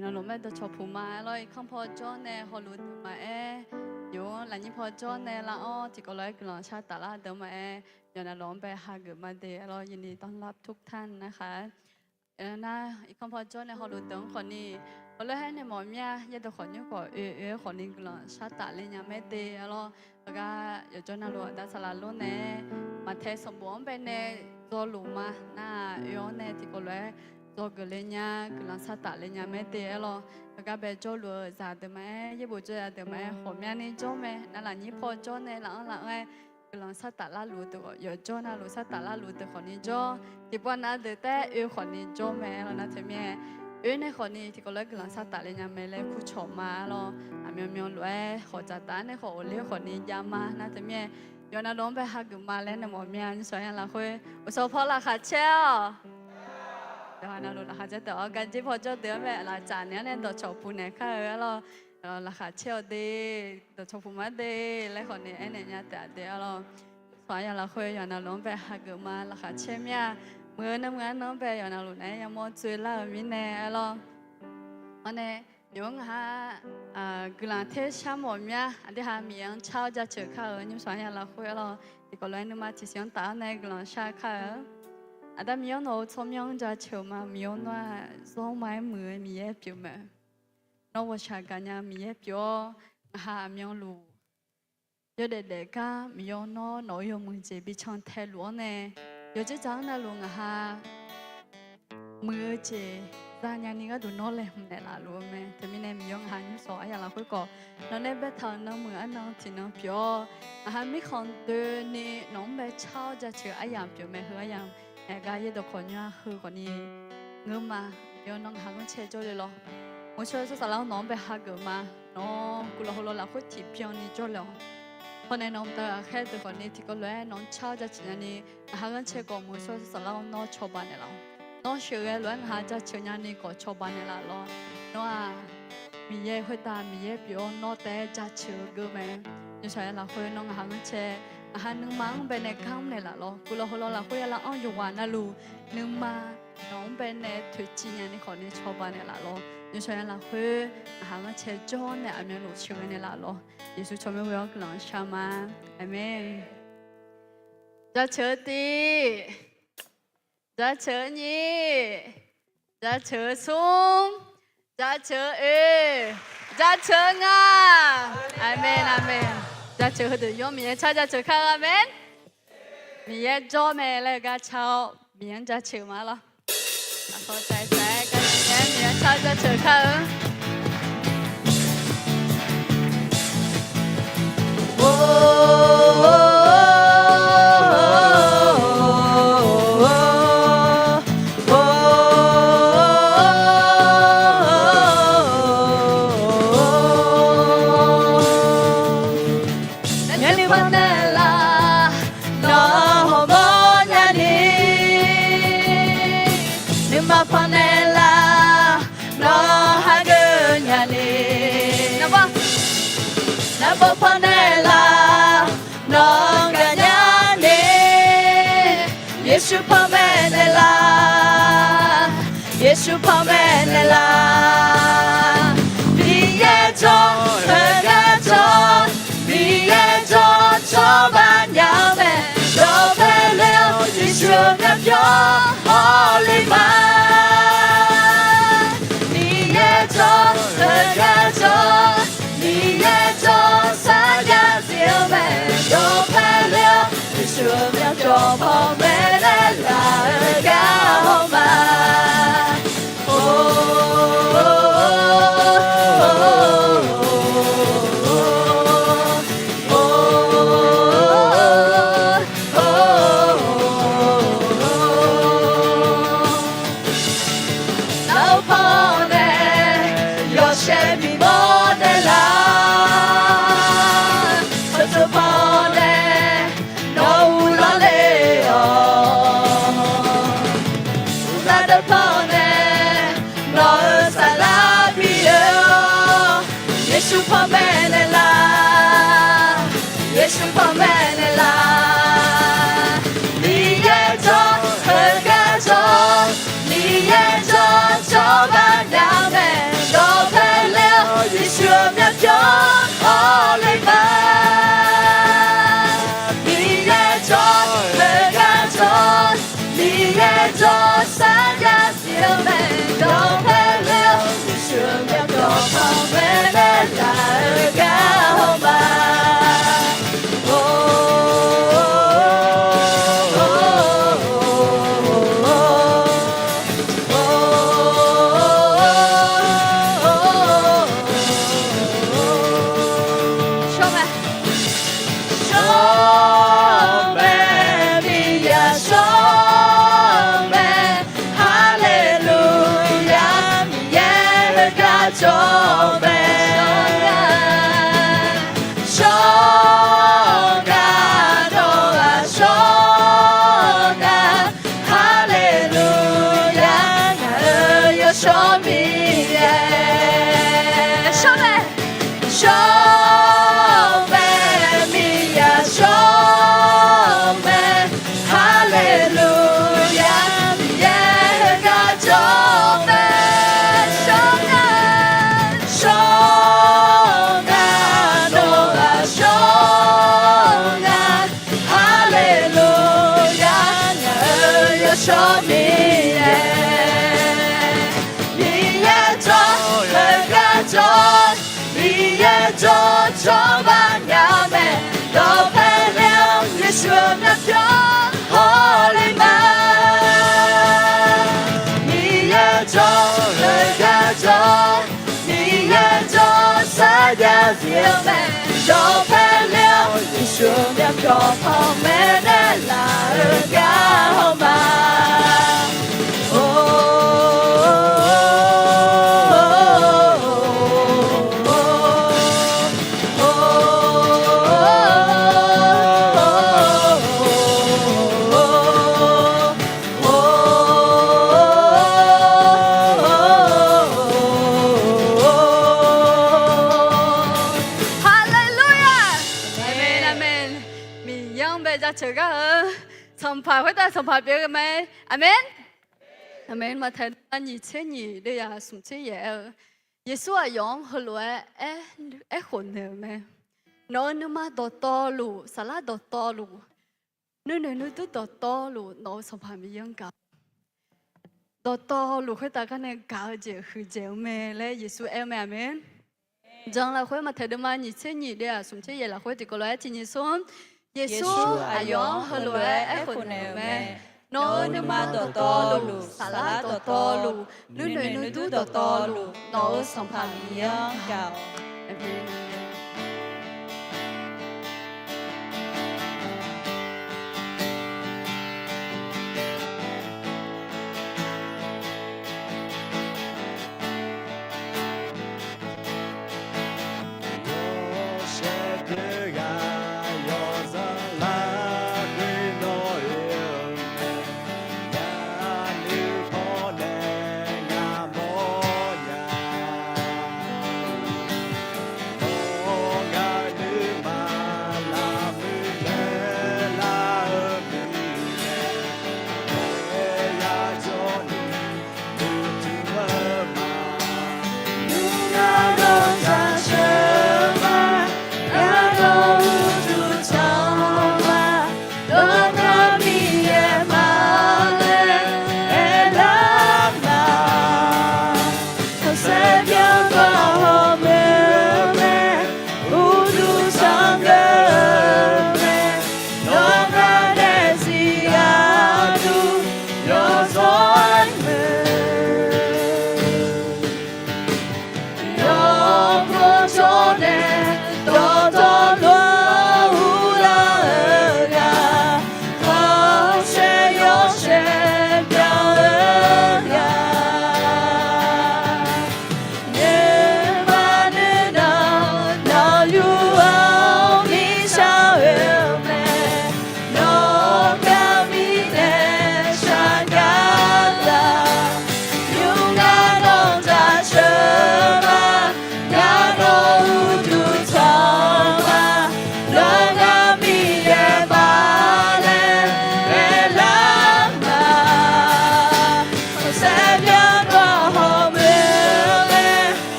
nó lúc mấy đợt chọc phù mà rồi không phò cho nè họ lùi mà dù là như phò cho nè là thì có lấy cái lòngชาตาละเดิมมาอยู่ในล้อมไปหาเกิดมาเดี๋ยวยินดีต้อนรับทุกท่านนะคะนะอีกคำพอจ้าในฮอลลูดงคนนี้เราเลยให้ในหมอเมียยัดตัวคนนี้ก่อนคนนี้ก็ชาตาเลยยังไม่เดียวแล้วก็อยู่จนน่ารู้ดัชลาลุ่นเนี่ยมาเทสมบูรณ์ไปในตัวหลุมมาหน้าเนี่ยที่ก็เลยตัวเกลือเนี่ยก็ชาตาเลยยังไม่เดียวแล้วก็ไปโจลูจากเดิมไหมยี่บุตรจากเดิมไหมหัวเมียนี่โจไหมนั่นแหละนี่พอโจในหลังไงก็ลองชาตาละรู้ตัวอยู่โจน่ารู้ชาตาละรู้ตัวคนนี้โจที่ปนน่าเดือดแต่คนนี้โจแม่เราน่าจะมีในคนนี้ที่ก็เลยกำลังชาตาเลยยังไม่เลยคู่ชมมาเรามีรวยขอจัดตาในขอเลี้ยคนนี้ยามาน่าจะมีย้อนน้องไปหากุมาเล่นในหมอเมียนี่สวยอย่างละคุยอุศพอละค่ะเชี่ยวเดี๋ยวน่ารู้ละค่ะจะต่อกันที่พอเจ้าเดือดแบบละจานเนี้ยเนี่ยต่อชอบผู้เนี่ยค่ะเราราคาเชี่ยวดีต่อชอบผู้มาดีและคนนี้เนี่ยแต่เดี๋ยวเราสวยอย่างละคุยย้อนน้องไปหากุมาราคาเชี่ยวเนี่ยเมื่อน้ำงานน้องไปย้อนน้องเนี่ยยังมองจุยล่ามินเนี่ยเราอันนี้ยงฮะกลางเทศชาหมอมีอันที่หามีอย่างเช่าจะเจอข้าวยิ่งสวยอย่างละคุยเราที่ก็เลยนึกมาที่เสียงตาในกลางชาข้าวอันที่มีอย่างโน้ตชมยังจะเชื่อมามีอย่างว่าส่งไม้มือมีเย็บอยู่ไหมน้องว่าชากันยังมีเย็บอยู่หามีอย่างรู้有的那个没有孬有梦这比常太多呢，有这张那路哈，มือเจตอนนี้ก็ดูโน่เลยมันได้ละรู้ไหมแต่ไม่แน่มียงหันสอยอย่างเราคุยก่อนน้องได้เบทน้องมืออันน้องที่น้องเปียวไม่คอนเดินนี่น้องเบเช่าจะเชื่อไอ้อย่างเปียวไม่เหืออย่างแอกายตัวคนนี้คือคนนี้เงื้อมาเดี๋ยวน้องหาเงินเชื่อโจเลยหรอมื่อช่วยสุดแล้วน้องไปหาเกิดมาน้องกูเราเราคุยที่เปียวนี่โจเลยพอในน้องแต่แค่ตัวคนนี้ที่ก็เลยน้องเช่าจะเชื่อนี่หาเงินเชื่อก่อนมื่อช่วยสุดแล้วน้องชอบบ้านเนี่ยเราน้องเชื่อล้วนหาจะเชื่อนี่ก็ชอบบ้านเนี่ยละล้อน้องมีเย่คุยตามีเย่เปียวน้องแต่จะเชื่อกูไหมยังใช่ละคุยน้องหาเงินเชื่อหาหนึ่งมังไปในข้ามเนี่ยละล้อกูเราละคุยละอ้ออยู่วันนั่นลูหนึ่งมาน้องไปในถุยจีนนี่คนนี้ชอบบ้านเนี่ยละล้อยังใช่ละคุยหาเงินเชื่อจอนเนี่ยอเมริกาเชื่อเนี่ยละล้อ耶稣从没为我กลังชามาอาเมนจะเชื่อดีจะเชื่อนี่จะเชื่อซุ่มจะเชื่อจะเชื่องาอาเมนอาเมนจะเชื่อดียอมมีเช่าจะเชื่อข้าอาเมนมีเยอะจอมเลยก็เช่ามีเงินจะเชื่อมาแล้วเข้าใจกันมีเช่าจะเชื่อข้า예수 파메넬라 예수 파메넬라 미에죠 흐가죠 미에죠 저반야메 너벨레오 예수가죠 홀리만 미에죠 흐가죠 미에죠 사가지오메 너벨레오 예수가죠 파메넬라 no show me yeah show me show me hallelujah yeah God show me show me Noah show me hallelujah yeah show me cho ban nhà mẹ đó phải leo như sườn nắp gió holy man mi cho lời ca cho mi cho xa nhà riêng mẹ đó phải leo như sườn nắp gió phong mẹ để là ca hồng mà chờ các xong phải với ta xong phải biết cái mấy amen amen mà thấy anh nhị chế nhị đây là sủng chế vậy Giêsu à yong hồi lúa hồn nữa mẹ nó mà to lù salad to lù nó to lù nó xong phải bị yong cả to lù khơi ta cái này cả giờ hư giờ mẹ lấy Giêsu em amen chẳng là khơi mà thấy được mà nhị chế nhị đây là sủng chế vậy là khơi thì có lẽ chỉ nhị xuống Giêsu ayong halue ekoneme no ma to lu sala to lu nu to lu no song pa yang gao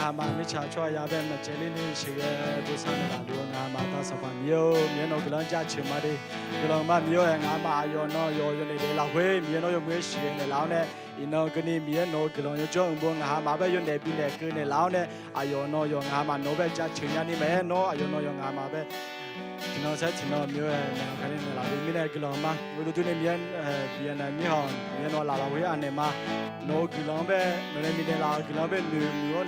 ngà mà mi cha cho ya bên mà chơi lên chơi bữa sáng là luôn ngà mà ta sắp ăn nhiều nó cái lần cha chịu mà đi cái lần mà nhiều ngà mà yo nó này là huế miếng nó yo mới xí này lão này nó cái này miếng nó cái lần yo cho ông buông ngà mà bây giờ này bên này cái này lão này yo nó yo ngà mà nó bây cha chịu nhà đi mẹ nó yo nó yo ngà mà bây nó sẽ chỉ nó miếng cái này là bên này cái lần mà người tu này miếng này miếng nó là huế anh này mà nó cái lần bây nó này miếng là cái lần bây nửa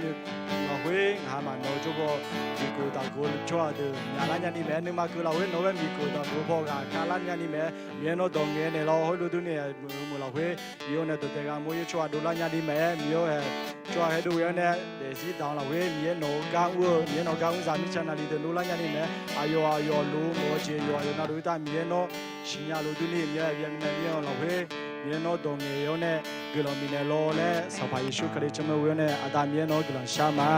là huế ngà mà nó cho bộมีกูตากูชัวร์ดูยาลาญานี่แม่นึกมากูเราเว้ยโนเว้มีกูตากูพอกาคาลาญานี่แม่เมียโนตองเงี้ยเนี่ยเราให้ดูตัวเนี่ยมือเราเว้ยโยเนี่ยตัวเด็กมวยชัวร์ดูลาญานี่แม่มีโยชัวร์ให้ดูเนี่ยเดี๋ยวสิตองเราเว้ยเมียโนก้าวเมียโนก้าวสามีชนะลีตัวดูลาญานี่แม่อายลูมัวเจียอายุน่าดูตาเมียโนชิญญาลูตัวนี่เมียเราเว้ยเมียโนตองเงี้ยเนี่ยกูเรามีเนี่ยโลเนี่ยสบายยิชุคริจเมื่อเว้ยเนี่ยอาตาเมียโนกูเราชามา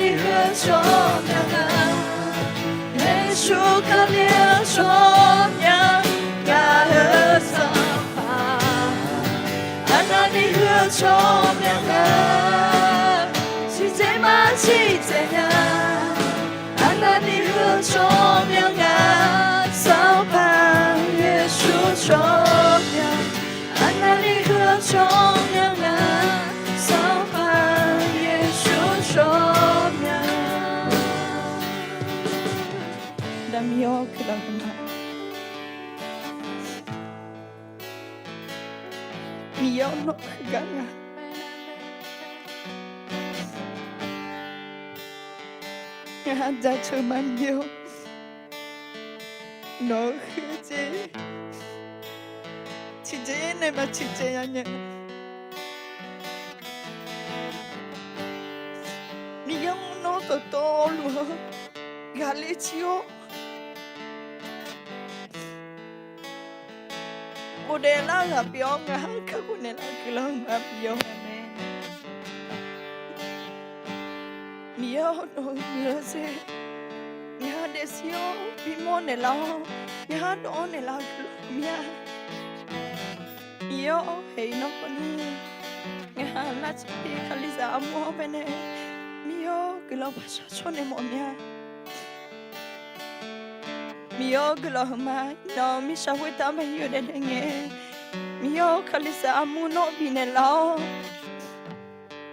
你何种样啊？耶稣可怜种样呀和桑巴，安那你何种样啊？是这吗？是这样？安那你何种样啊？桑巴耶稣种样，安那你何种样啊？桑巴耶稣种样。Damiyo kilahuma miyo no kagana ada cuman yo no kuje cije ne ma cije nya miyo no to lo galicio Modela nga piong nga hangka ko nila kilang nga piong ame. Miyo no miyo se. Nga desyo bimo nila. Nga do nila kilang miya. Miyo hey no ko ni. Nga lachi kalisa amo bene. Miyo kilang pasasyon mo miya. Miyo gelahma no mi shawita me yude denge miyo kalisa amuno binelao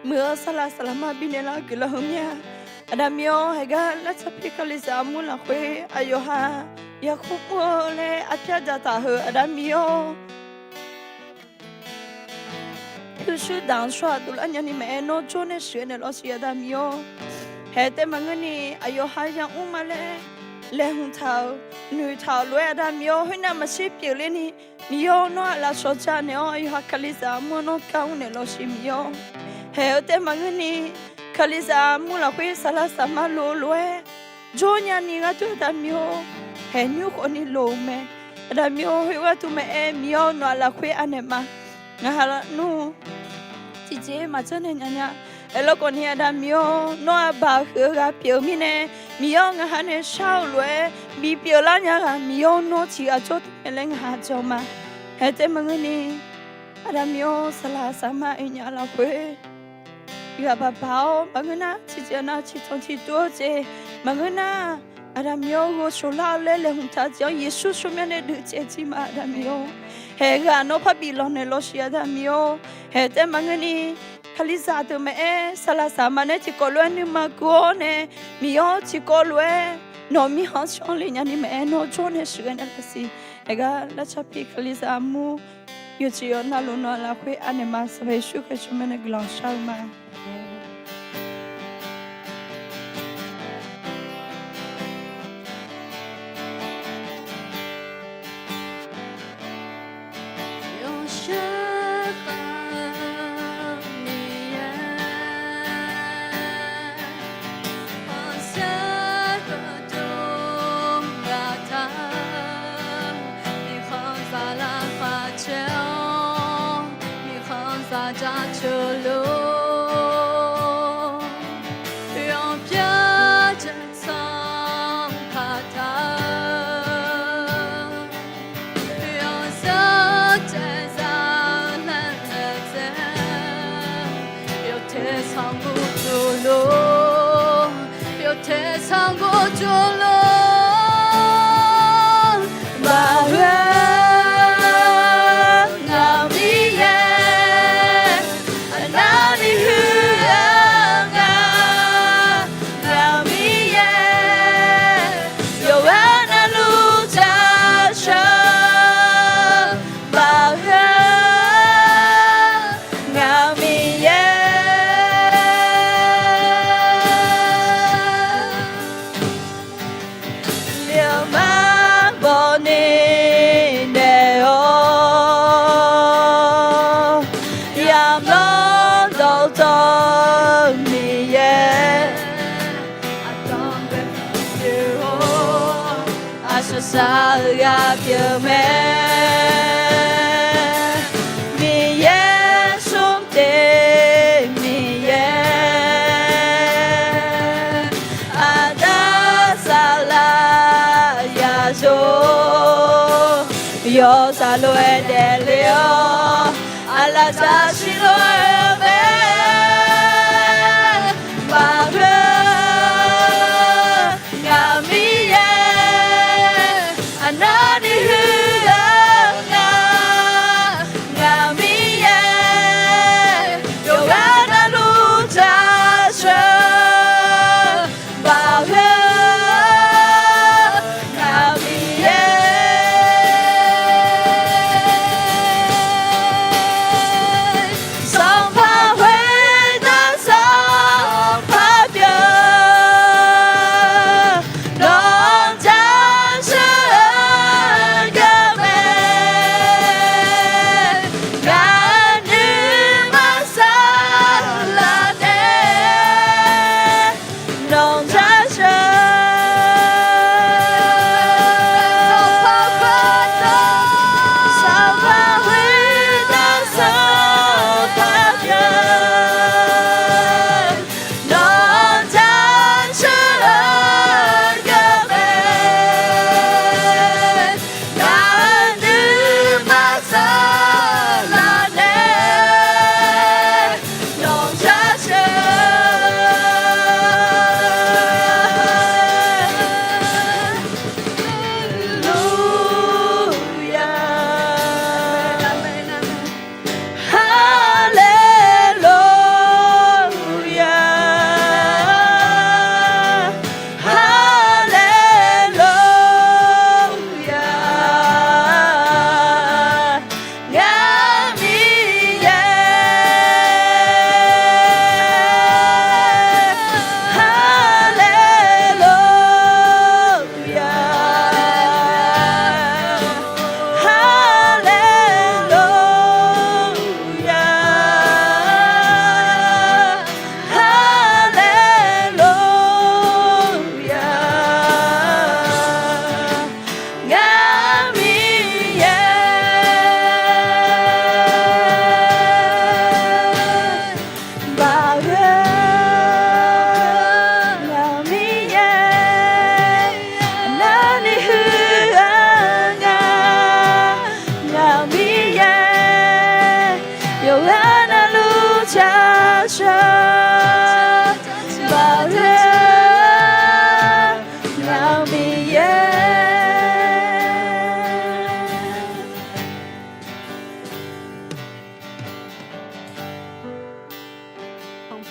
mưa sala salama binela gelahmya ada miyo hega la sapi kalisa amula kwe ayoha ya khupole atya jata he ada miyo Kushu dan shwa dulanya ni me no jone shene lo si ada miyo hete mangani ayoha yang umale lê hùng thảo nuôi thảo lúa đam miêu hơi nằm mà xếp biểu lên đi miêu nó là số cha nếu ai học kaliza mua nó cao này lo xí miêu hệ tên mà người ní kaliza mua là quê sala sama lúa lúa cho nhà ní ngã tu đam miêu hệ nhiêu con ní lúa mẹ đam miêu hơi qua tu mẹ miêu nó là quê anh em mà ngã là nu chị chế mà chân này nhá elo con hi ada mio no ba ga pio mine mio nga hane shao lue mi pio la nya ga mio no chi a chot eleng ha choma hete mangani ada mio sala sama nya la kwe ya ba bao mangana chi jana chi thong chi to che mangana ada mio go shola le hung ta jo yesu shumene de che chi ma ada mio he ga no pha bi lo ne lo shi ada mio hete mangani Kalisa tu me sala sama ne chikolo ni magone mio chikolo no mi hanshon le nyani me no chone shuen alasi ega la chapi kalisa mu yuchio na lo no la kwe anema sabe shu ke shumene glan shauma Saga più me mi ye sum te mi ye 家喜乐呗，把乐呀咪耶，啊那里去呀呀咪耶，有爱的路加深，把乐呀咪耶。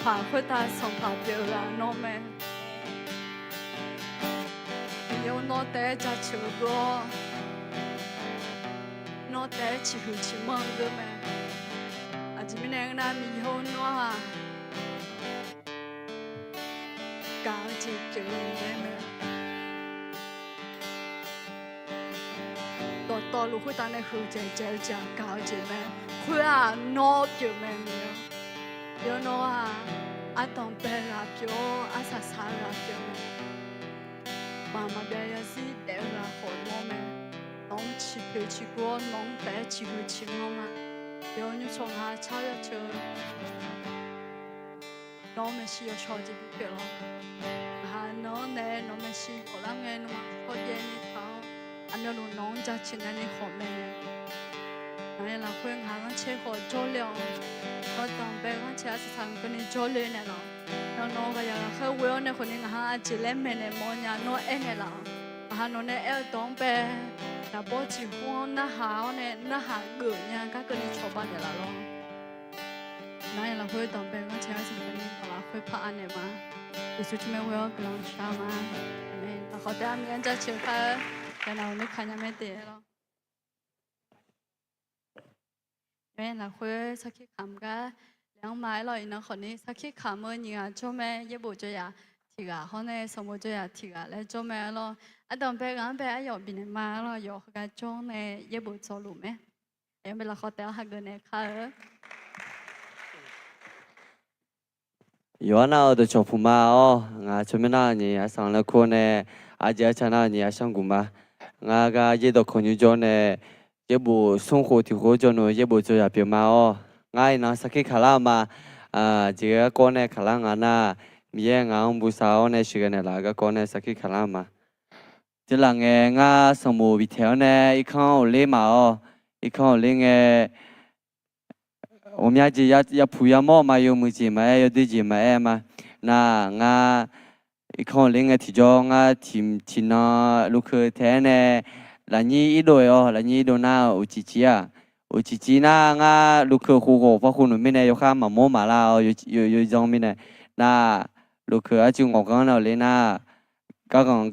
ผ่าคุยตาส่งผ่าเดียวละน้องแม่เดี๋ยวน้องแต่จะเชื่อก็น้องแต่ชิวชิมังก็แม่อาจจะไม่แน่นะมีโยนว่ากาวจีเจอแม่แม่ต่อลูกคุยตาในคือเจเจจากาวจีแม่คุยอ่ะน้องเจอแม่เนี่ยเดี๋ยวน้องอ่ะอาตอมเปร่าเปียวอาสาสาราเปียวมาเบียสิเดี๋ยวเราขอน้องแม่น้องชิเพชิกัวน้องแต่ชิวชิมองอ่ะเดี๋ยวนี่ชงหาเช้าจะเจอน้องไม่ชิวชอบจะไปเปียวหาน้องเนี่ยน้องไม่ชิวแล้วไงน้องมาพอเย็นนี่เขาอันเดียวน้องจะชินอันนี้ขอแม่นั่นเราคุยหากันเชื่อขอโจเลี้ยงก็ต้องไปกันเชื่อสถานคนนี้โจเลี้ยงเนี่ยเราน้องก็อยากให้เวลเนี่ยคนนี้หาจีเล่มเมเนี่ยมองอย่างน้องเองเนี่ยเราหาน้องเนี่ยต้องไปแต่พอจีหัวหน้าหาวเนี่ยหน้าหาเกิดเนี่ยก็คนนี้ชอบบ้านเนี่ยเรานั่นเราคุยต้องไปกันเชื่อสถานคนนี้เราคุยพาอันเนี่ยมาดูสุดที่ไม่เวลกลางเช้ามาเนี่ยเราขอแต่มีอันจะเชื่อเขาแต่เราไม่ขยันไม่เตะเราแม่เราคุยสักขี้คำก็เลี้ยงไม้ลอยนะคนนี้สักขี้คำเมื่อเนี่ยช่วแม่ยี่บุจะอยากที่กะเขาในสมุทรจะอยากที่กะแล้วช่วแม่เราอันตอนไปกันไปอันหยอดบินมาเราหยอดกันช่วงในยี่บุจะรู้ไหมยังเป็นเราเขาแต่หักเงินในค่า有那的小铺嘛哦，我前面那年上了课呢，阿姐前那年上过嘛，我个一到课女教呢，一部生活体活教呢，一部做下表嘛哦，我那上去看了嘛，这个课呢看了我那，明我不少呢学个呢那个课呢上去看了嘛，这两个我上木一条呢，一看我累嘛哦，一看我累个。我们家也普要毛嘛，有木子嘛，有对子嘛，嘛，那我一看另个提着我提那路去睇呢，那你一路哟，那你一路那有几几啊？有几几那我路去户口，包括那边呢有看嘛毛嘛啦，有张面呢，那路去啊就我讲了嘞那。刚刚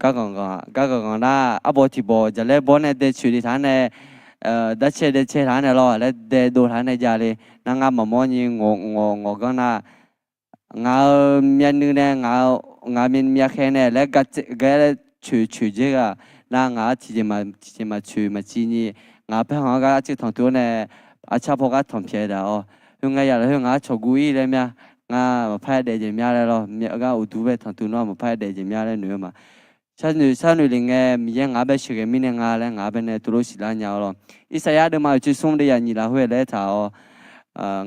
那阿伯提伯จะเล่บอลเนี่ยเดชุดิฐานเนี่ยดัชเดชฐานเนี่ยรอแล้วเดดูฐานเนี่ยจะเลยนั่งงามมอนี่งอกันนะงาเมียนึงเนี่ยงาเมียแค่เนี่ยแล้วก็ชูเจก็นั่งงาที่จะมาชูมาจีนี่งาเพื่อนก็จะทำตัวเนี่ยอาชาพก็ทำเพียดอ๋อเฮงอยากเฮงชอกุยเลยเนี่ยงามาพายเดจมีอะไรหรอมีก็อุดูเวทำตัวน้อมาพายเดจมีอะไรหนูมาชาหนูลิงเงมีงาเบชกมีเนงาเลยงาเบเนี่ยตุลุสิลาญาหรออิสยาเดมาจุส่งเดียนี่ละห้วยเลยท้า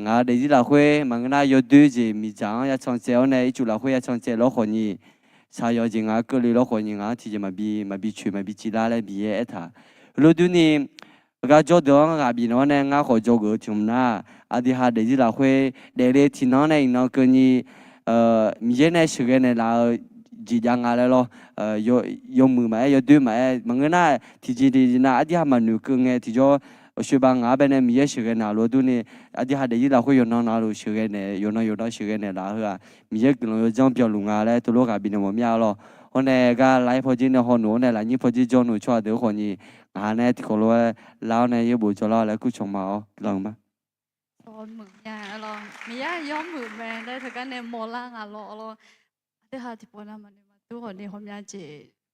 งาเดจิละห้วยมันก็น่ายอดดูจีมีจังยาช่องเจ้าเนี่ยจุละห้วยยาช่องเจ้าล้อคนนี้ชายอจิงาก็เลยล้อคนนี้งาที่จะมาบีช่วยมาบีจีลาเลยบีเอท่ารู้ดูนี่ก็จอดงาบีน้องเนี่ยงาขอจอกูจุ่มน่าอดีหาเดจิละห้วยเดเรที่น้องเนี่ยน้องก็นี่มีเนี่ยช่วยเนี่ยเราจีจังอะไรหรอยมือมาอยู่ดูมามันก็น่าที่จีดีน่าอดีหามันนึกเงี้ยที่จะช่วยบางงาเป็นมีช่วยน่ารู้ดูนี่อดีหาเดี๋ยวเราคุยอยู่น้องรู้ช่วยเนี่ยอยู่น้องช่วยเนี่ยเราเหรอมีกลุ่มจังเปียลุงอะไรตัวลูกกับบินมันมีอะไรคนเนี่ยก็ไล่พอจีเนี่ยคนหนูเนี่ยหลังนี้พอจีจอหนูชอบเดี๋ยวคนนี้งานเนี่ยที่เขารู้แล้วเนี่ยยังบุญจะรอแล้วกูชงมาลองมั้ยตอนมือยาลอมียาย้อมมือแม่ได้ถึงกันเนี่ยโมล่างอ่ะลอที่หาที่ปนมันมาตัวคนนี้ผมอยากเจ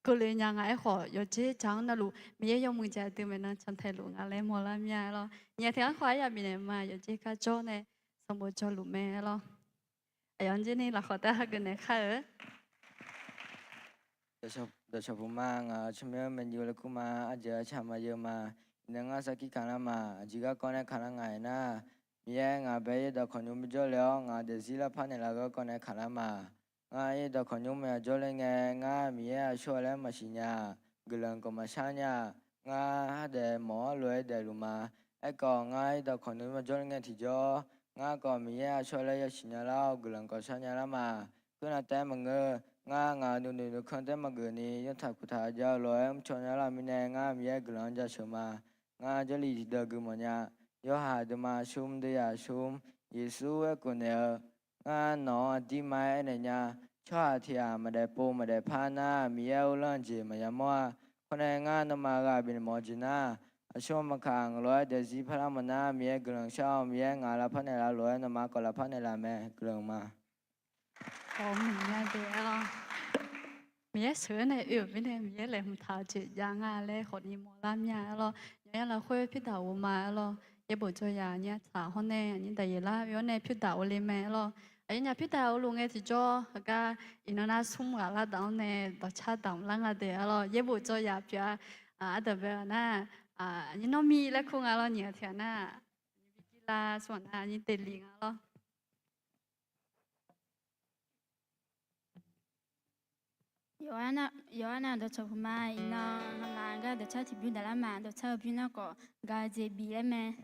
ก็เลยยังไงขอยอเจจังนะลูมียอมมือใจตื่นมานั่งฉันเทลุงอะไรโมล่ามียาลอเนี่ยที่ขวายอยากมีเนี่ยมายอเจก็โจเนี่ยสมบูรณ์จอลูแม่ลอไอ้ยันเจนี่เราขอแต่หักกันเนี่ยค่ะเดี๋ยวผมมาชิมเมนูแล้วกูมาอาจจะชามาเยอะมาเนื้อสักกี่ครั้งมาจีก็ก่อนในครั้งไงนะมีงาเบย์ดอกขนุนไม่เจอแล้วงาเดซิลพันเนี่ยแล้วก็ก่อนในครั้งมางาดอกขนุนไม่เจอเลยไงงามีช่วยแล้วมาชิญญากลังก็มาชัญญางาเดหมอรวยเดลุมาไอ้ก็งาดอกขนุนมาเจอเลยไงที่จองาก็มีช่วยแล้วชิญญาแล้วกลังก็ชัญญาแล้วมาเพื่อนแต่มึงงาดูคันแต่มาเกินนี่ยันทักกุฏาเจ้าลอยชนยาลามินงามีกลังจะชมางาจะลีดกุมญายหาดมาชุมเดียชุมเยซูกุเนงาหนอดีไม้เนี่ยชาที่มาได้ปูมาได้พานามีอุลันจีมายมัวคนงานมากาบินมอจินาชมมาขังลอยเดซิพระมนามีกลังเช้ามีงาลาพันเนลาลอยนมากลาพันเนลาแม่กลังมา我明白的了，มีเสือในอื่นไม่ได้มีอะไรมันท้าจิตยางอะไรคนนี้มอลามยาแล้วยังเราคุยพิดาวมาแล้วยังบอกจอยาเนี่ยสาวคนนี้นี่แต่ยังละย้อนในพิดาวเลยแม่แล้วไอ้เนี่ยพิดาวลุงเอติจ่อก็อินน่าสุ่มกันละดาวเนี่ยต่อชาดำลังอะไรแล้วยังบอกจอยาเปียแต่เบลน่ะนี่น้องมีแล้วคงอะไรเนี่ยเทียน่ะวิกิลาส่วนนี่เตลิงแล้ว有啊那的车夫嘛，那个的车体比的啦嘛，的车比那个个这比了没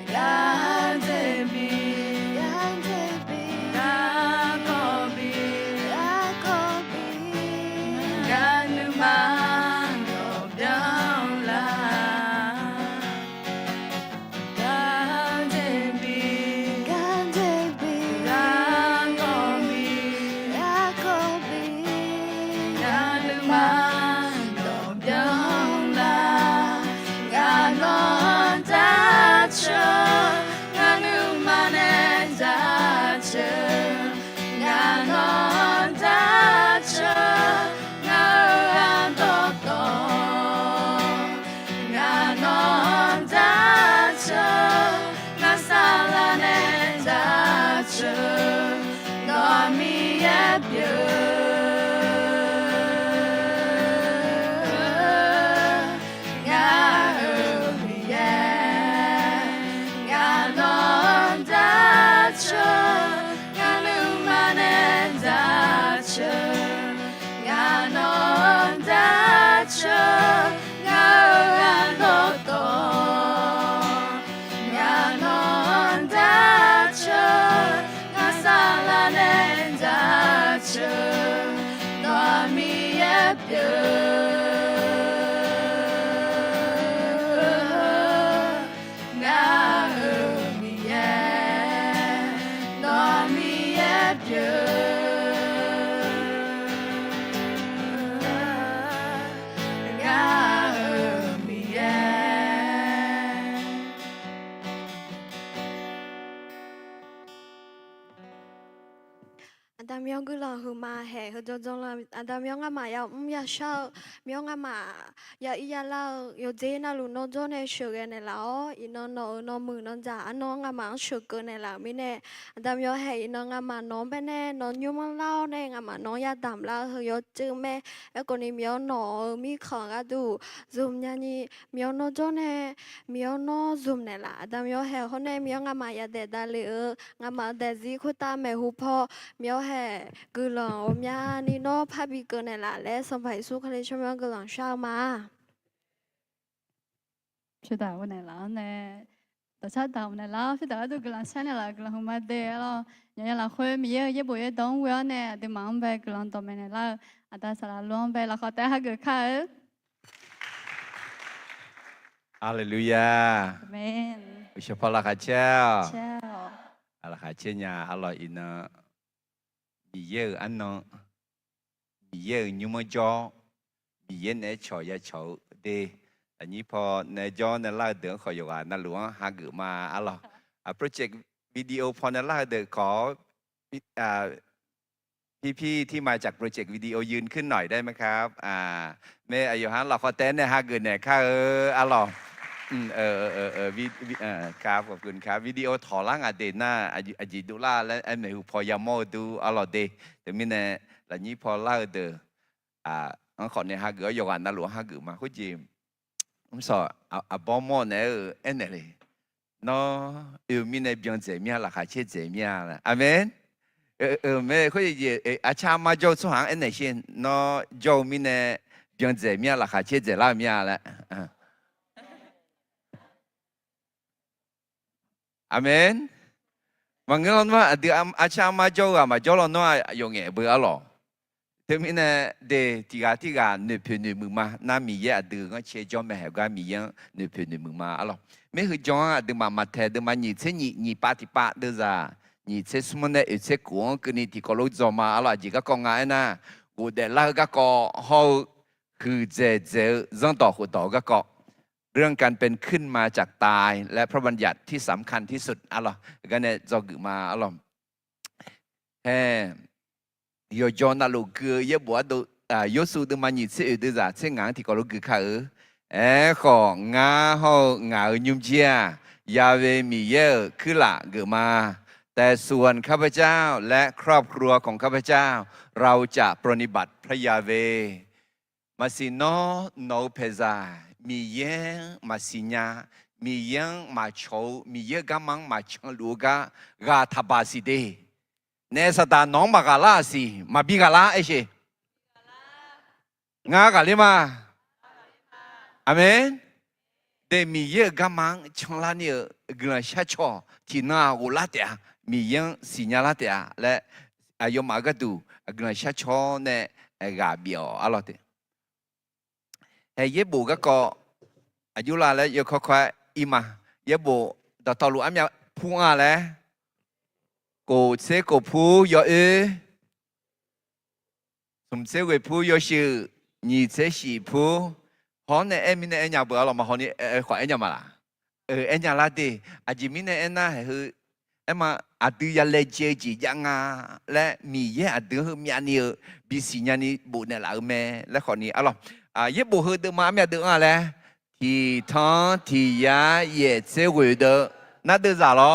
？God, baby. อันดามยองกุลาหูมาแห่เขาจงละอันดามยองอามาอยากอยากเช่ามยองอามาอยากอีอยากเล่าอยู่เจน่าลูนโจเนชูเกนแล้วอีน้องน้องมือน้องจ่าอันน้องอามาชูเกนแล้วไม่แน่อันดามยองแห่อีน้องอามาน้องเป็นแน่น้องยุ่งเล่าแน่อามาน้องอยากดำเล่าเฮยจื้อแม่แล้วก็นี่มยองน้องมีของก็ดูซูมยันนี่มยองน้องโจเนมยองน้องซูมเนี่ยละอันดามยองแห่คนแน่มยองอามาอยากเด็ดได้เลยอามาเด็ดซีคุตาแม่หูพ่อมยองแห่กุลาอมยานี่น้องพาบิเกนเนี่ยละและสมัยสู้เขาเลยชอบมยองกุลาชาวมา是的，我奶奶呢，到家到我奶奶，是的，都给人生了，给人好买的了，人家来回米也不也懂我呢，对忙呗，给人倒霉呢了，啊，但是啦，乱呗，了好带下个看， ฮาเลลูยา 阿门， เฉพาะราคาเจ้า 笑， ราคาเจ้าเนี่ยอร่อยอินะมีเยอะอันนั้นมีเยอะยุ่งมจ่อมีเยอะเนี่ยชอยาชอเดอันนี้พอในจอในล่าเดือดขออยู่อ่ะนั่นหลวงหาเกิดมาอร่อยโปรเจกต์วิดีโอพอในล่าเดือดขอพี่ๆที่มาจากโปรเจกต์วิดีโอยืนขึ้นหน่อยได้ไหมครับแม่อายุฮันเราขอเต้นเนี่ยหาเกิดเนี่ยค่ะอร่อยครับขอบคุณครับวิดีโอถอล่างอเดน่าอจิดุล่าและไอ้เมหุพอยามโมดูอร่อยเดแต่มิเนี่ยหลังนี้พอล่าเดืออันขอเนี่ยหาเกิดอยู่อ่ะนั่นหลวงหาเกิดมาคุณจิมผมสอนบ้องโมเนี่ยเอ็นเลยเนาะมิเนี่ยเบียงเจมีราคาเชื่อเจมีอะไรอาเมนแม่เขาจะอาชามาโจสุหังเอ็นเช่นเนาะโจมีเนี่ยเบียงเจมีราคาเชื่อเจล่ามีอะไรอาเมนบางเรื่องว่าเดี๋ยวอาชามาโจมาโจเราเนาะยังไงเบื่อหรอแต่มีเนี่ยเดี๋ยวที่กาเนื้อเพลินมือมาน้ามีเยอะดื้อก็เชื่อจอมแม่ก็มีเยอะเนื้อเพลินมือมาหรอไม่คือจอมดื้อมาเทดื้อมาหนีเช่นหนีปาติปาดื้อจ้าหนีเช่นสมเนี่ยเช่นกูก็นี่ที่เขารู้จอมาหรอจีก็กงไงนะกูเดี๋ยวเราก็เขาคือเจจังต่อหัวต่อก็เรื่องการเป็นขึ้นมาจากตายและพระบัญญัติที่สำคัญที่สุดอะไรก็เนี่ยจะกึมาอะไรยจอนาลูกเยบัวดูยสูดูมันยิ่งเสียดูจ้ะเช่นงานที่เขาลูกเขาของงาเขางายุ่งเจียยาเวมีเยอะขึ้นละกึมาแต่ส่วนข้าพเจ้าและครอบครัวของข้าพเจ้าเราจะปรนิบัติพระยาเวมาสิโนโนเพซามีเยงมาสิญามีเยงมาโชมีเยกามังมาชงลูกากาทบาสิเดเนสตาน้องมากาลาสิมาบิกาลาเอเชงากาลิมาอาเมนเดมีเยกามังชงลานี่กลาชาชอที่นาอุลาเตียมีเยงสิญาลาเตียและอายมากดูกลาชาชอเนกาบิโออะลอเตเยบูก็อายุลาแล้วยกค่อยๆอิมาเยบูดตอลูอันยาพูงอะไรกูเสกพูยอสมเสกพูยอชื่อนี่เสสีพูฮอนเนี่ยมิเนี่ยเอ็นยาบัวเรามาฮอนนี่ขวาเอ็นยามาละเอ็นยาลาดีอาจิมิเนี่ยเอ็นน่ะคือมาอาดูยาเลเจจียังอ่ะและมีเยอะอาดูคือมีอันนี้บิสิญานี่บุเนี่ยละแม่และขอนี้อะไรเยบูคือเดิมมาไม่เดิมอะไรที่ทั้งที่ยาเย่เจ้าวยเดนั่นเดิมจ้าล้อ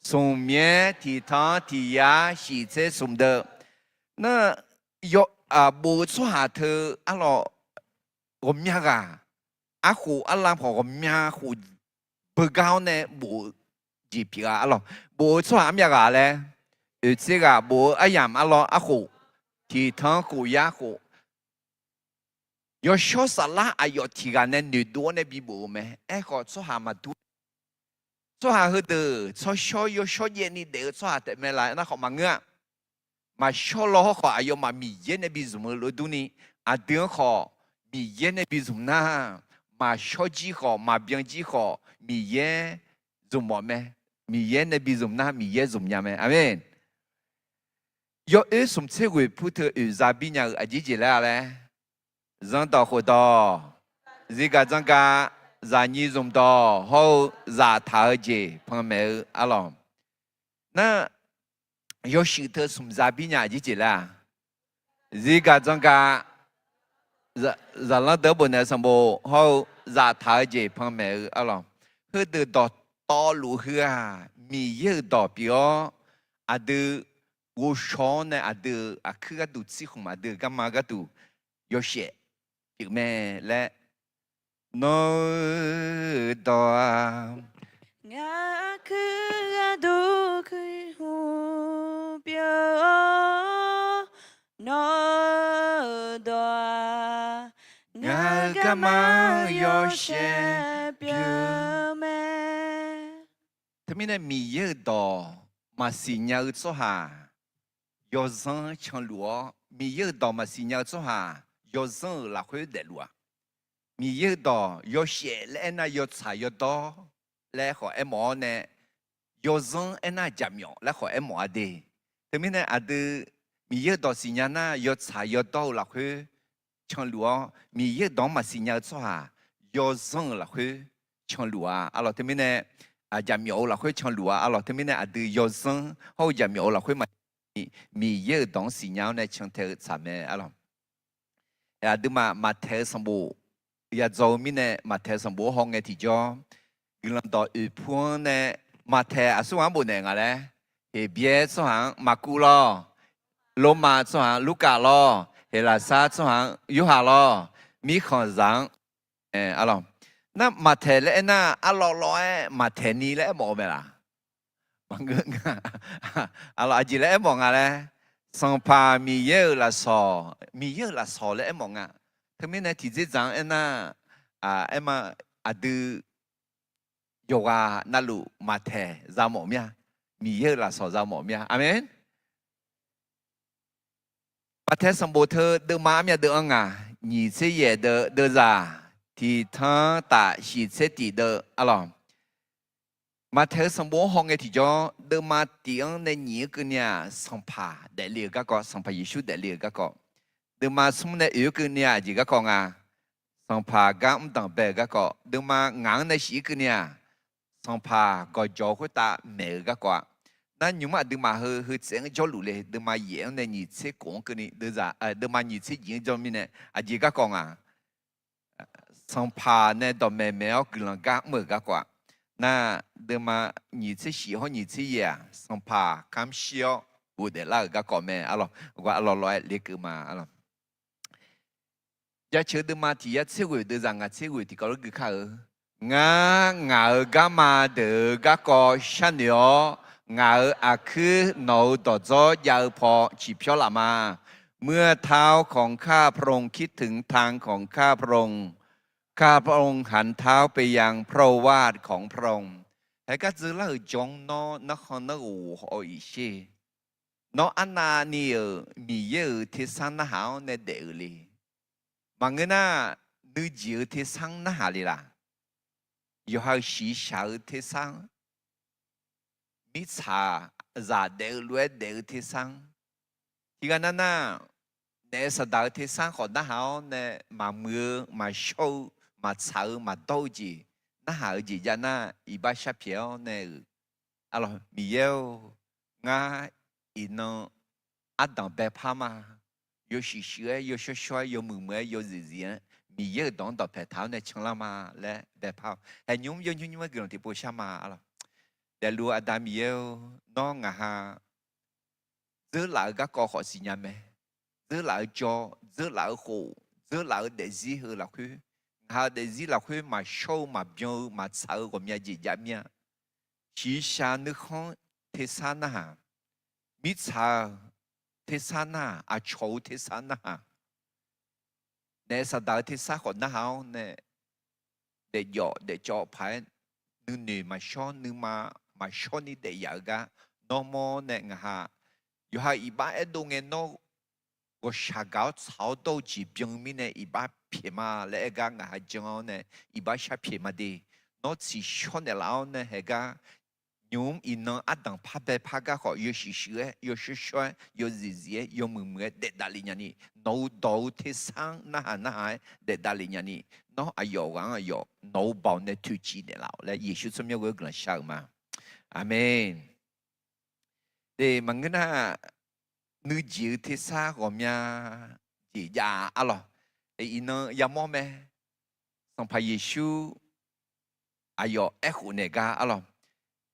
สมเมียที่ทั้งที่ยาสีเจ้าสมเด那有无错下头阿罗我命啊，阿虎阿拉婆我命虎不高呢无几皮啊阿罗无错阿命啊嘞，而且个无阿样阿罗阿虎，提汤虎呀虎。有小啥啦？哎呦，提个呢女多呢比无咩？哎，好做下嘛多，做下好的，做小有小嘢你得做下得咩来？那好忙啊！嘛小咯好，哎呦嘛米嘢呢比什么罗多呢？啊，点好米嘢呢比什么呢？嘛小鸡好，嘛边鸡好，米嘢怎么咩？米嘢呢比什么呢？米嘢怎么样咩？阿门。有什么车会普特有啥比呢？阿姐姐来嘞？rằng tao khổ to, gì cả rằng cả giả nhi dùng to, hậu giả thảo gì, phong mẹ alom. Na, yo sự thơ sum giả bi nhà gì là, gì cả rằng cả giả lăng đỡ bồn này sắm bộ, hậu giả thảo gì, phong mẹ alom. Hư từ đó to lũ hư mi yêu đó biểu, adu vô số này adu khứ cái tụ chỉ không adu cái mà cái tụ yo sẽ mẹ lẽ nó đó ngã cứ đủ cứ hu biểu nó đó ngã cái mà yo sẽ biểu mẹ thế mình là mi yêu đó mà xin nhau cho hà yo dân chẳng lúa mi yêu đó mà xin nhau cho hà yo dân là khối để lúa mi yêu đó yo sẽ lẽ na yo xài yo đó lẽ họ em mỏ nè yo dân em na chạm nhỏ lẽ họ em mỏ đi thế mình là adu mi yêu đó xin nhau na yo xài yo đó là khối chẳng lúa mi yêu đó mà xin nhau cho hà yo dân là khối chẳng lúa alo thế mình là chạm nhỏ là khối chẳng lúa alo thế mình là adu yo dân hậu chạm nhỏ là khối mà mi yêu đó xin nhau này chẳng thể chạm mẹ alo ya đứa mà thế sản bộ ya giàu mình nè mà thế sản bộ hong nghe thì cho người làm đó ủy phuong nè mà thế à số hàng bộ nè ngà lẽ thì biết số hàng mà cú lo lô mà số hàng Luca lo hay là sa số hàng Yoha lo mi khẩn rằng alo na mà thế lẽ na alo lo mà thế ni lẽ bỏ về là bằng ngưỡng alo à gì lẽ bỏ ngà lẽ sang pa mi yêu là sò lẽ em mong à thế mình này thì dễ dàng em na em mà adu yoga na lu mà thề ra mỏ mía mi yêu là sò ra mỏ mía amen mà thề sang bộ thơ đưa má mía đưa anh à nhị sẽ ye đưa ra thì thằng ta chỉ sẽ chỉ đưa alo mà theo sông bố hong cái thì cho đỡ mà tiếng này nhiều cái nhà sông phà để liệt các con sông phà Giêsu để liệt các con đỡ mà sông này yếu cái nhà gì các con à sông phà gam tầng bè các con đỡ mà ngang này xí cái nhà sông phà có gió của ta mẹ các con nên nhưng mà đỡ mà hơi hơi tiếng gió lù lệ đỡ mà diễn này nhị sẽ cũng cái này đỡ ra đỡ mà nhị sẽ diễn cho mình này gì các con à sông phà này đó mẹ mẹ ở cái lòng gác mở các con那对嘛？你这喜欢你这嘢，上爬看笑，我哋啦个讲咩？啊咯，我啊咯来呢个嘛，啊咯。一车对嘛？第一车会对人啊，车会第个个卡尔，我个嘛的个个想了，我啊คือเราต่อจอยาวพอจีบเพียวละมาเมื่อเท้าของข้าพระองค์คิดถึงทางของข้าพระองค์ข้าพระองค์หันเท้าไปยังพระวาทของพระองค์ให้ก็จะเล่าจงนอนครนอูหอยเชนออันนานี่มีเยอะที่สังนาหาวในเดือเลยบางเงินน่ะนึกเยอะที่สังนาหาเลยล่ะอยู่ให้สีสาวที่สังมิชาจะเดือดรวยเดือดที่สังที่กันนั้นน่ะในสถานที่สังของนาหาวในมาเมืองมาโชว์มาเช้ามาโตจีนาหาจีจาน่าอีบ้าชาเพียวเนี่ยอะไรมีเยอะง่ายอีน้องอัดดังแบบพามาโยชิเชื่อโยช่วยช่วยโยมือเมื่อโยจีจีมีเยอะดองต่อแผ่เท้าในช่องละมาและแบบพาแต่ยุ่งยุ่งยุ่งยุ่งเกี่ยวกับที่ปูชามาอะไรแต่รู้อัดดังมีเยอะน้องอ่ะฮะซื้อหลายก็ขอสิญญาไหม giữ lại cho giữ lại khổ giữ lại để gì hơn là khứ hà để gì là khứ mà sâu mà biêu mà sợ của nhà gì giảm nha chỉ xa nước không thế sao na biết sao thế sao na à chầu thế sao na nè sao đợi thế sao còn na hao nè để dọ để cho phải nữ nữ mà cho nữ mà cho ni để dạy ga nó mò nè ngà有下一般一度嘅孬，我下搞炒到至表面呢，一般皮嘛，你一家牙係將呢，一般下皮嘛啲，我只穿嘅佬呢係個，用一能一等拍白拍個好，有時時有時時有日日有悶悶嘅，得打理人呢，腦到天生那係得打理人呢，我哎呦講哎呦，腦包呢突擊嘅佬咧，耶穌怎麼會咁樣嘛？阿門。để mà người na nữ giữ thế xa của nhà chỉ già alo ấy nó ya mò mẹ xong phải Giêsu ayo ekhu nega alo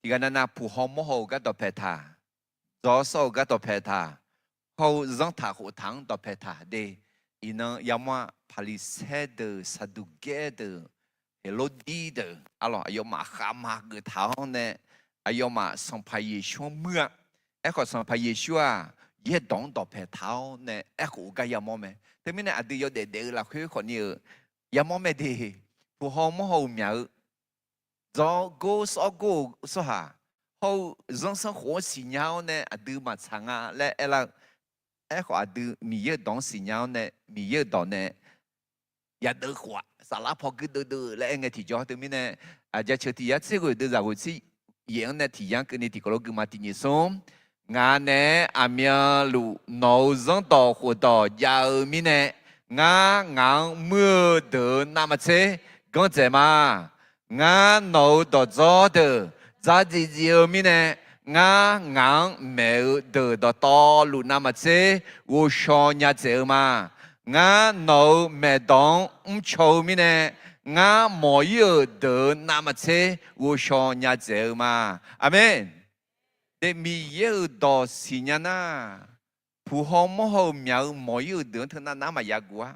thì cái na phù hộ mô hồ cái đồ phê thà gió sâu cái đồ phê thà hậu dân thà hộ thắng đồ phê thà để ý nó ya mò Pharisee Sadducee Herodias alo ayo mà khám mà người tháo nè ayo mà xong phải Giêsu mưaก็สัมภาระชัวยี่ดองต่อเพเท้าเนี่ยกูก็ยามอมแต่ไม่เนี่ยอดีตเด็กๆเราคือคนนี้ยามอมดีผู้ห้องมองเหมียวจอกูสอกูสหะเขา人生活สีเหนียวเนี่ยอดีตมาช่างและเราก็อดีตมียี่ดองสีเหนียวเนี่ยมียี่ดองเนี่ยอย่าดื้อขวาสารพัดก็ดื้อและเองที่จอแต่ไม่เนี่ยอาจจะเชื่อที่ยัดเสียก็ดื้อจากวิธียังเนี่ยที่ยังคือเนี่ยที่ก็รู้มาที่นี่ส่งงานเนี่ยอามีลูโนซังต่อหัวต่อยาวมีเนี่ยงานมือเดินน้ำเชก็จะมางานโนต่อจอเดินจะจีจีมีเนี่ยงานเมื่อเดินต่อลูน้ำเชวุชอนยาเจมางานโนเมื่อดองชอมีเนี่ยงานหมอยเดินน้ำเชวุชอนยาเจมาอาเมนแต่มีเยอะต่อสิ่งนั้นผู้ห้องมโหเมียวหมอยเดินเท่านั้นน้ำมายากว่า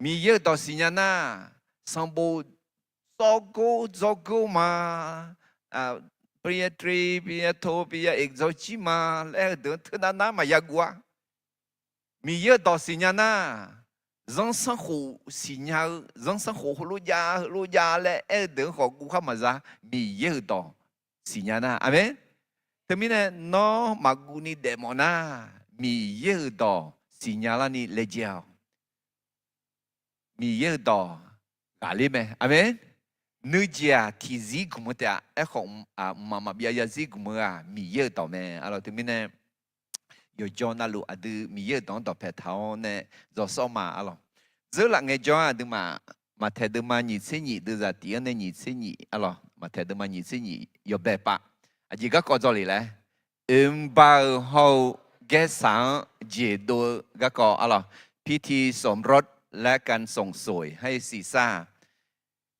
มีเยอะต่อสิ่งนั้นสัมบูจอกูมาปริญญาตรีปริญญาโทปริญญาเอกจบมาแล้วเดินเท่านั้นน้ำมายากว่ามีเยอะต่อสิ่งนั้น人生活สิ่งนั้น人生活รู้ยาและเดินของกูเข้ามาจ้ามีเยอะต่อสิ่งนั้นอาเมนแต่มีเนี่ยน้องมากูนี่เดมอน่ามีเยอะต่อสิ่งนั้นนี่เลเจียวมีเยอะต่อกาลิเมอาเมนนึกจะที่ซีกุมแต่ของมาเบียซีกุมมีเยอะต่อแม่อะไรแต่มีเนี่ย有叫那路啊，都米耶当到白头呢，做什么啊咯？这两个叫啊，都嘛睇到嘛2000都在第二年2000啊咯，睇到嘛2000有白八，啊而家過咗嚟咧，8號嘅3節度嗰個啊咯，พิธีสมรสและการส่งสวยให้ซีซ่า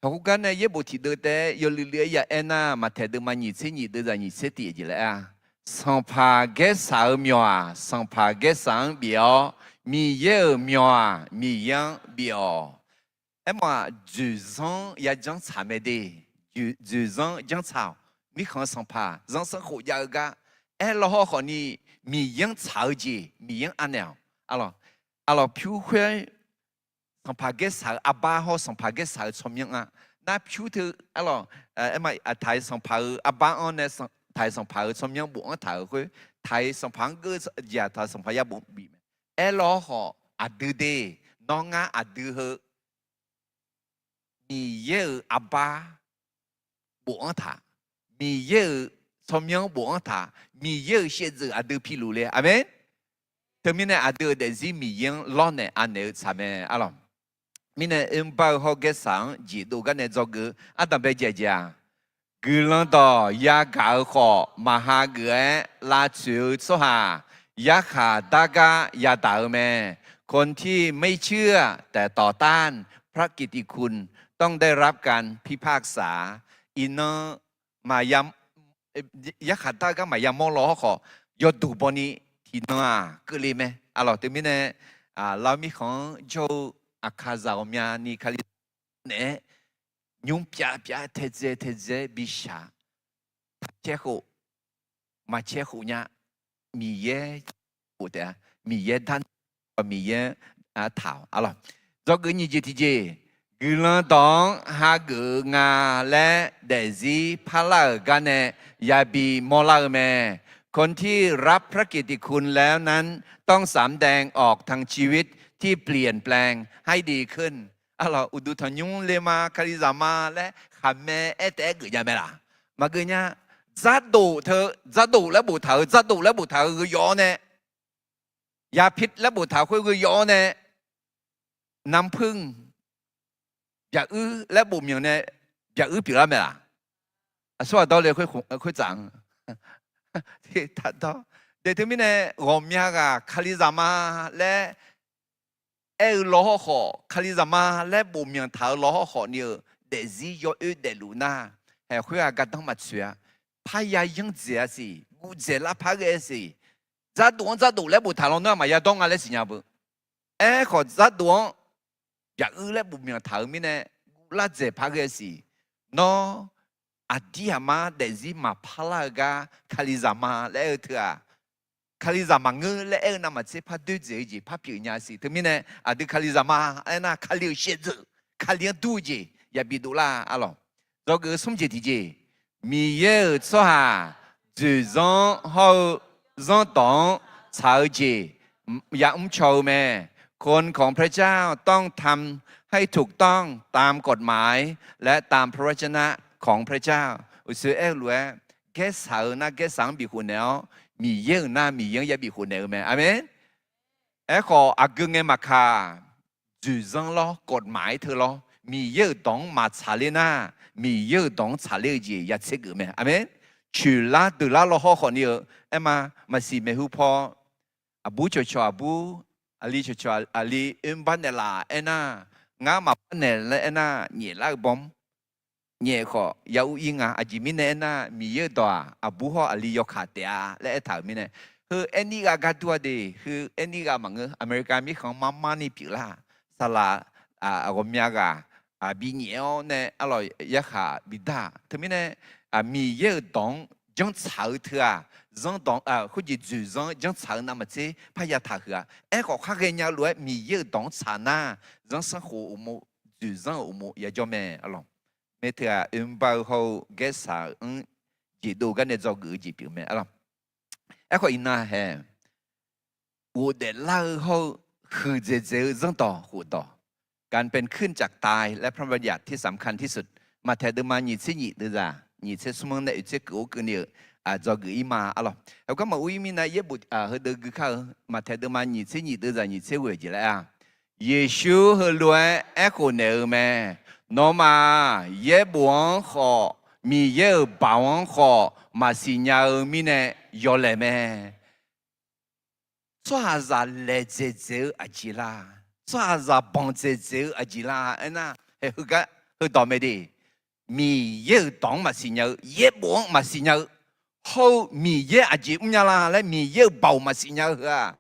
เขากันเนี่ยยี่บุตรเดือดแต่ยอเลี้ยยาเอ็น่ามา睇到嘛2000都在2000嘅咧啊。上爬嘅手苗啊，上爬嘅上苗，米叶苗，米样苗。哎嘛，就上一张茶没得，就上一张茶，米看上爬，人生活有个，哎，老好和你米样草节，米样安了，阿咯，飘灰上爬嘅手阿爸好上爬嘅手聪明啊，那飘头阿咯，哎嘛阿太上爬阿爸安呢上。ไทยสัมภาระสมยังบุ้งถ่ายคุยไทยสัมพันธ์ก็อย่าไทยสัมภาระบุ้งบีมเอลล์ห่ออัดดื้อเดน้องงาอัดดื้อเหมีเยอะอับบาบุ้งถ่ายมีเยอะสมยังบุ้งถ่ายมีเยอะเชื่อใจอัดดื้อพิรุเลยอาเมนแต่มีเนี่ยอัดดื้อเดซี่มียังล้อเนี่ยอันเนี่ยสามเนี่ยอะไรมีเนี่ยบ่าวเขาเกสังจีดูกันเนี่ยจอกอันตั้งไปเจียกูลังต่อยาเก่าขอมหาเกยลาชูสหายาขาดากายาดาวแม่คนที่ไม่เชื่อแต่ต่อต้านพระกิตติคุณต้องได้รับการพิพากษาอินเนอร์มายามยาขาดตากามายามมอล้อขอยอดูบนี้ที่ อีน้าก็เลยไหมถึงมิเนี่ยเรามีของโจอาคาซาอมีนี่คาลิเนี่ยยุ่งเปียเทเจบิชาเจ้าหูมาเจ้าหูเนี่ยมีเย่หูเดียมีเย่ท่านมีเย่ถาวจอกนี่จีทีเจกุลตองฮากุงาและเดซีพาลากันเนี่ยยาบีมอลาเมคนที่รับพระกิตติคุณแล้วนั้นต้องสำแดงออกทางชีวิตที่เปลี่ยนแปลงให้ดีขึ้นอุดุทยุงเลมาคาริซามาและขัมเมเอเตกยังไงล่ะมาเกเนี่ยจัดดูเธอจัดดูและบุตรเธอจัดดูและบุตรเธอคือยอเนี่ยยาพิษและบุตรเธอคือยอเนี่ยน้ำพึ่งอย่าและบุ๋มอย่างเนี่ยอย่าเปล่าไหมล่ะสวัสดีเลยค่อยจังที่ทัดต่อเดี๋ยวที่มีเนี่ยรอมยากคาริซามาและล้อหอคาริซามาและบุ๋มอย่างเธอล้อหอเนี่ยเดซี่ยอเดลูน่าเฮ้ยคุยกันต้องมาเชื่อพายายังเสียสิกูเจล่าพายสิจัดดูและบุตรเราเนี่ยมาอย่าต้องอะไรสิเนี่ยบุขอจัดดูอย่าและบุ๋มอย่างเธอมีเนี่ยกูละเจพายสิเนาะอาดีมาเดซี่มาพาลากาคาริซามาและเธอคาริซามาเงือและนั่นมาเจ็บพาดูเจจีพาผิวญาสิถึงมีเนี่ยอาดีคาริซามาน่ะคาลิเชจคาลิดูจีอย่าบิดูละเราก็สมเจติจีมีเยอะสัวจุดเขาจงต้องชาวจีอย่าชาวแม่คนของพระเจ้าต้องทำให้ถูกต้องตามกฎหมายและตามพระวจนะของพระเจ้าอุตส่าห์รวยแก่สาวนะแก่สังบิคุณเนาะมีเยอะนะมีเยอะอย่าบิคุณเนาะแม่อาเมนขออักเงมาคาจุดจงล้อกฎหมายเธอล้อมีเยอะต้องมาชาเลน่ามีเยอะต้องชาเลจีอย่าเช็คแม่อาเมนชุลาดูลาล้อข้อนี้มาสิเมหุพออบูชอบูอาลีชออาลีบันเนลางามาบันเนลและเนี่ยลาบอมเนี่ยขอยาวอิงอาจิมิเนมีเยอะตัวอบูฮออาลียกขาเตียและถามมิเนนี่ก็กัดตัวดีนี่ก็มังอเมริกามีของมานี่ปิล่าสลาก็มีก็บิเนียวเนี่ยอร่อยยักษ์บิดาทำไมเนี่ยมีเยอะตองจังสาวเถอะจังตองคุจิจุจังสาวนั่นมาเจ้พยาถาเหรอก็ข้าเรียนรู้มีเยอะตองสานาจังสังหัวอุโมจุจังอุโมอย่าจอมอร่อยเมื่อเถอะบ่าวเขาเกษาจีดูกันเนี่ยจะกูจีพิมพ์อร่อยก็อินน่าเห็น我的老后คือเจจังต่อหูต่อการเป็นขึ้นจากตายและพระบัญญัติที่สำคัญที่สุดมาแทนมาหนีเสียหนีด้วยจ้ะหนีเสียสมองในอุจจาระกูเนี่ยจะกุยมาอะไรแล้วก็มาอุ้ยมีนายเย็บบุตรเฮดกุเขามาแทนมาหนีเสียหนีด้วยจ้ะหนีเสียเวจีแล้วเยซูเฮลัวคนเนื้อแม่น้องมาเย็บวังขอมีเย็บบ่าวขอมาสิญญามีเนี่ยยอเลยแม่做啥来这阿吉拉，做啥帮这阿吉拉，个倒霉的，米也当嘛是鸟，也帮嘛是鸟，好米也阿吉唔呀啦，来米也包嘛是鸟个，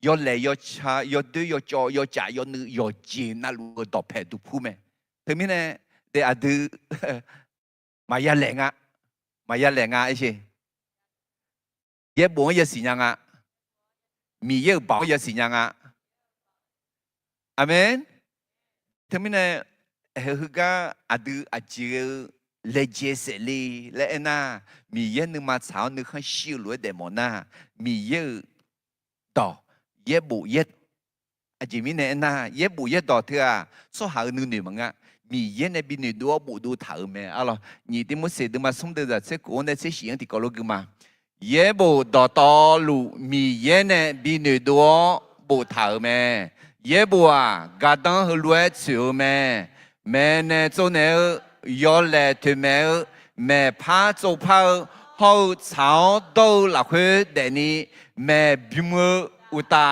要来要吃要对要教要吃要女要接那路个倒配都铺咩？对面呢？对阿都嘛也冷啊，嘛也冷啊一些，也帮也是鸟啊。มีเยอะบ่าวยาสิยังอาเมนทำไมเนี่ยเฮก็อดูอาจจะเลเจเสลีและมีเยอะนึกมาสาวนึกให้ชิลวยเดมอน่ามีเยอะต่อเยอะบุเยอะอาจจะมีเนี่ยเยอะบุเยอะต่อเถอะสู้หาหนึ่งมั้งมีเยอะในบินดูบุดูถามแม่อะไรนี่ที่มุสลิมมาสมเด็จเจ้ากูเนี่ยเสียงที่กอลกุมาเย่บุดอตอลูมีเย่เนี่ยบินดัวบุถาวแม่เย่บัวกาดังหัวชิวแม่แม่เนี่ยตัวเนี่ยยอเล่ถึงแม่แม่พาจูพาเขาชาวดูหลักหัวเดนี่แม่บิมอุตา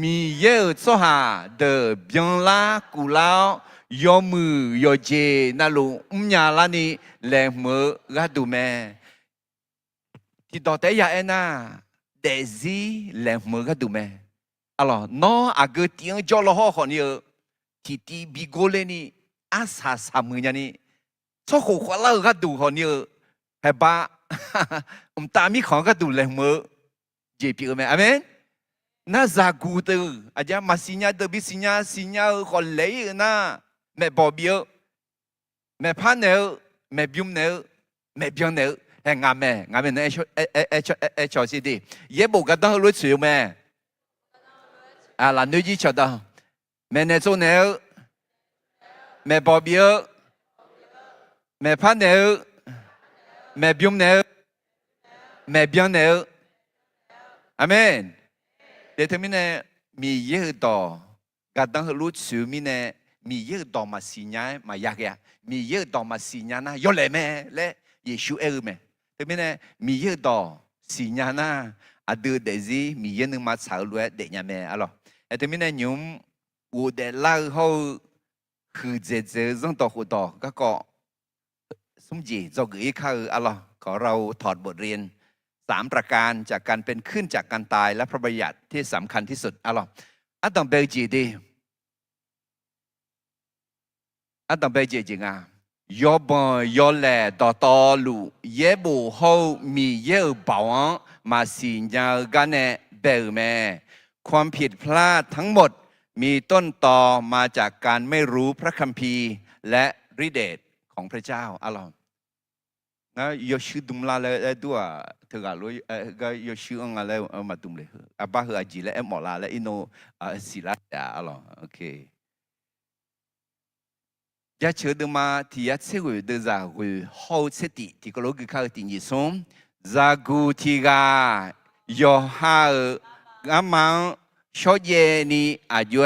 มีเย่ตัวหาเดบิงลากุลายอมือยอเจนั่นลูยาลานี่แรงมือรัดดูแม่ที่ต่อแต่ยาเอ็น่าเด desi le mega du me alors no ag tiang jo lo ho ni ti ti bigole ni asa samunya ni so ho kwa la ga du ho ni he ba ta mi khong ga du le me je pi me amen na za gu tu aja masinya de bi sinya ho le na me bo bio me pa ne me bium ne me biang ne he nga me ne cho si di ye bo ga da lu chu me à là nữ gì cho đó mẹ này做nữ mẹ bảo biểu mẹ phát nữ mẹ biếng nữ mẹ biếng nữ amen để thế mình này mi yêu đó cả đang lúc chú mình này mi yêu đó mà xin nhá mà yạc ya mi yêu đó mà xin nhá na yêu lệ mẹ lệ Giêsu yêu mẹ thế mình này mi yêu đó xin nhá na à đưa để gì mi yêu nhưng mà sao luôn để nhà mẹ alo thế mình này nhung u để lao hậuคือเจเจต้องต่อหูต่อก็เกาะสมจีจะกึ่งข้าวอะไรขอเราถอดบทเรียน3 ประการจากการเป็นขึ้นจากการตายและพระบัญญัติที่สำคัญที่สุดอะไรต้องเบลจีดีต้องเบลจีจริงยอบยอแหล่ต่อลูเย่บุเขามีเย่บ่าวมาสิญญากันเนี่ยเบลแม่ความผิดพลาดทั้งหมดมีต้นตอมาจากการไม่รู้พระคัมภีร์และฤทธิเดชของพระเจ้าอัลลอฮ์นะยอชื่อดุมลาเลยด้วยเธอก็รู้ก็ยอชื่อองอะไรมาดุมเลยอาบ้าเฮอจีและหมอลาและอินโนศิลาอัลลอฮ์โอเคจะเชื่อดูมาที่ยัดเสกดูจากวิhowเสติที่ก็รู้คือข้าวตินิสมจากกูที่กายอฮากามังชดเยนีอายุ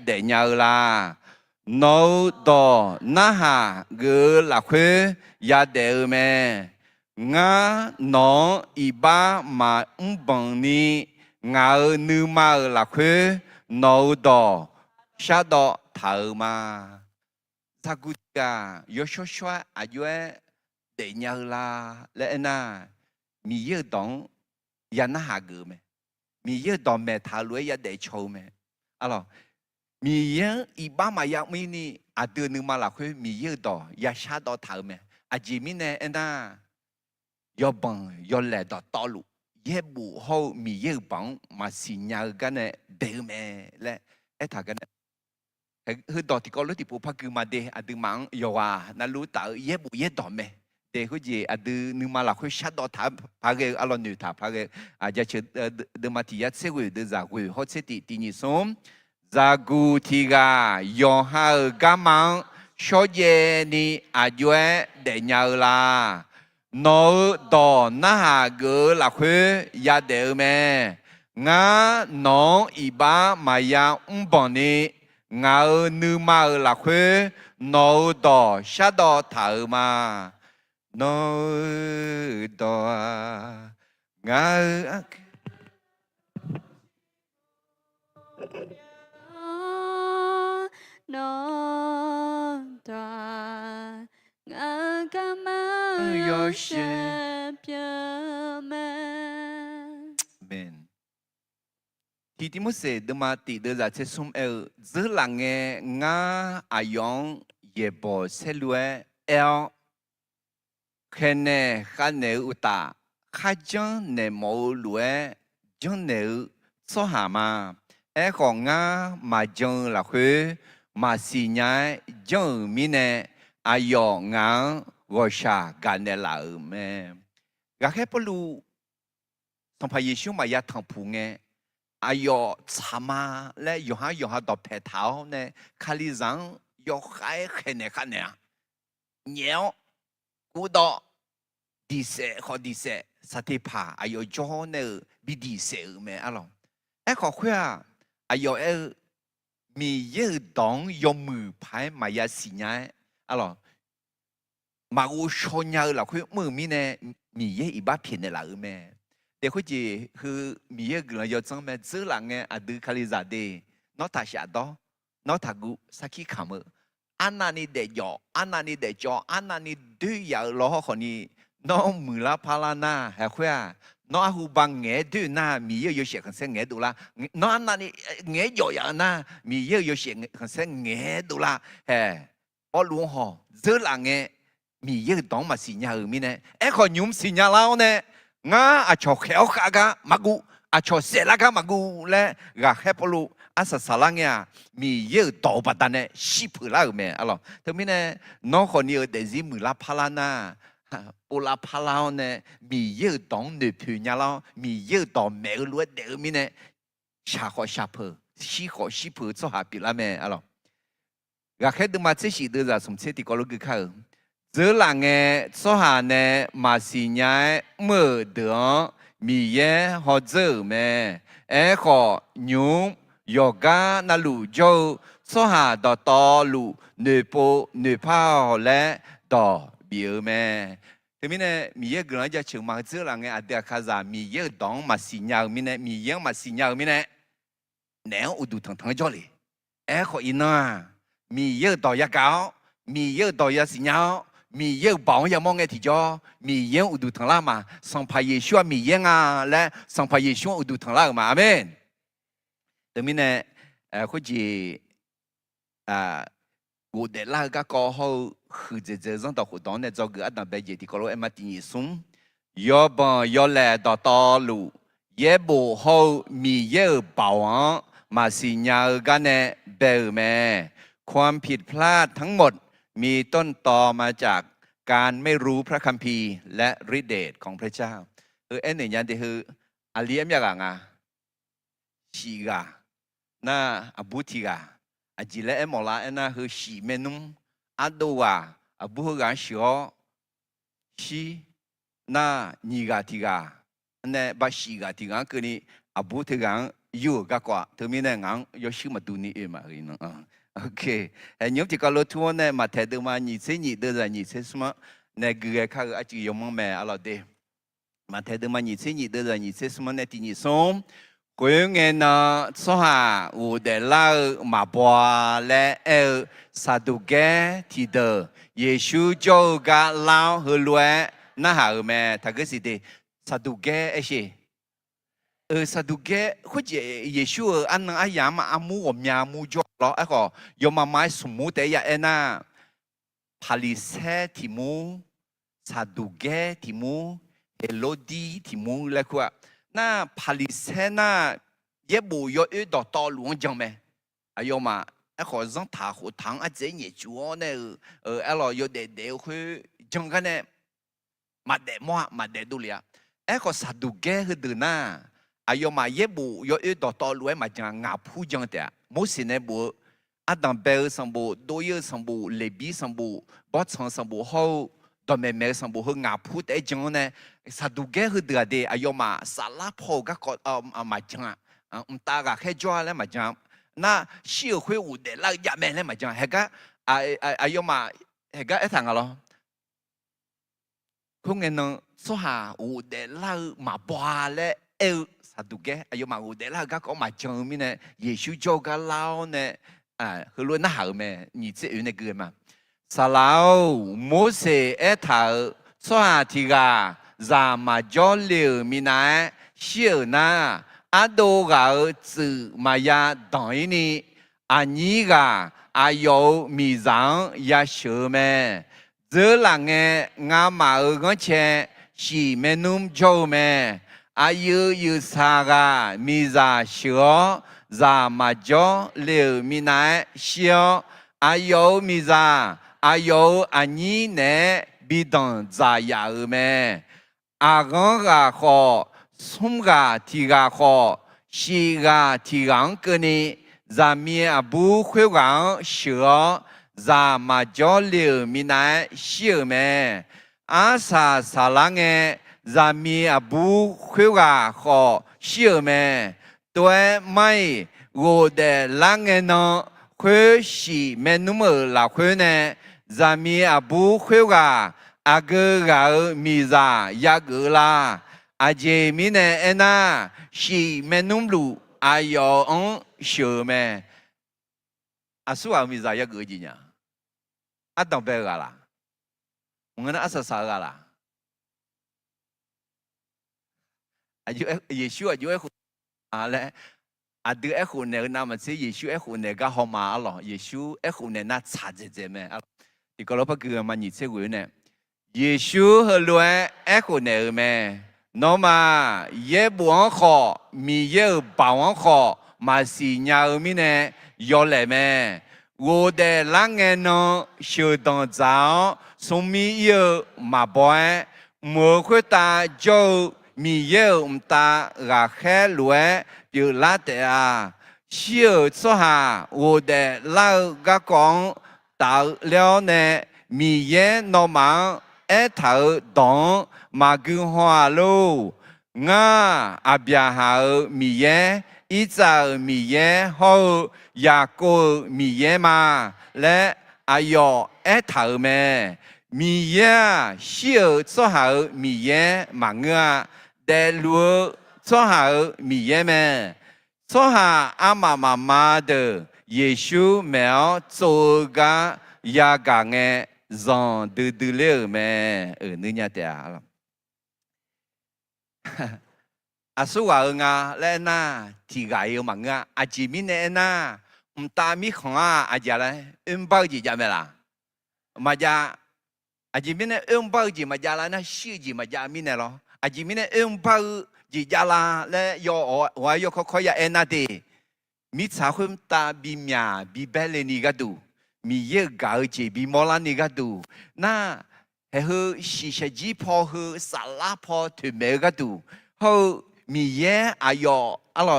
เดียร์ลาโนดอนาฮาเกลักเฮยาเดอเมงาโนอีบ้ามาบังนีงานือมาลักเฮโนดอชาดอเถามาถ้ากูจะยศชัวอายุเดียร์ลาและน่ามีเยอะดองยานาฮาเกเมมีเยอะดอมแม่ทาลุยยาเดชโชแม่อะไรมีเยอะอีบ้ามายามีนี่อาเดือนนึงมาละคือมีเยอะดอยาชาดอทาแม่อาจิมิเนเอ็น่ายอบังยอแหล่ดอตอลุเย่บุเขามีเยอะบังมาสิญญากันเนเดแม่และเอถากันคือดอที่ก็รู้ที่ปูพักคือมาเดอาดือมังยอว่านั่นรู้แต่เย่บุเย่ดอแม่เด็กเขาจีอาดือนึงมาละคือชัดดอถาพาเกอารมณ์หนึ่งถาพาเกอาจจะเชื่อเดิมมาที่ยัดเสกเดินจากวิเขาเสติที่นิสมจากกูที่กายอฮากามังชดเยนีอายุเดียร์ลาโนดอนาฮาเกลักเฮยาเดอเมงาโนอีบ้ามายาบังนีงานือมาลักเฮโนดอชาดอถามาโนดองาโนดางากามาโยเชเปียแม Amen. Khi tí mốt sẽ đưa mà tí đưa ra chế xung giữ là nghe ngã ayong ye bò xe lue eo khe nè khá nè ưu ta khá chân nè mẫu lue chân nè số hà mà e còn ngã mà chân là khuê mà xì nhái chân mi nè ayong ngã gọi xa gà nè là mẹ gà khép bó lù thằng phải Giêsu mà ya thằng phụ nghe ayọ chama le yo ha đọc phe tháo nè khali rằng yo khai khe nè nhiều cú đọ đi xe khó đi xe sa thế pa ayọ cho nè bị đi xe mẹ alo khó khuya ayọ mi ye dong yo mù phái mà ya xì nhái alo mà u cho nhau là khuya mù mi nè mi ye iba phiền nè là mẹเด็กคนจีคือมีเยอะเกินยอดจังแม่ซื้อหลังเงี้ยอดีคาลิซาเดนอตาชาดอนอตากุสักขี้ขามอันนั้นนี่เดจออันนั้นนี่เดจออันนั้นนี่ดื้อยาล้อคนนี้น้องมือละพาลานาเฮ้ย nó hu bang nghe du na mi yêu yêu sẽ không sẽ nghe đủ là nó anh này nghe giỏi à na mi yêu yêu sẽ không sẽ nghe đủ là hè ở luôn họ giờ là nghe mi yêu đóng mà xin nhà ở mi nè em còn nhúng xin nhà lao nè ngã à cho khéo khá ga mà gu à cho xe la ga mà gu lẽ gà khép lu à sa sa la nghe mi yêu đỏ bát đan nè ship la ở mẹ alo thế mi nè nó còn nhiều để gì mù la palana ô la palao nè mi yêu đóng nửa phiêu nhà lao mi yêu đóng mẹ lúa để mi nè xa phở xí phở cho hà bị la mẹ alo gà khép được mà chế sĩ đưa ra sum chế thì có lúc cứ khai giờ là nghe cho hà nè mà xì nhái mở đường mi ye họ giờ mẹ họ nhung yoga na lu jo cho hà đỏ to lu nửa phao lẽ đỏ biểu mẹ thế mình nè mi ye gần ra trường mà giờ là nghe ở đây khai ra mi ye đóng mà xì nhào mình nè mi ye mà xì nhào mình nè nếu u du thằng cho đi họ ina mi ye đỏ ya cáo mi ye đỏ ya xì nhào mi yêu bảo ya mong nghe thì cho mi yêu u du thằng la mà sang phải Giêsu mi yêu à lẽ sang phải Giêsu u du thằng la mà amen từ mình nè có gì我哋啦個過後去這種到活動呢，做個一單白嘢啲個咯，誒乜嘢要幫要來到道路，也不好咪有保安，mà是nhàกัน呢แบบแม่ความผิดพลาดทั้งหมดมีต้นตอมาจากการไม่รู้พระคัมภีร์และฤทธิเดชของพระเจ้าเอ็นเนี่ยยันเดคืออาเลียมยากงาชีกาน่าอบุติกาอาจิเลเอมอลาเอ็น่าคือชีเมนุมอาดูวาอบุกาชิโอชีน่านีกาติกาเนี่ยบาชีกาติกาคือนี่อบุติกาอยู่กับกว่าถึงมีเนี่ยงั้นยชิมาดูนี่เองมาเลยนะโอเคnhóm thì có lối thua này mà thấy được mà nhìn thấy nhìn được là nhìn thấy什么này người khác ở chỉ dùng mong mẹ ở đó đi mà thấy được mà nhìn thấy nhìn được là nhìn thấy什么này thì nhìn xong cuối ngày nó số hà u để la mà bỏ lẽ sa du ghé thì đờ Giêsu cho gà lao hư lúa na hà mẹ thằng cái gì đi sa du ghé ấy gì sa du ghé có gì Giêsu ăn ai dám mà ăn mua nhà mua cho đó ấy cóยมมาสมมุติอย่างนั้นพาลิเซทิมูซาดูเกทิมูเฮโลดีทิมูเลยค่ะน่าพาลิเซน่าเย็บบุยอดต่อหลวงจังไหมอายมาไอ้ขอจังถาหัวถังอาเจเนี่ยจัวเนี่ยไอ้เรายอดเดียวคือจังกันเนี่ยมาเดมัวมาเดดูเลยไอ้ขอซาดูเกคือดูน่าอายมาเย็บบุยอดต่อหลวงมาจังงาผู้จังเดียมุสิเนี่ยบุอาดัมเบลสัมบูโดยสัมบูเลบีสัมบูบอสซังสัมบูเขาดอมเมสัมบูเขางาพูดไอ้จังเนี่ยสะดุเกคือเดือดอายมาสาลาพอก็กอดมาจังตากะแค่จ้าแล้วมาจังน่าเชี่ยวคุยอุดเดลักยาแม่แล้วมาจังเฮก็อายมาเฮก็ไอ้ทางอะไรคงเงินสหาอุดเดลักมาบัวแล้วสะดุเกอายมาอุดเดลักก็มาจังมีเนี่ยเยซูโจก็เล่าเนี่ยคือล้วนน่าหาแม่นี่เจ้าอยู่ในเกิดมาสลาวโมเสสถาสวาธิกาจามาจอลิวมีนาเชื่อนะอาโดกาจือมายาดอยนี่อันนี้กาอายุมีจังยาเชื่อแม่เจอหลังเงงามาก็เชชีเมนุมโจแม่อายุยุสากามีจาเชื่อจามาจอเลวมีนายเชียวอายุมีจาอายุอันนี้เนี่ยบิดอนจายาแม่อากงกาขอสมกาทีกาขอชีกาทีกังกนี่จามีอบุขวกังเชียวจามาจอเลวมีนายเชียวแม่อาซาสาลังเงจามีอบุขวกาขอเชียวแม่ตัวไม่กูเดลังเงินคุยสีเมนุมือหลักคุยเนี่ยจะมีอาบุคุยกาอาเกกามีจายากลาอาเจมีเนี่ยเอ็น่าสีเมนุมลูอายองเชื่อแม่อาสุอามีจายากจริงเนี่ยอาต้องเบกาล่ะเงินอาศัยสากาล่ะ อายุเยซูอายุและอาดือคนเนี่ยน้ำมันเสียเยซูคนเนี่ยก็หอมาหรอเยซูคนเนี่ยน่าชาเจเจมั้ยที่ก็เราพักคือมันยิ่งเสียวิ่งเนี่ยเยซู和罗คนเนี่ยมั้ยน้องมาเย่บัวขอมีเย่บ่าวขอมาสีญามีเนี่ยยอเลยมั้ย我的两个呢，小当早，从米有马背，莫会打就米有唔打，牙开路就拉得啊。小做下我的老个讲到了呢，米也老忙一头动马根花路，我阿边好米也。一早米耶好也过米耶嘛，来哎哟哎头咩？米耶小做好米耶忙啊，带路做好米耶咩？做下阿妈妈妈的耶稣苗做个也讲个让得了咩？你伢的啊。อาสุวางาและน่าที่กายมังอาจิมิเนน่าตามิของอาจารย์บ้าจีจำไหมล่ะมาจาอาจิมิเนบ้าจีมาจาละนะชื่อจีมาจามิเนหรออาจิมิเนบ้าจีจาละและยอวายเขาขยานาดีมิสาคุมตาบิมยาบิเบลนิกาดูมีเยอะกาจีบิมอลานิกาดูน่าเฮ้ยสิเชจีพอเฮ้ยสาลาพอถึงเมกาดูเฮ้ยมีเย่อายออะไร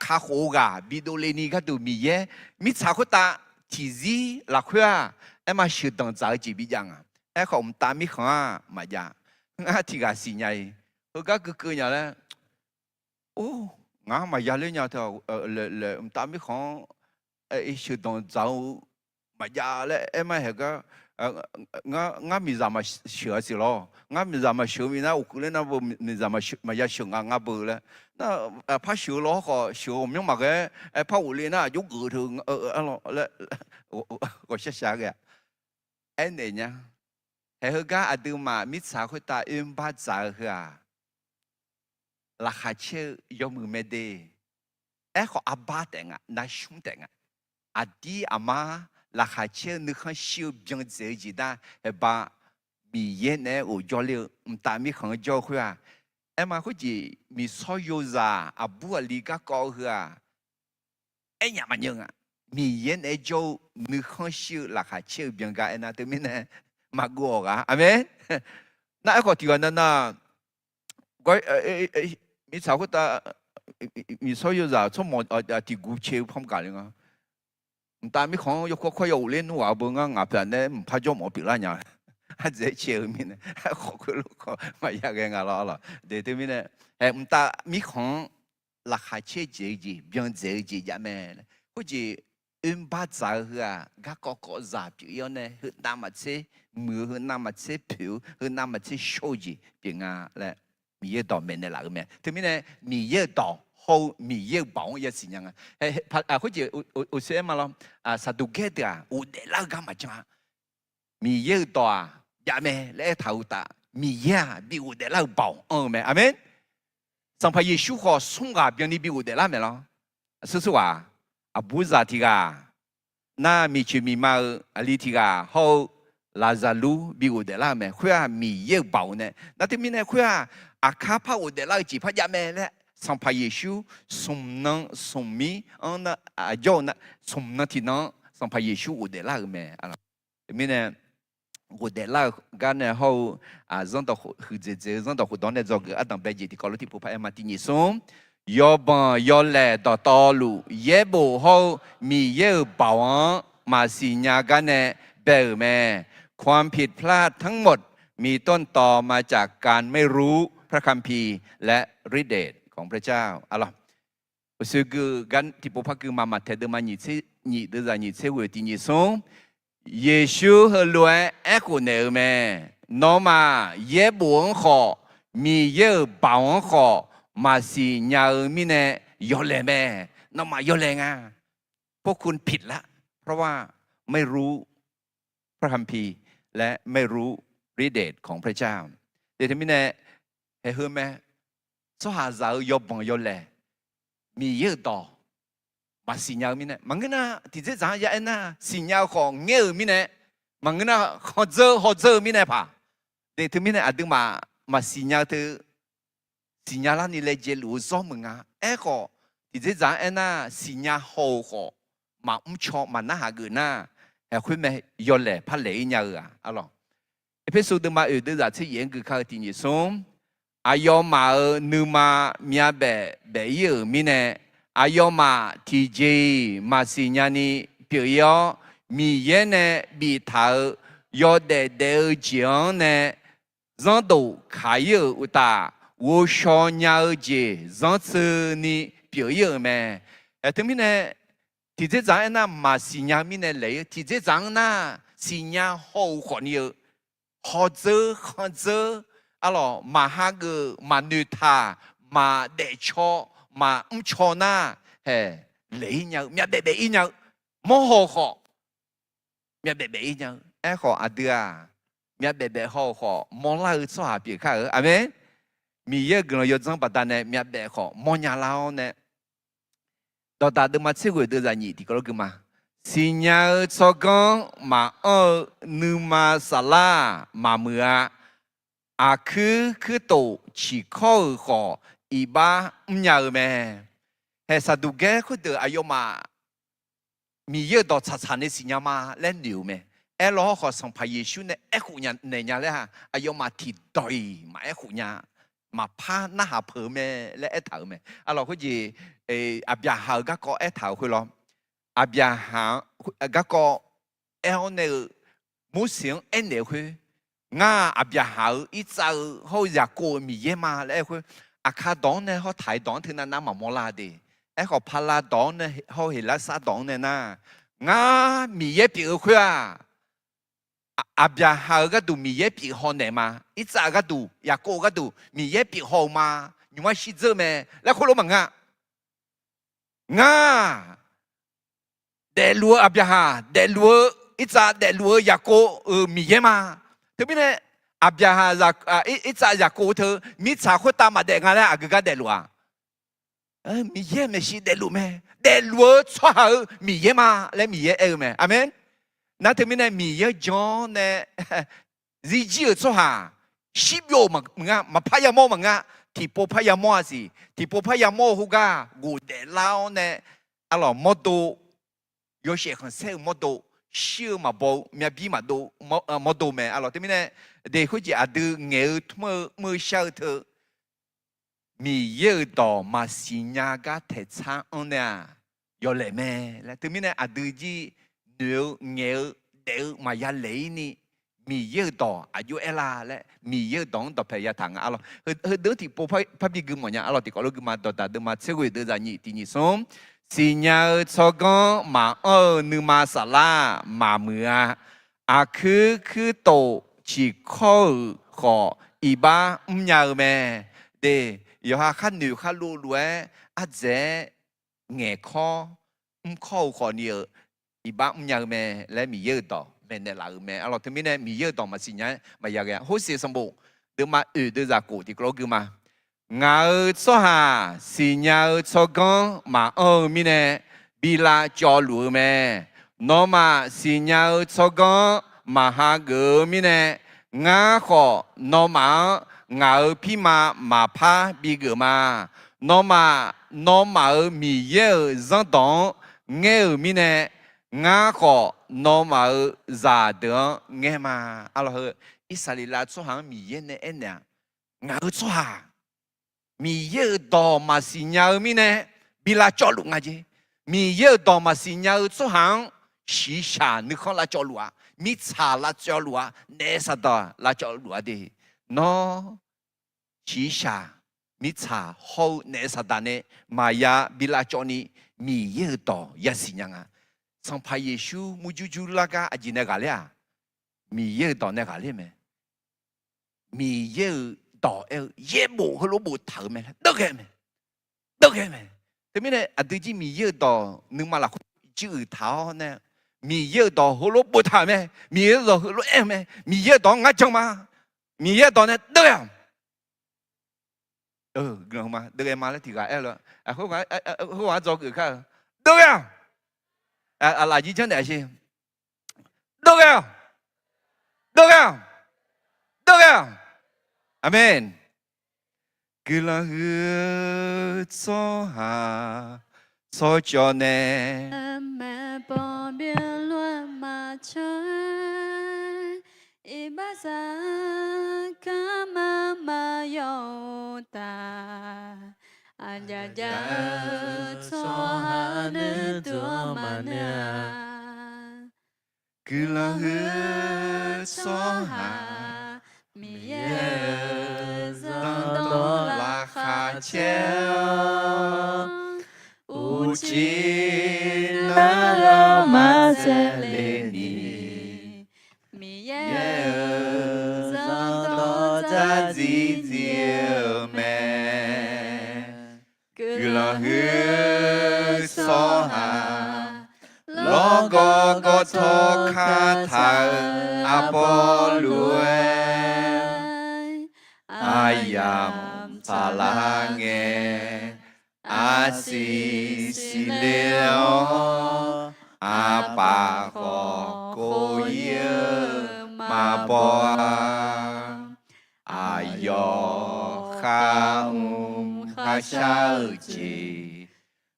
คาโฮกาบิโดเลนีก็ดูมีเย่มิชาคุตาทีซีลักขวามาชื่อตั้งใจจีบิจังของตามิข้ามาจางาที่กาสิญญาเขาก็คืออย่างนั้นโอ้งามาจาเลยเนี่ยเธอเลยตามิข้าชื่อตั้งใจมาจาเลยมาเหรองามีจามาเชื่อสิล้องามีจามาเชื่อมีนะอุกเลนะบ่มีจามามาอยากเชื่องาบ่เลยนะพระเชื่อล้อก็เชื่อผมยังมาแก่พระอุเลนะยกมือถึงอะไรแล้วก็เชื่อแกไอ้เนี่ยเฮ้ยก็อดีมามิสาคุตาบ้าจ่าเหรอราคาเชื่อยมือไม่ได้เขาอาบ้าแต่งน่าชุ่มแต่งอดีอามาราคาเชื่อนึกเขาชิวบิงเจจีด้าเห็นบ้ามีเย็นเนี่ยโอ้ยอเลยตามีของจอหัวมาเขาจีมีซอยโยซาอาบัวลีกากอหัวยังมันยังมีเย็นเนี่ยจอนึกเขาชิวราคาเชื่อบิงกันนะตัวนี้เนี่ยมากัวกันอเมนน่าก็ที่วันนั้นนะก็มีสาวคนตามีซอยโยซาชั่วโมงที่กูเชื่อพร้อมกันเลยนะ但係講有個有練話本啊，牙片咧唔怕咗毛病啦呀，係自己切面咧，係學佢攞個咪一嘅牙攞咯，對對面咧，唔但咪講辣下切自己，變自己入面，好似把仔去啊，家個個雜住樣咧，去拿乜切มือ去拿乜切票，去拿乜切手指，變啊咧，咪一道面咧嗱個面，對面咧咪一道。好米耶包也是样啊，好似有些嘛咯，撒杜克的啊，有的那个嘛讲，米耶多啊，也咩来头大，米耶比有的那包，咩阿门。上排耶稣好送啊，边你比有的那咩咯，是说啊，不是提个，那米去米嘛啊里提个好。拉扎鲁比有的那咩，佢啊米耶包呢，那对面呢佢啊卡帕有的那几帕也咩咧。上排耶稣送能送米，那叫那送那天能上排耶稣我的那个咩啊？面呢，我的那个呢好让到让到活动呢做个当白日的高楼的不怕嘛，第二送要帮要来到道路也不好，米也保安嘛是伢个呢แบบ咩ความผิดพลาดทั้งหมดมีต้นตอมาจากการไม่รู้พระคัมภีร์และฤทธิเดชของพระเจ้าอะไรซึ่งกันที่พวกพักคือมาเทเดมาหนีเดือดหนีเวทีหนีส่งเยซูเฮลัวคนเนอแม่น้องมาเย่บวงขอมีเย่บ่าวขอมาสิญามีเนยอเลแม่น้องมายอเลงอ่ะพวกคุณผิดละเพราะว่าไม่รู้พระคัมภีร์และไม่รู้ฤทธิเดชของพระเจ้าเดี๋ยวทำไมเนี่ยเฮ้ยแม่做下就要帮要来，米要到，嘛新娘咪呢？忙个呢，第这咱也呢，新娘好爱咪呢，忙个呢好做咪呢怕，对他咪呢阿丁嘛新娘的，新娘啦你来接路上门啊，哎好，第这咱呢新娘好，嘛唔错嘛那下个呢，哎会咩要来怕来呀啊，阿咯。episode ma de za chi yen gu kha ti ni som ayo ma nu ma mya be ye mi ne ayo ma ti ji ma si nya ni pyo yo mi ye ne bi tha yo de jiang ne zang do kha ye u ta wo sho nya ji zang tsu ni pyo ye me te mi ne ti je zang na ma si nya mi ne le ti je zang na si nya ho ho ni họ dơ, alo mà ha gờ mà nữ thà mà để cho mà cho na, lấy nhau, mẹ để nhau, mò họ, mẹ để nhau, họ à đưa, mẹ để họ, mò la cho à bị khai, amen, mi ye gờ yo zang bắt này mẹ để họ, mò nhà lao này, đó ta được mà chơi người đưa ra nhị thì có cái mà. Xin nhớ cho con mà ở nữ mà xả la mà mưa à cứ tổ chỉ có họ ý ba nhớ mẹ hay sao đủ ghé cứ được ai mà mi yêu đó chả chả nên xin nhớ mà lên nhiều mẹ em lo họ sang phải Giêsu này em cũng nhận này nhá đấy ha ai mà thì đòi mà em cũng nhá mà pa na hà phở mẹ lấy em thảo mẹ à lo cái gì à bây giờ các có em thảo thôi lo à bây giờ các con em này muốn xem em này thôi ngã à bây giờ ít giờ họ giờ cô mi ye mà lại thôi à khá đón này họ thái đón thì nó mà mua la đi em họ phá la đón này họ hiện là sa đón này na ngã mi ye bị thôi à bây giờ cái đồ mi ye bị họ này mà ít giờ cái đồ giờ cô cái đồ mi ye bị họ mà nhưng mà chỉ giờ mẹ lại không lo mà ngã để lúa à bây giờ để lúa ít giờ để lúa giờ cô mi ye mà thế bây giờ à bây giờ ít giờ giờ cô thơ mi cha khốt ta mà để ngay là cái để lúa mi ye mà chỉ để lúa cho hở mi ye mà lấy mi ye mà amen那thế bây giờ mi ye John này gì gì cho hả ship yo mà phải ya mo mà thì bộ phải ya mo gì thì bộ phải ya mo huga ngủ để lao này alo model 有些很少冇到，少嘛冇，咩比嘛到冇到咩？啊咯，对面呢？你好似阿都咬冇晓得，咪有到嘛新nhà家提餐呢？有嚟咩？啦，对面呢？阿都只牛咬掉嘛也嚟呢？咪有到阿有誒啦咧，咪有到到譬如堂啊咯，佢都啲波派比佢乜嘢？啊咯，啲講到佢嘛到都嘛社會都就二第二種。 xin nhớ cho con mà ở nữ mà xả la mà mưa à cứ tổ chỉ có họ ý ba nhớ mẹ để yêu ha khát nữ khát lu lúa à dễ nghe khó khó họ nhiều ý ba nhớ mẹ lấy mi nhớ đó mẹ này là mẹ alors thế mình mi nhớ đó mà xin nhớ mà giờ cái hỗ trợ xong bộ được mà được ra cổ thì có cái mà ngài cho hà xin nhớ cho con mà ở mi nè bị la cho lúa mẹ nó mà xin nhớ cho con mà ha gỡ mi nè ngã khó nó mà ngài pi mà pa bị gỡ mà nó mà mi yêu dân đông nghe mi nè ngã khó nó mà giả được nghe mà alo Israel cho hàng mi yêu nè nè ngài cho hà mi yêu đó mà xin nhớ mi nè bị la cho lúa ngay mi yêu đó mà xin nhớ cho hàng xí xa nước không la cho lúa mi cha la cho lúa nè sao đó la cho lúa đi nó xí xa mi cha hậu nè sao đó nè mà ya bị la cho ni mi yêu đó ya xin nhớ à sang phải Giêsu mu ju la ga à gì nè gà lẽ mi yêu đó nè gà lẽ mẹ mi yêu đó ye bộ hơi lỗ bộ thở mẹ được cái mẹ thế mới này à tự nhiên mi yêu đó nhưng mà là chữ tháo nè mi yêu đó hơi lỗ bộ thở mẹ mi yêu đó hơi lỗ em mẹ mi yêu đó ngay trong mà mi yêu đó nè được gần mà được em mà lấy thì gà em rồi không phải cho người khác được à là gì chứ này chứ được amen cứ là hứa cho hà cho cho nè mẹ bỏ biển luôn mà chơi ý ba sa ca mà yêu ta anh ya cho hà nữ tua mà nè cứ là hứa cho hà mi đó là khá chéo u chi na lo ma se le ni mi đó ra gì diệu mẹ cứ là hứa so hà lo go thọ khá thở a bo lue ayam ta nghe a si leo a ba ho cô yêu mà bỏ a yo kha sao chi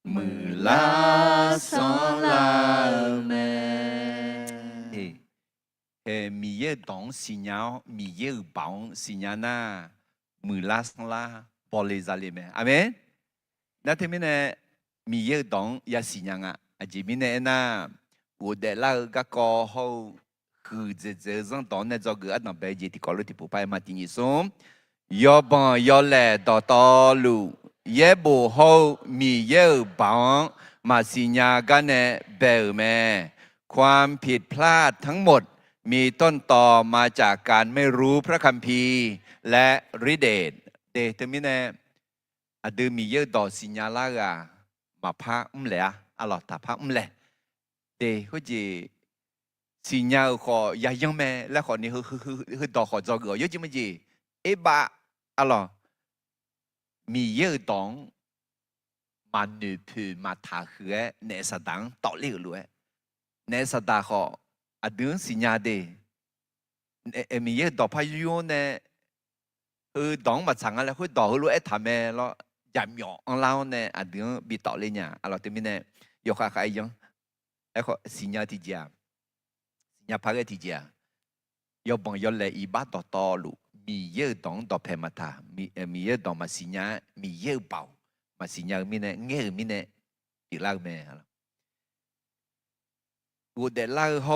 mừ la son la mẹ mi ye dong signal mi ye bang signal na mừ la son la bỏ les aller mẹ amen na thế mình mi ye dong ya signal à chỉ mình na u de la ga ko ho khứ dễ dàng đó nên cho người ăn bé gì thì có lúc thì bố phải mà tin sống yo bằng yo lẹ to lu ye bố hậu mi ye bằng màสิญญากันเนี่ยเบลแม่ความผิดพลาดทั้งหมดมีต้นตอมาจากการไม่รู้พระคัมภีร์และฤทธิเดชเดชมิเนอดืมีเยอะดอสิญญาลากามาพระแหละอะหรอถ้าพระแหละเดเขาจีสิญญาขอยายังแม่และขอนี้คือดอขอจอเกอเยอะจริงไหมจีเอบะอะหรอมีเยอะดองมาหนุพืมาทาหือเนสดังต่อเลี้ยล้วยเนสดาขออดื้อสิญญาเดมีเยอะดอกพายุเนี่ยคือดองมาสั่งอะไรคือดอกคือรู้ไอ้ทำไมแล้วยามหยองเราเนี่ยอดื้อบีต่อเลยเนี่ยอะไรที่มีเนี่ยยกขาใครยังไอ้ขอสิญญาที่เจ้าสิญญาพระที่เจ้ายกบังยกเลยอีบ้าต่อลูมีเยอะดองดอกเพมาทามีเยอะดองมาสิญญามีเยอะเบามาสิญญามีเนี่ยเงี้ยมีเนี่ยอีกแล้วแม่我的老后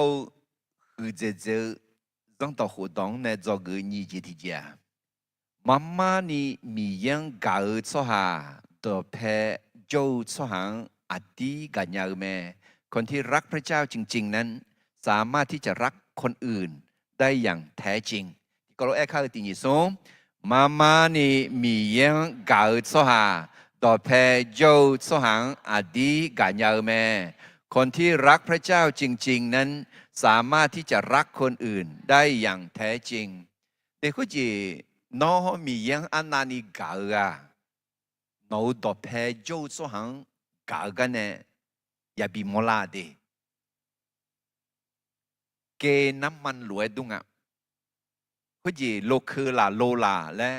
和姐姐让到活动呢，做个年纪的家。妈妈呢，米样搞错下，都陪做错行阿弟กันยาแม่คนที่รักพระเจ้าจริงๆนั้นสามารถที่จะรักคนอื่นได้อย่างแท้จริงก็เราแอบเข้าติญิสงมาม่านี่มียัง搞错下ต่อเพโจสหังอดีกันยาแม่คนที่รักพระเจ้าจริงๆนั้นสามารถที่จะรักคนอื่นได้อย่างแท้จริงเด็กผู้จีน้องมียังอันนานีกาอะน้องต่อเพโจสหังกากันเนี่ยอย่าบีมลาเดเกน้ำมันหลวยดุงอ่ะผู้จีโลคือลาโลลาและ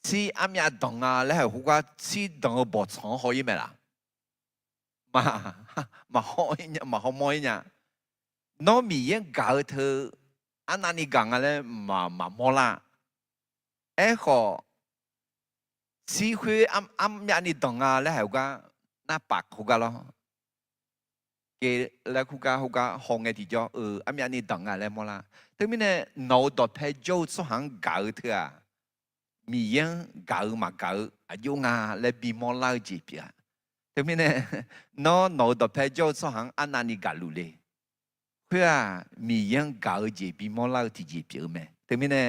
ซีอามีดองอ่ะแล้วหัวซีดองบอดสองหอยไหมล่ะมาหอยเนี่ยมาหอมอยเนี่ยน้องมียังกาเธออันนั้นนี่กังอะไรมาโมลาเอ้ขอซีคุยอัมยานี่ดองอ่ะแล้วหัวหน้าปากหัวเราเกแล้วหัวห้องไงที่จ่ออัมยานี่ดองอ่ะแล้วโมลาถึงมีเนี่ยน้องดอเพโจสหังกาเธอมียังกามาเกาอายุงาและบีโมลาจีเปียถึงมีเนี่ยน้องดอเพโจสหังอันนั้นนี่กาลุเลยเพื่อมียังเก่าจีบีมอลาที่จีเปียแม่ถึงมีเนี่ย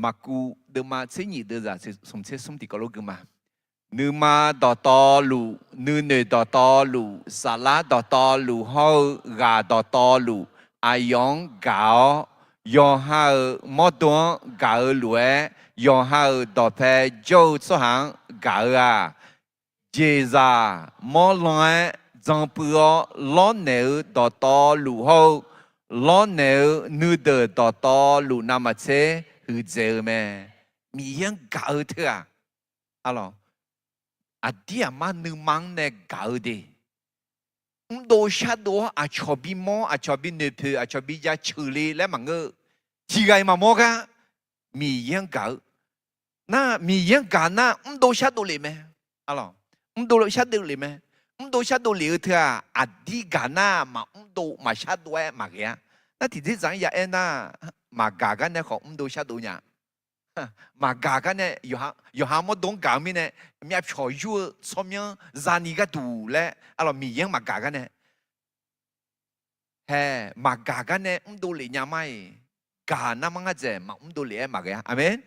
มากูเดิมมาเสียนี่เดิมจะสมเสสมติกโลกมานึกมาต่อลูนึกเนต่อลูสาระต่อลูเฮากาต่อลูอายองเก่า用下莫多搞乱，用下到拍就做行搞啊，接着莫乱，张不要老牛到道路后，老牛女的到道路那么车去走咩？米样搞的啊，阿咯，阿弟阿妈女忙呢搞的。多下多啊，乔比莫啊，乔比女仆啊，乔比家处理来嘛个，几个嘛莫个，米样搞，那米样搞那多下多里咩？啊咯，多下多里咩？多下多里头啊，阿弟搞那嘛多嘛下多哎嘛个呀？那弟弟讲也哎那嘛搞个那好多下多呀？嘛搞个呢，有哈么东搞咪呢？咪漂jouer 聪明，让你个读嘞，啊咯米样嘛搞个呢？嘿，嘛搞个呢？多里伢咪，搞那么个子嘛多里嘛个呀？阿门。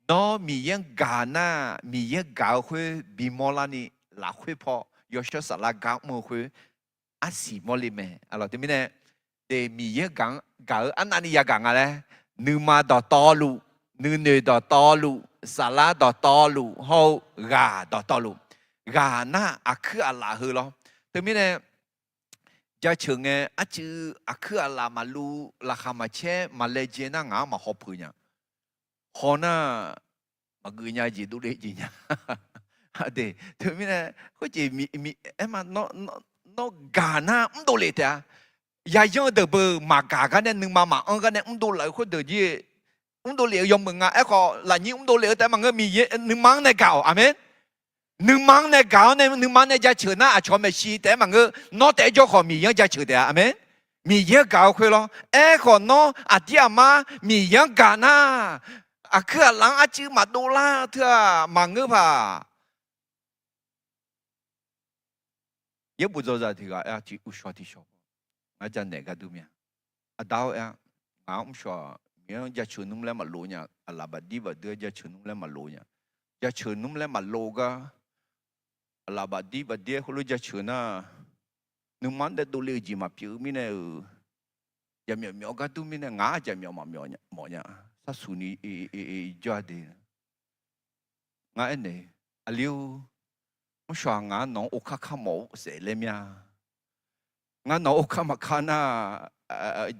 喏，米样搞那，米样搞会比莫拉尼拉会破，有些啥拉搞么会，啊是莫里咩？啊咯，对面呢？对米样搞，啊那你也搞啊嘞？你嘛到道路。女到道路，沙拉到道路，后gà到道路，gà na à khứ à là hư lo. Từ miền này, gia trường nghe à chứ à khứ à là mà lu là khăm mà che mà lê chế na ngã mà họp hư nhá. Họ na mà gửi nhà gì đủ để gì nhá. Để từ miền này có gì em mà nó gà na đủ lệ thế à? Gia dân được bờ mà gà cái này nhưng mà ăn cái này đủ lại có được gì? Đồ liệu dùng mừng à, có là những đồ liệu tại mà người mì nướng măng này gạo, amen. Nướng măng này gạo này nướng măng này giá trị na, cho mày xí tại mà người nó tại cho họ mì yang giá trị đấy, amen. Mì yang gạo khơi lo, có nó à dia mà mì yang gạo na, à cứ lăng à chứ mà đô la thưa mà người bà. Nếu bây giờ thì cái chỉ ushua thì sao, à chân này cái đúng không? À đào à, ông sao? Yang gia chun nung le ma lo nya ala ba di ba de gia chun nung le ma lo nya gia chun nung le ma lo ga ala ba di ba de kholo gia chun na nung man de do le ji ma piu mi ne ya myo ga tu mi ne nga ja myo ma myo nya mo nya sa su ni ja de nga ne aliu mo sha nga no o kha kha mo se le mya nga no o kha ma kha na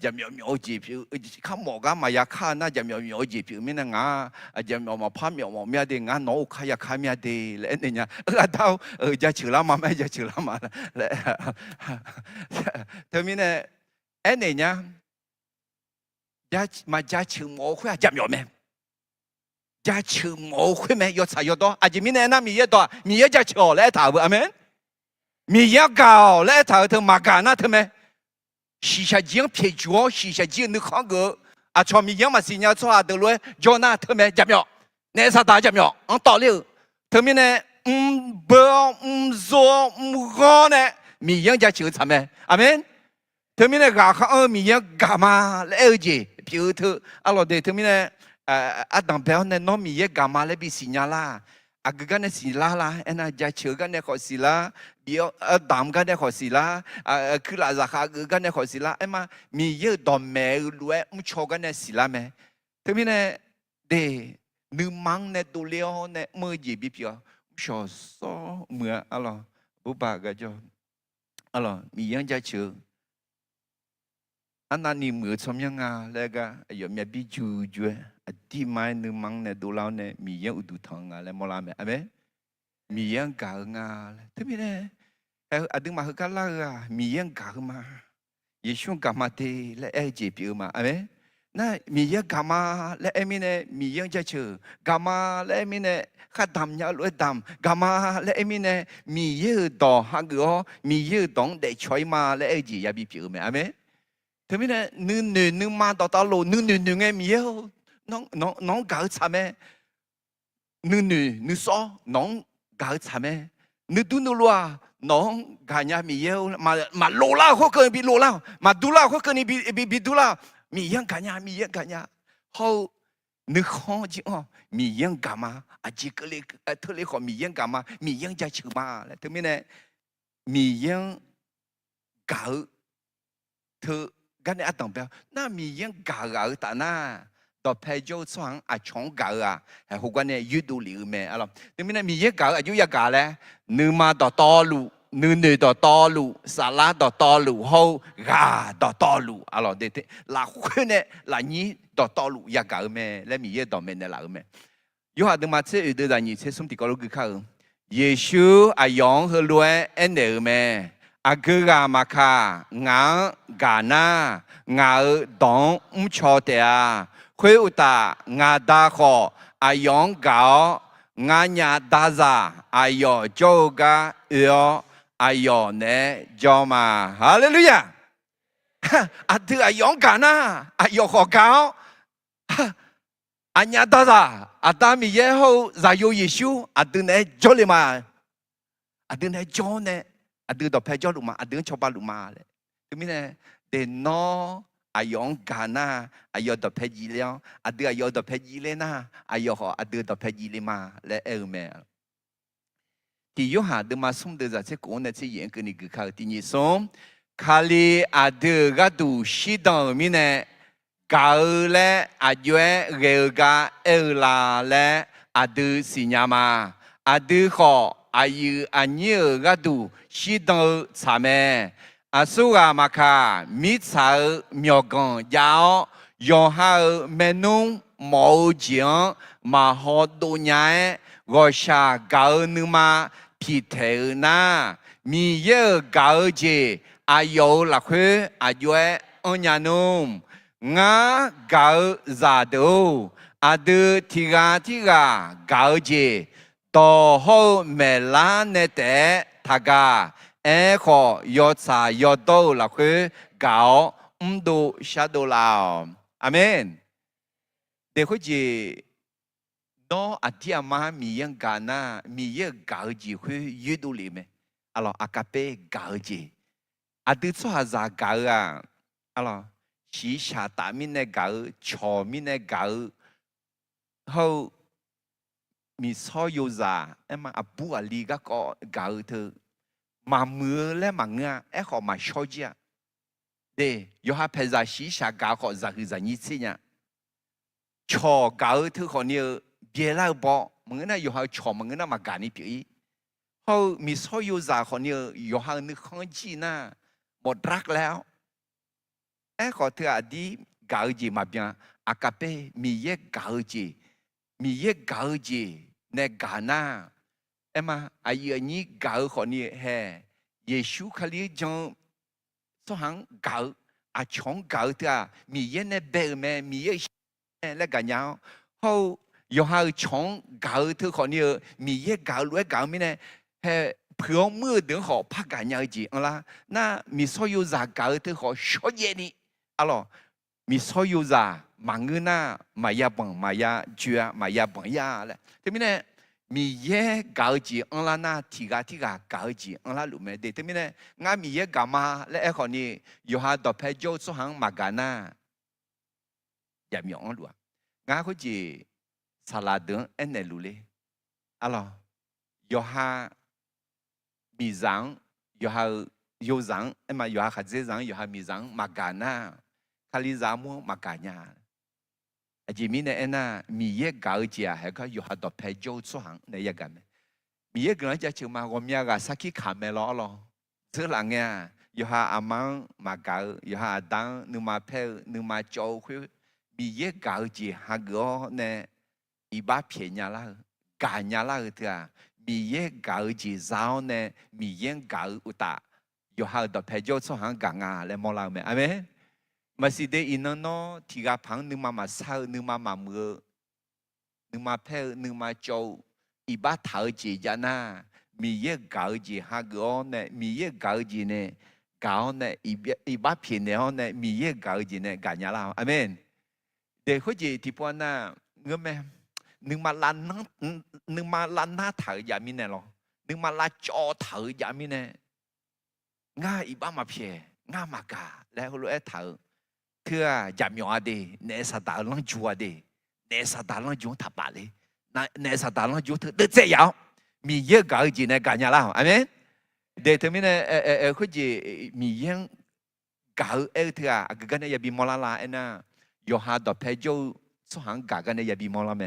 jam yo ji phiu kham mo ga ma ya kha na jam yo ji phiu mi na nga jam yo ma pha myo mya de nga no kha ya kha mya de le ne nya a tao ja chữ la ma ma ja chữ la ma le thế mi ne en ne nya ja ma ja chữ mo khwa jam yo me ja chữ mo khwa me yo cha yo do a ji mi ne na mi ye do mi ye ja chữ le ta bu amen mi ye ga le ta thơ ma ga na thơ me xì xa giếng phía chúa xì xa giếng nước khó ngờ à cho mình giếng mà xì nhau cho à được luôn cho na thơm mẹ chậm nhỏ nè sao ta chậm nhỏ ông tỏ liu thơm mẹ nè bơ zo gò nè mình giếng ra chữ chậm mẹ amen thơm mẹ nè gà khó mình giếng gà mà lẽ gì phiêu thơ à lo để thơm mẹ nè à đằng béo nè nó mình giếng gà mà lẽ bị xì nhau la à cái này xì la anh à ra chữ cái này khó xì la bio đam cái này khó xì la cứ là ra cái này khó xì la em mà mi yêu đam mẹ luôn cho cái này xì la mẹ thế mình này để nữ mang này đồ liệu này mơ gì bị phiền sợ so mưa alo bố bà cái cho alo mi yang ra chữ anh anh mưa chấm yang à lại cái giờ mẹ bị chú đi mai nữ mang này đồ lao này mi yang udu thằng à lại mua làm mẹ amen mi yang cả nga thế mình này adung mah kala mi yang cả mà Yesu cả mà thế lại ai chế biểu mà amen na mi yang cả mà lại em này mi yang cha chữ cả mà lại em này khát đam nhá lối đam cả mà lại em này mi yang đỏ hàng gỡ mi yang đong để chơi mà lại ai gì ya bị biểu mà amen thế mình này nữ mà đỏ lô nữ nghe mi yang nó搞惨咩？nữ so nó搞惨咩？nữ tu nữ loa nó cả nhà mi yêu mà lô lao khó cần bị lô lao mà du lao khó cần bị du lao mi yang cả nhà hậu nữ khó chứ mi yang cả mà à chỉ cái này thôi lấy khỏi mi yang cả mà mi yang ra chữ mà thế mình này mi yang搞thứ กันเนี่ยต้องเปล่าน่ามียังกาแต่น่าต่อเพจช่วงอาชงกาให้พวกกันเนี่ยยืดดูหรือไม่อะไรทีนี้มียังกาอายุยังกาแล้วนึกมาต่อลูนึกต่อลูสาระต่อลูเขากาต่อลูอะไรเด็ดหลักคนเนี่ยหลักนี้ต่อลูยังกาไม่แล้วมียังต่อไม่เนี่ยหลักไม่อยู่หาดึงมาเชื่อเดือดนี่เชื่อสมติก็รู้คือเขาเยซูอายองเขารวยเอ็นเดอร์ไม่อากูกามาคางากาหน้างาดองชอเตียคุยอุตางาดาขออายองกางาญาดาซาอายอโจกาเอออายอเนจอมาฮาเลลูยาอาดืออายองกาหน้าอายอขอกาอันยาดาซาอาตามีเยโฮซาโยเยซูอาดือเนจอเลมาอาดือเนจอเนอาดือดอกเพจอลุมาอาดือชอปาลุมาเลยทีนี้เนี่ยเดนออายองกานาอายอดอกเพจีเลี้ยงอาดืออายอดอกเพจีเลน่าอายอขออาดือดอกเพจีเลมาและเอลเมที่ยูหาดือมาสุ่มเดือดจะกูเนี่ยที่ยังกันนี่คือเขาที่นี่สุ่มคาลีอาดือก็ดูชิดองมีเนี่ยกาเลอายุเกลกาเอลลาและอาดือสิญามาอาดือขออายุอันนี้ก็ดูชิดองสามอาสุกามาคามิสาเมียกงยาวยองหาเมนุงมอจียงมาฮอดูญาโกชากานึมาพิเทนามีเยกาเจอายุละคุอายุอันยานุมงากาซาดูอาดูทิกากาเจต่อโฮเมลาเนเตทากาเอขอยอดสายอดโตละคือเก่าดูชาดูลาวอาเมนเด็กคนจีน้ออธิอามามียังกานามียังกาจีคือยืดูเลยไหมอะไรอากาเป้กาจีอาดิชัวซากาอะไรชีชาตามินเนกาชอมินเนกาเขามีซอยโยซาเอ็มอาบูอาลีก็กาเธอมาเมื่อและมาเงาขอมาชอจีเดยอฮาเพซาชีชากาขอจะคือจะนิสิเนี่ยชอกาเธอคนนี้เบียร์บอกมึงน่ะยอฮาชอมึงน่ะมาการนี่พี่เขามีซอยโยซาคนนี้ยอฮานึกข้างจีน่ะหมดรักแล้วขอเธออดีกาจีมาเบียอากาเป้มีเยกาจีมีเยกาจีในกานาเอ็มอายุนี้กาคนนี้เฮเยซูคลีจงสหังกาอาชงกาเถอะมีเยนเบลแม่มีเยและกันยาวเขายอหาชงกาเถอะคนนี้มีเยกาล้วยกาไม่เนี่ยเฮเพื่อมือเดือดขอพักกันยาวจีอะไรน่ามีโซยูซากาเถอะขอชดเยนี่อะไรมีโซยูซามังเงินน่ามายาบังมายาเจือมายาบังยาแหละทีนี้เนี่ยมีเยกาจีอันละน่าที่กากาจีอันละรู้ไหมเด็กทีนี้เนี่ยงามีเยกามาและคนนี้อยู่หาดอกเพจสุหังมากานาอย่ามีอันรู้งาเขาจีสลัดเดินเอ็นเนลูเลยอะไรอยู่หามีจังอยู่หาโยจังมาอยู่หาขัดเจจังอยู่หามีจังมากานาคาลิซามัวมากาญาจีมีเนี่ยน่ะมีเยกาจีอ่ะเขาอยู่หาดอกเพจสุหังในยังกันมีเยกาจะเชื่อมาว่ามีอะไรสักที่ขาไม่รอหรอเชื่อหลังเนี่ยอยู่หาอามังมากาอยู่หาดังนึกมาเพลนึกมาโจ้คือมีเยกาจีหาก็เนี่ยอีบ้าเพียงยาละกาญาละเถอะมีเยกาจีเจ้าเนี่ยมีเยกาอุตาอยู่หาดอกเพจสุหังกางาและมองเราไหมอเมนมาสิเดอินนอที่กาพังนึกมาเศร้านึกมาเมื่อนึกมาเพลนึกมาโจอีบ้าเท้าจีจานามีเยกาจีฮากอนเนี่ยมีเยกาจีเนี่ยกาอนเนี่ยอีบ้าเพียนเนี่ยเนี่ยมีเยกาจีเนี่ยกันยาลาอเมนเด็กเขาจีที่พวกน่ะเงื่อนแม่นึกมาลันน้าเท้าอย่ามีเนี่ยหรอนึกมาลันจอเท้าอย่ามีเนี่ยง่าอีบ้ามาเพียง่ามากาแล้วรู้เท้าเพื่อจำยอดดีเนสตาลังจัวดีเนสตาลังจัวทับไปเลยเนสตาลังจัวเธอเจียวมีเยอะกว่าจีนกันยาลาอเมนเดี๋ยวทำไมเนี่ยเขาจีมียังก搞เถอะกันเนี่ยบีมอลาเอ็น่ะยอฮาดอเพโจสหังกันเนี่ยบีมอลาเม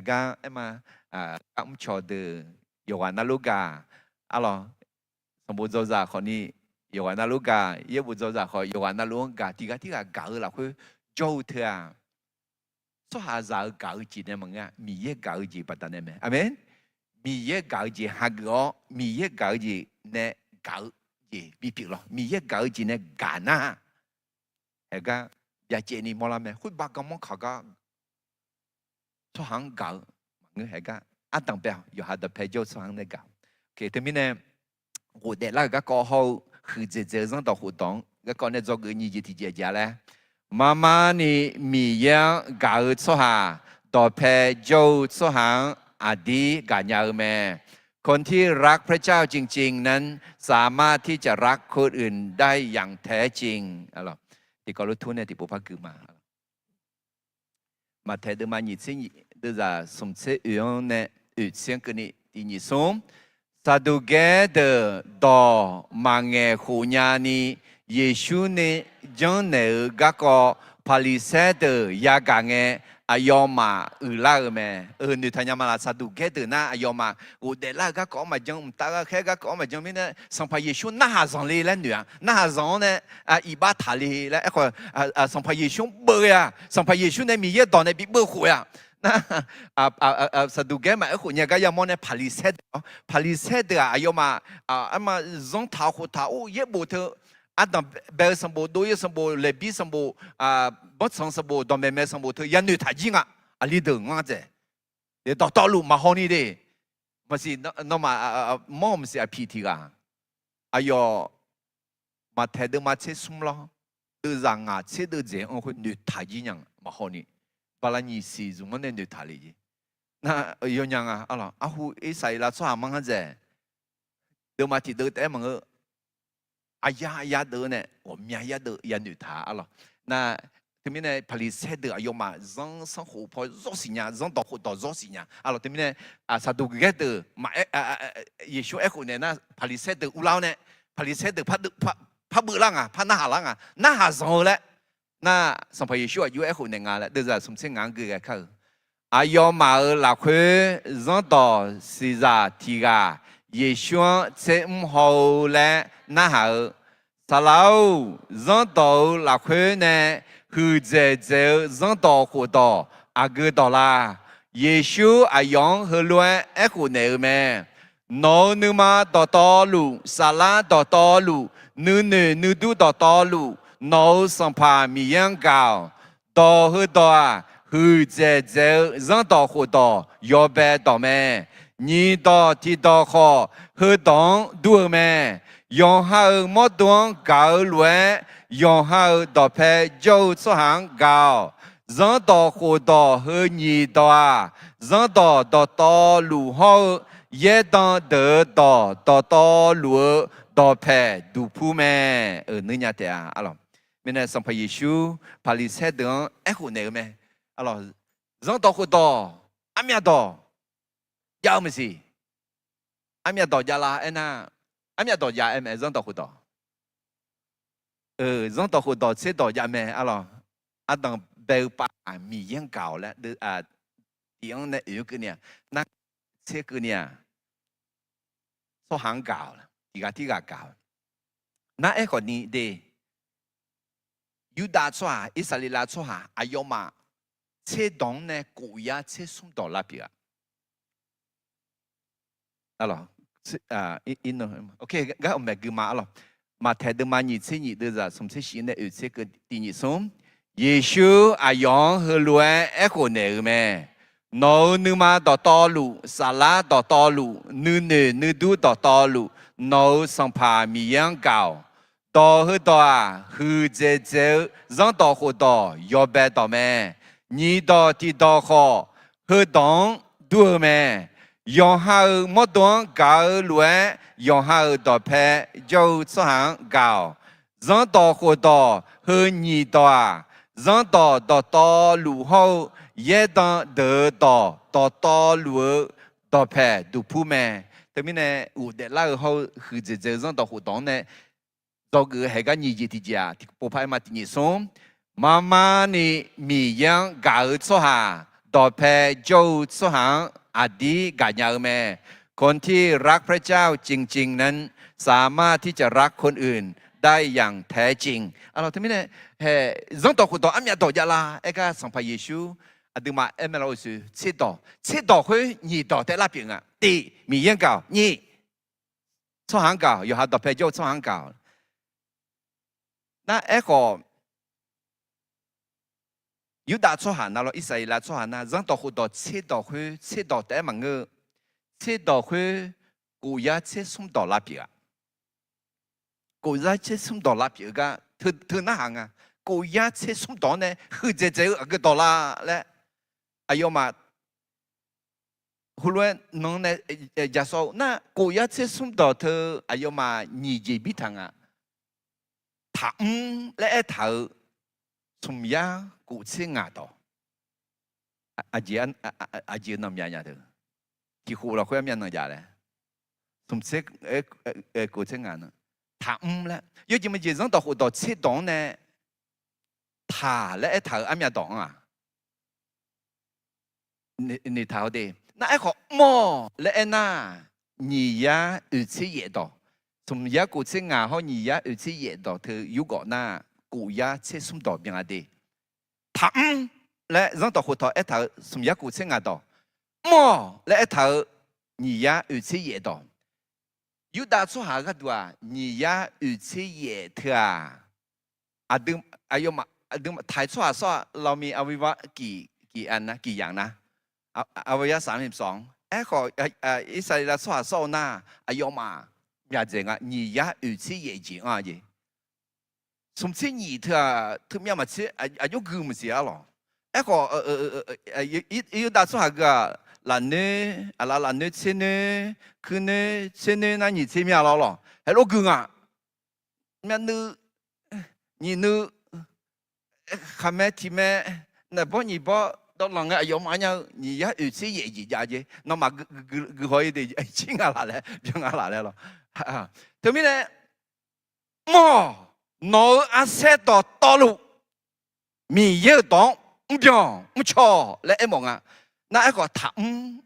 กันมาอัมชอเดยอวานาลูกาอะไรสมบูรณ์โจจ่าคนนี้ยอวานาลูกาเยบุโจจ่าขอยอวานาลูกาที่搞ละคือโจเถอะสหาจะ搞จีเนี่ยมึงอ่ะมีเย搞จีปัตตานีไหมอาเมนมีเย搞จีฮักก็มีเย搞จีเนี่ย搞จีบีพิลล์มีเย搞จีเนี่ยกาน่าเฮ้ยก็อย่าเจนี่มอลาไหมคุยบักก็มองเขาก็สหัง搞มึงเฮ้ยก็อันตั้งเปล่ายอฮาดเพโจสหังเนี่ย搞โอเคทีนี้เนี่ย我哋那個過後去這上到活動，個講呢做個日子節節咧，媽媽你米樣搞出下，到陪做出行阿弟กันยาวแม่คนที่รักพระเจ้าจริงๆนั้นสามารถที่จะรักคนอื่นได้อย่างแท้จริงอะไรที่ก็รู้ทุนเนี่ยที่ปู่พักคือมาเทเดมาหยิบสิ่งเดี๋ยวจะสมเสยเนี่ยเสียงกันนี่ที่หยิบสมซาดูเกเดดอมังเงหูญานีเยซูเนี่ยจังเนี่ยก็ก็พาลิเซเดยากางเงอายอมาลาเมนี่ทางยามาลาซาดูเกเดน่าอายอมาอุเดลาก็ก็มาจังตาก็แค่ก็มาจังไม่เนี่ยสัมภาเยซูน่าจังเลยแล้วเนี่ยน่าจังเนี่ยอีบ้าทาลีแล้วไอ้คนสัมภาเยซูเบื่อสัมภาเยซูเนี่ยมีเยอะตอนเนี่ยบิ๊กเบื่อหัวนะซาดูเกมาไอ้คนเนี่ยก็ยังมองเนี่ยพาลิเซเดอายอมามาจงท้าหัวท้าโอ้เยอะบุตรอันนั้นเบลสมบูรณ์ด้วยสมบูรณ์เลบีสมบูรณ์บัดสมบูรณ์ดอมเมสมบูรณ์ยันนึกท่าจริงอ่ะอะไรเด้งอ่ะเจ้เดี๋ยวต่อลุมาฮอนี่เด้ไม่ใช่น้องมามอมสิอาพีทีกันอายอมาเทเดมาเชสุมล้อเดือดงาเชเดือดเจ้าคนนึกท่าจริงอ่ะมาฮอนี่บาลานี่สิจุมันเนี่ยนึกท่าเลยจีน่ะย้อนยังอ่ะอะไรหูไอ้ใส่ละสวามังเจ้เดี๋ยวมาที่เดือดแต่มัง呀的呢，我们呀的也女他了。那对面呢，普利塞的哎呦嘛，人生活跑热死人，人到活到热死人。啊了，对面呢，啥都个的嘛也说哎คน呢，那普利塞的乌老呢，普利塞的怕不浪啊，怕那哈浪啊，那哈什么嘞？那上朋友说有哎คน呢了，都是从这眼个看。哎呦嘛，那块人到是啥提个？耶稣这好嘞，那好，啥老人到那块呢？后在人到活到阿个到啦，耶稣阿样和乱爱胡内咩？侬你嘛到道路，啥啦到道路，你都到道路，侬上怕米样高，到后到啊，后在人到活到摇摆到咩？你到地道好，河东多咩？用好莫东高乱，用好到配就出行高，人到河道和你到啊，人到道路好，也当得到道路到配都铺咩？你伢的啊，阿罗，明天上派耶稣，帕里塞等爱湖那个咩？阿罗，人到河道，阿咩道？要么是，阿弥陀佛啦，那阿弥陀佛也没人到活到，人到活到这到也没阿咯，阿当白把米样搞了，的地方呢有个呢，那这个呢，说行搞了，第个搞，那一个呢的，犹大错哈，以色列拉错哈，阿要嘛，这东呢古呀，这送到那边。alors ok gars on met guma alors ma tête de mani tsini de za som se shine e se que tini som Yeshu ayong helue e ko ne me no nu ma do to lu sala do to lu nu du do to lu no sang pa mi yang gao do he do a hu je zang do ho do yo ba do me ni do ti do ho he dong du me用好莫当搞乱，用好到配就出行搞，人到活到和你到啊，人到道路好，也当得到道路到配都铺咩？对面呢，有的那个好，或者人到活动呢，做个系个二节的家，不怕嘛的松。妈妈呢，米样搞错哈，多陪就错行阿弟干样咩？คนที่รักพระเจ้าจริงๆนั้นสามารถที่จะรักคนอื่นได้อย่างแท้จริงalors tamit zong to ko to amya to ya la e ka sang pa yesu aduma emelo su chi to hui ni to te la ping a ti mi yan gao ni cho hang gao yo ha to pe jo cho hang gao na e ko yu da cho han na lo isai la cho han na zong to ko to chi to te mang nge chi to hui ku ya chi sum to la pi a cô giá chế sum đô la biểu cái thứ nào hàng à cô giá chế sum đô này hư chế cái đô la lẽ ai mà huống nông này giả số na cô giá chế sum đô thứ ai mà nhị gì biết thằng à thằng lẽ thằng sum giá cô chế ngã đô à chị nằm nhà được thì khu là khuyên nhà nằm nhà đấy sum chế cô chế ngã nữa thằng là, nếu như mình chỉ rằng đọc đọc chế độ này, thà là thà âm nhạc đọc à,你thảo đi,那一個麼咧那，你呀有次嘢度，從呀古次牙好你呀有次嘢度，佢如果那古呀切鬆度邊啊啲，thằng咧讓到學堂一頭從呀古次牙度，麼咧一頭你呀有次嘢度。有打出下个多，你呀有次也特啊，啊等哎呦嘛，啊等抬出下说，老米阿维话几安呐，几样呐，阿维呀32，哎个伊塞拉出下说呐，哎呦嘛，呀这个你呀有次也紧啊嘢，从此你特咩嘛次有个么事啊咯，哎个有打出下个。兰女亲女，去女亲女那你亲咩咯？还老公啊？咩你还没提咩？那不你不到啷个有嘛样？你也有些业绩家的，那么可以的，钱啊拿来，钱啊拿来了。对面呢？么我阿塞到道路，米有当唔平唔错来一梦啊！那一個談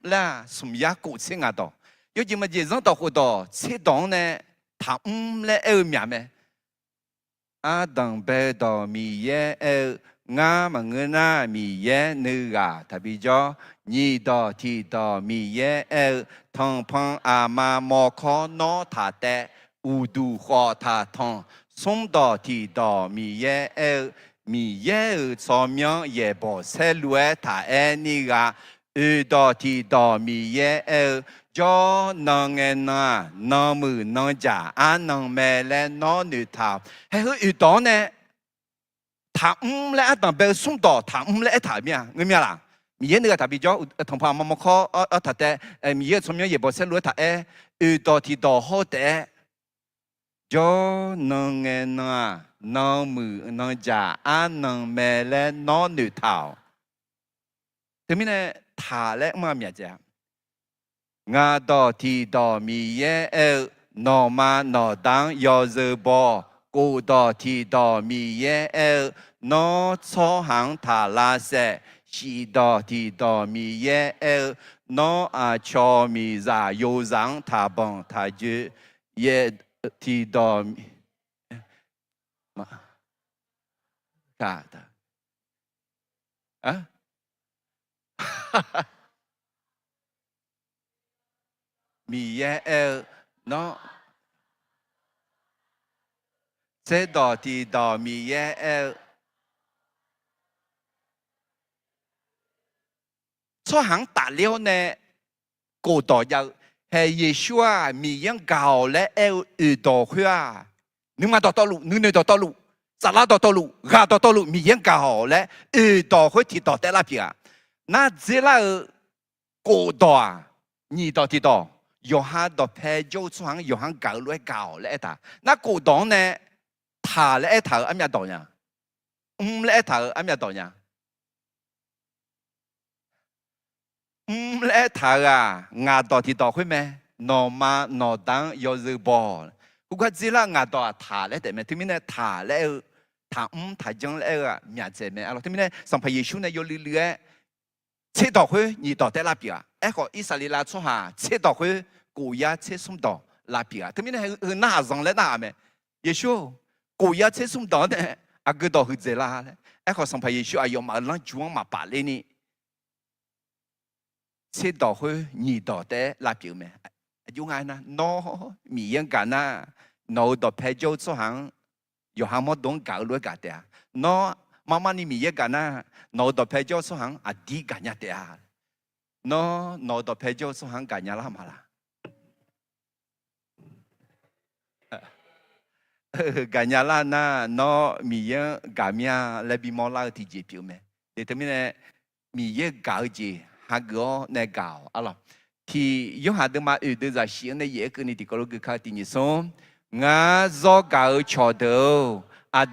啦，什麼古稱啊？度，有啲乜嘢人到好多，切當呢談咧有咩咩？阿當白到米耶有，我們那米耶女啊，特別咗二到提到米耶有，同旁阿媽莫可攞他的，無度學他同，送到提到米耶有。米耶上面也不是路他那个，遇到提到米耶就能那能木能家啊能买来能女他，还有遇到呢，他来当被送到他来他面，我咩啦？米耶那个特别叫同旁妈妈考他的，米耶上面也不是路他遇到提到好的，就能那。能木能家啊能买来能女头，对面呢？他来么咩子？我到提到米耶能嘛能当要日报，我到提到米耶能操行他拉塞，西到提到米耶能啊敲米ra有让他帮他就也提到。Kata. Miel no. Sẽ đỏ thì đỏ miel. Cho hàng tạ liêu nè, cổ đỏ dạo, hay Giê-xu à, miel gạo lẽ eo đỏ khoa. Nhưng mà đỏ lụ, nhưng đỏ lụ. 咋拉到道路，下到道路，米烟搞好嘞，到会提到在那边，那这那过道啊，你到提到，有哈到陪酒窗，有哈搞来搞嘞他，那过道呢，他嘞他阿咩道呀？嘞他阿咩道呀？嘞他啊，下到提到会咩？normal 当有日报。กูก็จีละงาตัวถาแล้วแต่ไม่ที่มีเนี่ยถาแล้วถาถาจังแล้วอ่ะมีอะไรไหมอะไรที่มีเนี่ยสัมภาระชุนเนี่ยอยู่เรื่อยๆเชื่อต่อคุยนี่ต่อแต่ละปีอ่ะไอ้ก็อิสราเอลชั่วหาเชื่อต่อคุยกูอยากเชื่อสมต่อละปีอ่ะที่มีเนี่ยน่าจังเลยน่าไหมเยซูกูอยากเชื่อสมต่อเนี่ยอากูต่อคือเจล่าเลยไอ้ก็สัมภาระชุนอายุมาลังจวงมาป่าเลยนี่เชื่อต่อคุยนี่ต่อแต่ละปีไหมอยู่ไงนะน้อมีอย่างกันนะน้อต่อเพจโจ้หังอยู่หาหมดดงก่าล้วยกันเดียน้อมานี่มีอย่างกันนะน้อต่อเพจโจ้หังอดีกันเนี่ยเดียน้อต่อเพจโจ้หังกันเนี่ยละมาละกันเนี่ยละนะน้อมีอย่างกันเนี่ยเลยบีมอลาที่จีบอยู่ไหมเดี๋ยวมีเนี่ยมีอย่างกันจีฮักก็เนี่ยกันอะไรที่ย้อนหาดูมาดูจากเสียงในเยอะกันนี่ที่ก็รู้คือเขาที่นี่ส่งงาโจกาชอด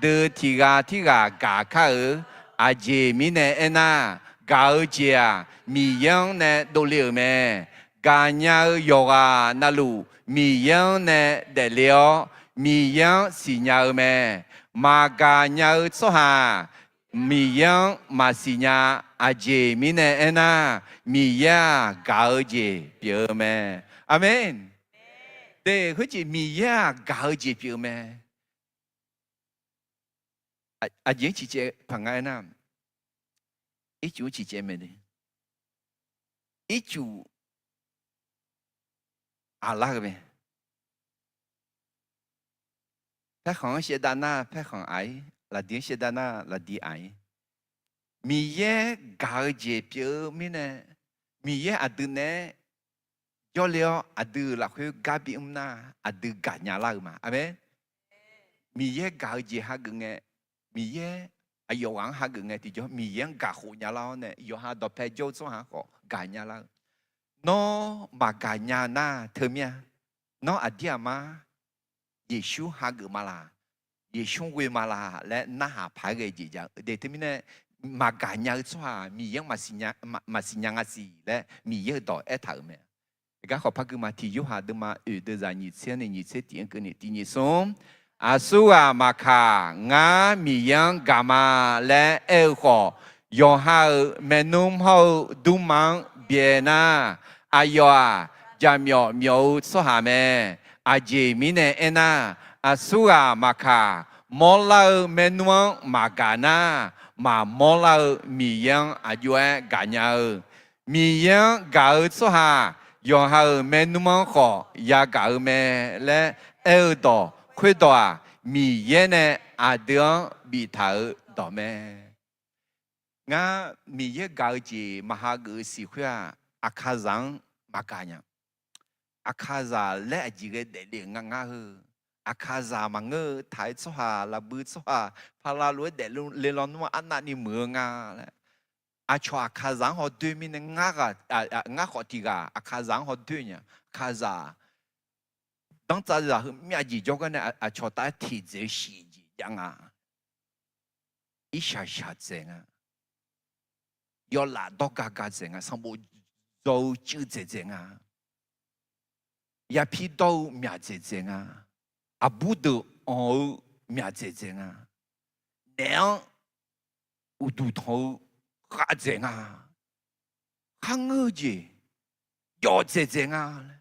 ดูที่กากาข้าเจมิเนเอน่ากาเจียมียังเนดูเลี้ยวแม่กาญาโยกานาลูมียังเนเดเลียวมียังสิญาแม่มากาญาโซฮามียังมาสิญาเจมิเนเอน่ามียากาเจเปียวแม่อาเมนเด็กเขาจะมียากาเจเปียวแม่ยังจีเจพังไงนะอีจูจีเจไม่ได้อีจูอะไรกันไหมแพ้ของเสดานาแพ้ของไอละดีเสดานาละดีไอมีเยกาเจเปียวไม่เนี่ยมีเยอดูเนี่ยยอเลี้ยวอดูหลักคือกาบิอุมนาอดูกาญาลามาอ่ะเมมีเยกาเจฮักเงมีเยอายุวังฮักเงที่จะมีเยกาหูญาลาเนี่ยยอฮาดอเพโจส่งหาก็กาญาลาโนมากาญานาเธอเมียโนอดียมาเยซูฮักมาลาเยซูเวมาลาและน่าหาพายเกจิจังเด็กที่มีเนี่ยมาการยาชัวมียังมาสิญาสีและมีเยอะต่อเอถาเมก็ขอพักมาที่ยุหาดมาเดจานิเซียนนิเซียตีนกันนี่ที่นี่ส่งอาสุอามาคางามียังกามาและเอลขอยอฮาเมนุมฮาดูมังเบียนาอายอจามยอมยอสหาเมอาเจมิเนเอนาอาสุอามาคามอลาเมนุมมากานามาโมลามียังอายุกันยามียังกาสุฮายอฮาเมนุมังขอยากาเมและเอลโตคุยตัวมีเยเนอาเดียงบีทาต่อแม่งามีเยกาจีมหากุศิขยาอาคาซังมากายังอาคาซาและจีเกเดเดงงาอาคาซามังไทยสหาลาบุสหาพาลาลุเดลุเลลอนว่าอันนั้นนี่เมืองอาชัวอาคาซังหอดูมินงางาขอติกาอาคาซังหอดูเนี่ยคาซา当早上面积就跟那超大体积细一样啊，一下下子啊，要拉到嘎嘎子啊，上部做就子啊，也批到面子啊，啊不得哦面子啊，那样有度头哈子啊，看我子要子啊。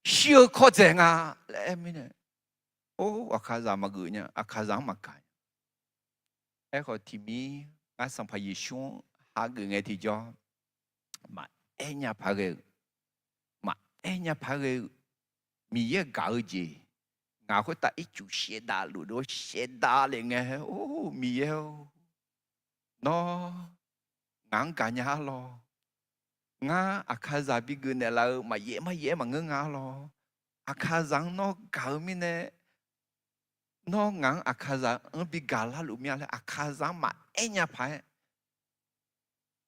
siêu khó dễ à em mới này ô akaza mà gửi nha akaza mà cái em có thì mi ngã sang phải xuống hạ gửi nghe thì cho mà em nhà phải mi ye gạo gì ngã có ta ít chút xe đá lụi đó xe đá liền nghe ô mi ye nó ngang cả nhà lo ngã akaza bị gửi này là mà dễ mà ngơ ngã lo akaza nó cào mi nè nó ngang akaza nó bị gà la lụm ya là akaza mà em nhà phải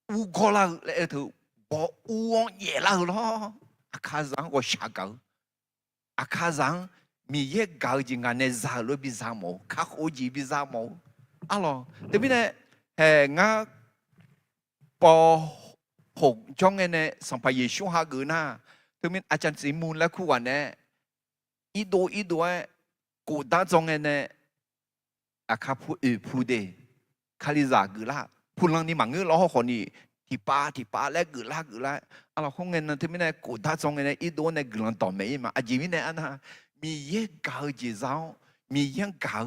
u gọi là lẽ thứ bỏ u nhẹ là lo akaza có sao cào akaza mi ye gạo gì ngã này già lo bị già mồ khác ô gì bị già mồ alo thế bên này ngã bỏหกช่องเนี่ยสัมภาระช่วงหาเกินนะถึงมีอาจารย์สีมูลและคู่กันเนี่ยอีโด กูตาจงเงเนี่ยอาคาพูพูเดคาลิซากุละพูดลังนี่มังเงล้อคนนี้ที่ป้าแล้วกุละอะไรคงเงินที่ไม่ได้กูตาจงเงเนี่ยอีโดนเนี่ยกุลังต่อไม่มาอาจีมิเนี่ยอันน่ะมีเยอะเก่าจีเจ้ามีเยอะเก่า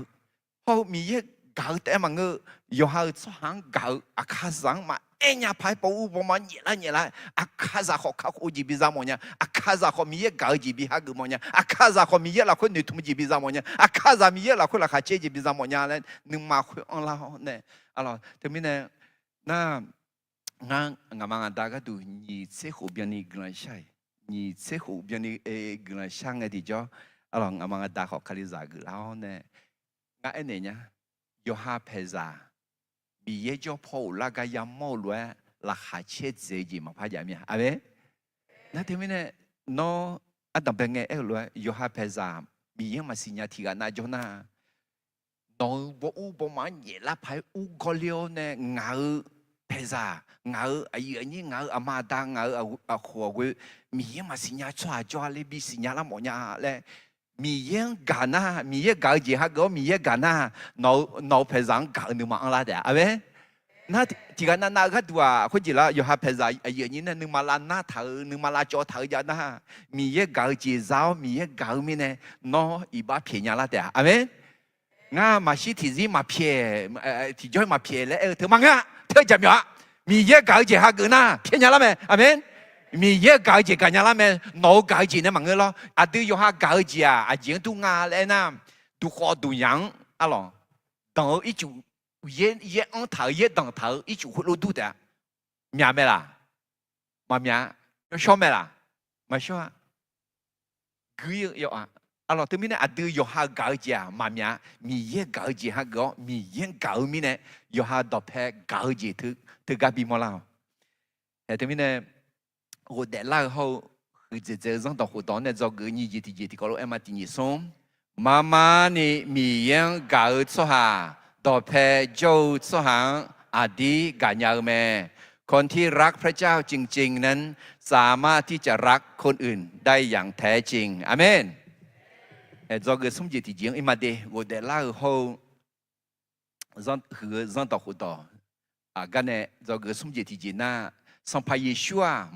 เขามีเยอะเก่าแต่มังเงยอหาสหางเก่าอาคาสังมาเอ็งยาพายปูประมาณเนี่ยละอาคาซาเขาโอจีบิซามเนี่ยอาคาซาเขามีเยอะเก่าจีบิฮากุมเนี่ยอาคาซาเขามีเยอะละคนนึกทุ่มจีบิซามเนี่ยอาคาซามีเยอะละคนละขาเจจีบิซามเนี่ยแล้วนึกมาคุยอันละเนี่ยอะไรที่ไม่เนี่ยน่างามงดาก็ดูนี่เสียหูเบียนี่กลันใช่นี่เสียหูเบียนี่กลันช่างไงที่จ้าอะไรงามงดาเขาคาลิซากุแล้วเนี่ยงั้นเนี่ยยอฮาเพซามีเยอะพอละก็ยังมอลวยละหาเช็ดเสียจีมาพายามีอะไรนั่นที่ไม่เนี่ยน้ออันดับเป็นไงลวยยอฮาเพซามีเยอะมาสิญญาที่กันนะจน่าน้องบอกประมาณเนี่ยละพายกอเลียวเนี่ยเงาเพซาเงาไอ้ยี่เงาอามาดาเงาหัวกูมีเยอะมาสิญญาชัวจ้าเลยมีสิญญาละหมดเนี่ยเลยมีเยอะกันนะมีเยอะกันจีฮักก็มีเยอะกันนะน้องเพซางกันนึกมาอะไรเดี๋ยวอะไรน่าที่กันน่าก็ดูคนจีละอยู่ฮาเพซาไอ้ยี่เนี่ยนึกมาลาหน้าเธอนึกมาลาจอเธอจะนะมีเยอะกันจีเจ้ามีเยอะกันมีเนี่ยน้องอีบ้าเพียงอะไรเดี๋ยวอะไรง่ามาชิที่จีมาเพียที่จ้อยมาเพียแล้วเธอมังอ่ะเธอจะมีเยอะกันจีฮักนะเพียงอะไรไหมอะไรมีเยอะก่จีกันยังละแม่น้องก่จีเนี่ยมังเงาอะดูอยู่ฮะก่จีอะจิงดูงาเลยนะดูข้อดูยังอะหรอ等一组也安头也当头一组回路度的明白啦嘛明要晓没啦嘛晓啊佢要啊อะหรอตัวนี้เนี่ยอะดูอยู่ฮะก่จีอะ嘛明มีเยอะก่จีฮะก็มีเยอะก่มีเนี่ยอยู่ฮะดอกแพก่จีถึงกับบีมอลาแต่ตัวนี้เนี่ย我带来后，这让到活动呢，做个年纪高了，嘛第二送，妈妈呢米样搞出下，到陪就出行，阿弟干样咩？คนที่รักพระเจ้าจริงๆนั้นสามารถที่จะรักคนอื่นได้อย่างแท้จริงอาเมน做个送节体经，伊嘛的，我带来后，让到活动，干呢做个送节体经呐，上派耶稣啊，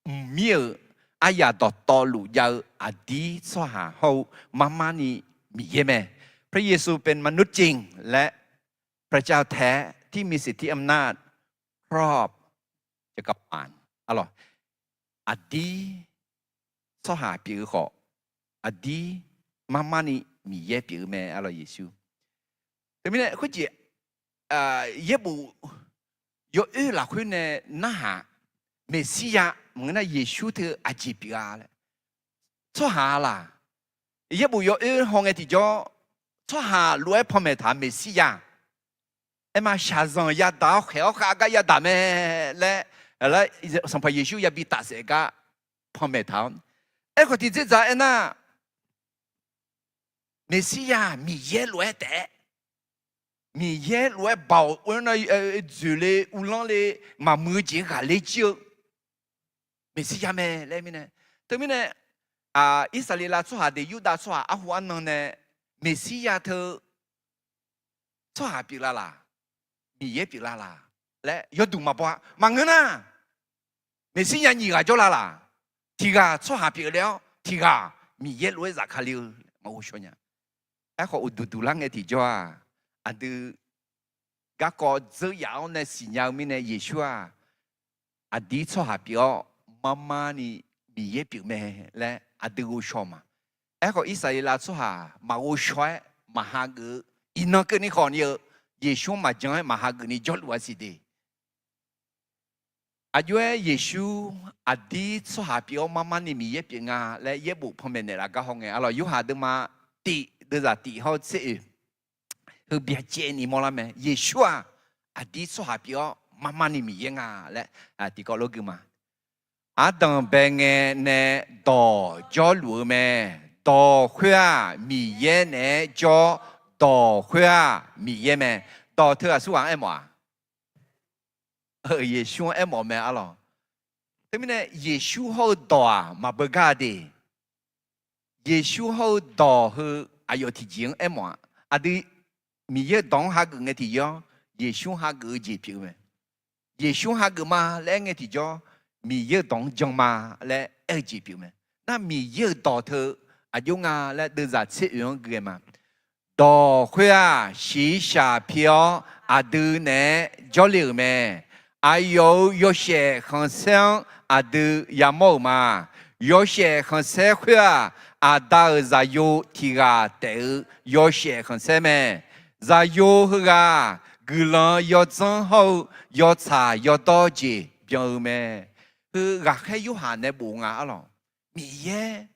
มีอายาต่อหลุยาอดีตสหาเขามามานี่มีเยไหมพระเยซูเป็นมนุษย์จริงและพระเจ้าแท้ที่มีสิทธิอำนาจครอบจักรวาลอะไรอดีตสหาปีกเขาอดีตมามานี่มีเยปีกไหมอะไรเยซูแต่ไม่เนี่ยคุณจีเยบุยอหลักคุณเนี่ยน่าหาเมสสิยามึงน่ะเยซูเธออาจีบิอาเลยชั่วหาล่ะเยบุยอห้องไอ้ที่จ่อชั่วหารวยพ่อแม่ถามเมสสิยาไอ้มาชาซังยาดาวเขียวข้าก็ยาดาแม่และสัมภาเยซูยาบิตาเสกะพ่อแม่ถามไอ้คนที่จะไอ้น่ะเมสสิยามีเยรวยแต่มีเยรวยเบาวันนั้นจุเลอุลังเลมามือจีกันเลยจิ๋วเมสสิยาแม่เลยมิเนี่ยตัวมิเนี่ยอิสราเอลชั่วหาเดียูดาชั่วหาอาหัวนั่นเนี่ยเมสสิยาเธอชั่วหาปีละล่ะมีเยปีละล่ะและยอดดูมาบ่มังเงินนะเมสสิยานี่ก็จะละล่ะที่ก็ชั่วหาปีแล้วที่ก็มีเยรวยจากเขาเลยมาอุชเนี่ยไอ้เขาอุดดูลังไอ้ที่จ้าอันดูก็ก็จะยาวในสิ่งยาวมีในเยซูอันดีชั่วหาปีมามานี่มีเยปีแม่และอันดูอุชมาไอ้เขาอิสราเอลชั่วหามาอุชวยมาหากูอินนักนี่คนเยอะเยซูมาจังให้มาหากูนี่จอดว่าสิเดอายุเยซูอันดีชั่วหาปีมามานี่มีเยปีงาและเยบุพ่อแม่เนี่ยละก็ห้องเงี้ยอะไรอยู่หาดูมาตีเดือดตีเขาเสียคือเบียเจนี่มอลาแม่เยซูอันดีชั่วหาปีมามานี่มีเยงาและตีก็ลูกมาอาดังเป็นเงี้ยเนี่ยต่อจอลูแม่ต่อขั้วมีเยเนี่ยจอต่อขั้วมีเยแม่ต่อเธอสู้อะไรมั้งเยซูเอ็มแม่อะไรแต่ไม่เนี่ยเยซูเขาต่อมาเบิกาดีเยซูเขาต่อคือ อายุที่จริงหมออะดีมีเยอะต้องหาเงินที่ยอเยซูหาเงินจีบไหมเยซูหาเงินมาแล้วเงินที่ยอมีเยอะต้องจังมาและจีบไหมน่ามีเยอะต่อเธออายุงาและเดินจากเชื่อเงินมาต่อคุยสีชาเพียวอะดูเนี่ยจอลิวไหมอายุ有些很像啊的亚毛嘛，有些很社会啊到在有提个的，有些很什么，在有个个人要正好要查要多节，表咩？个还有下那不啊咯？米耶，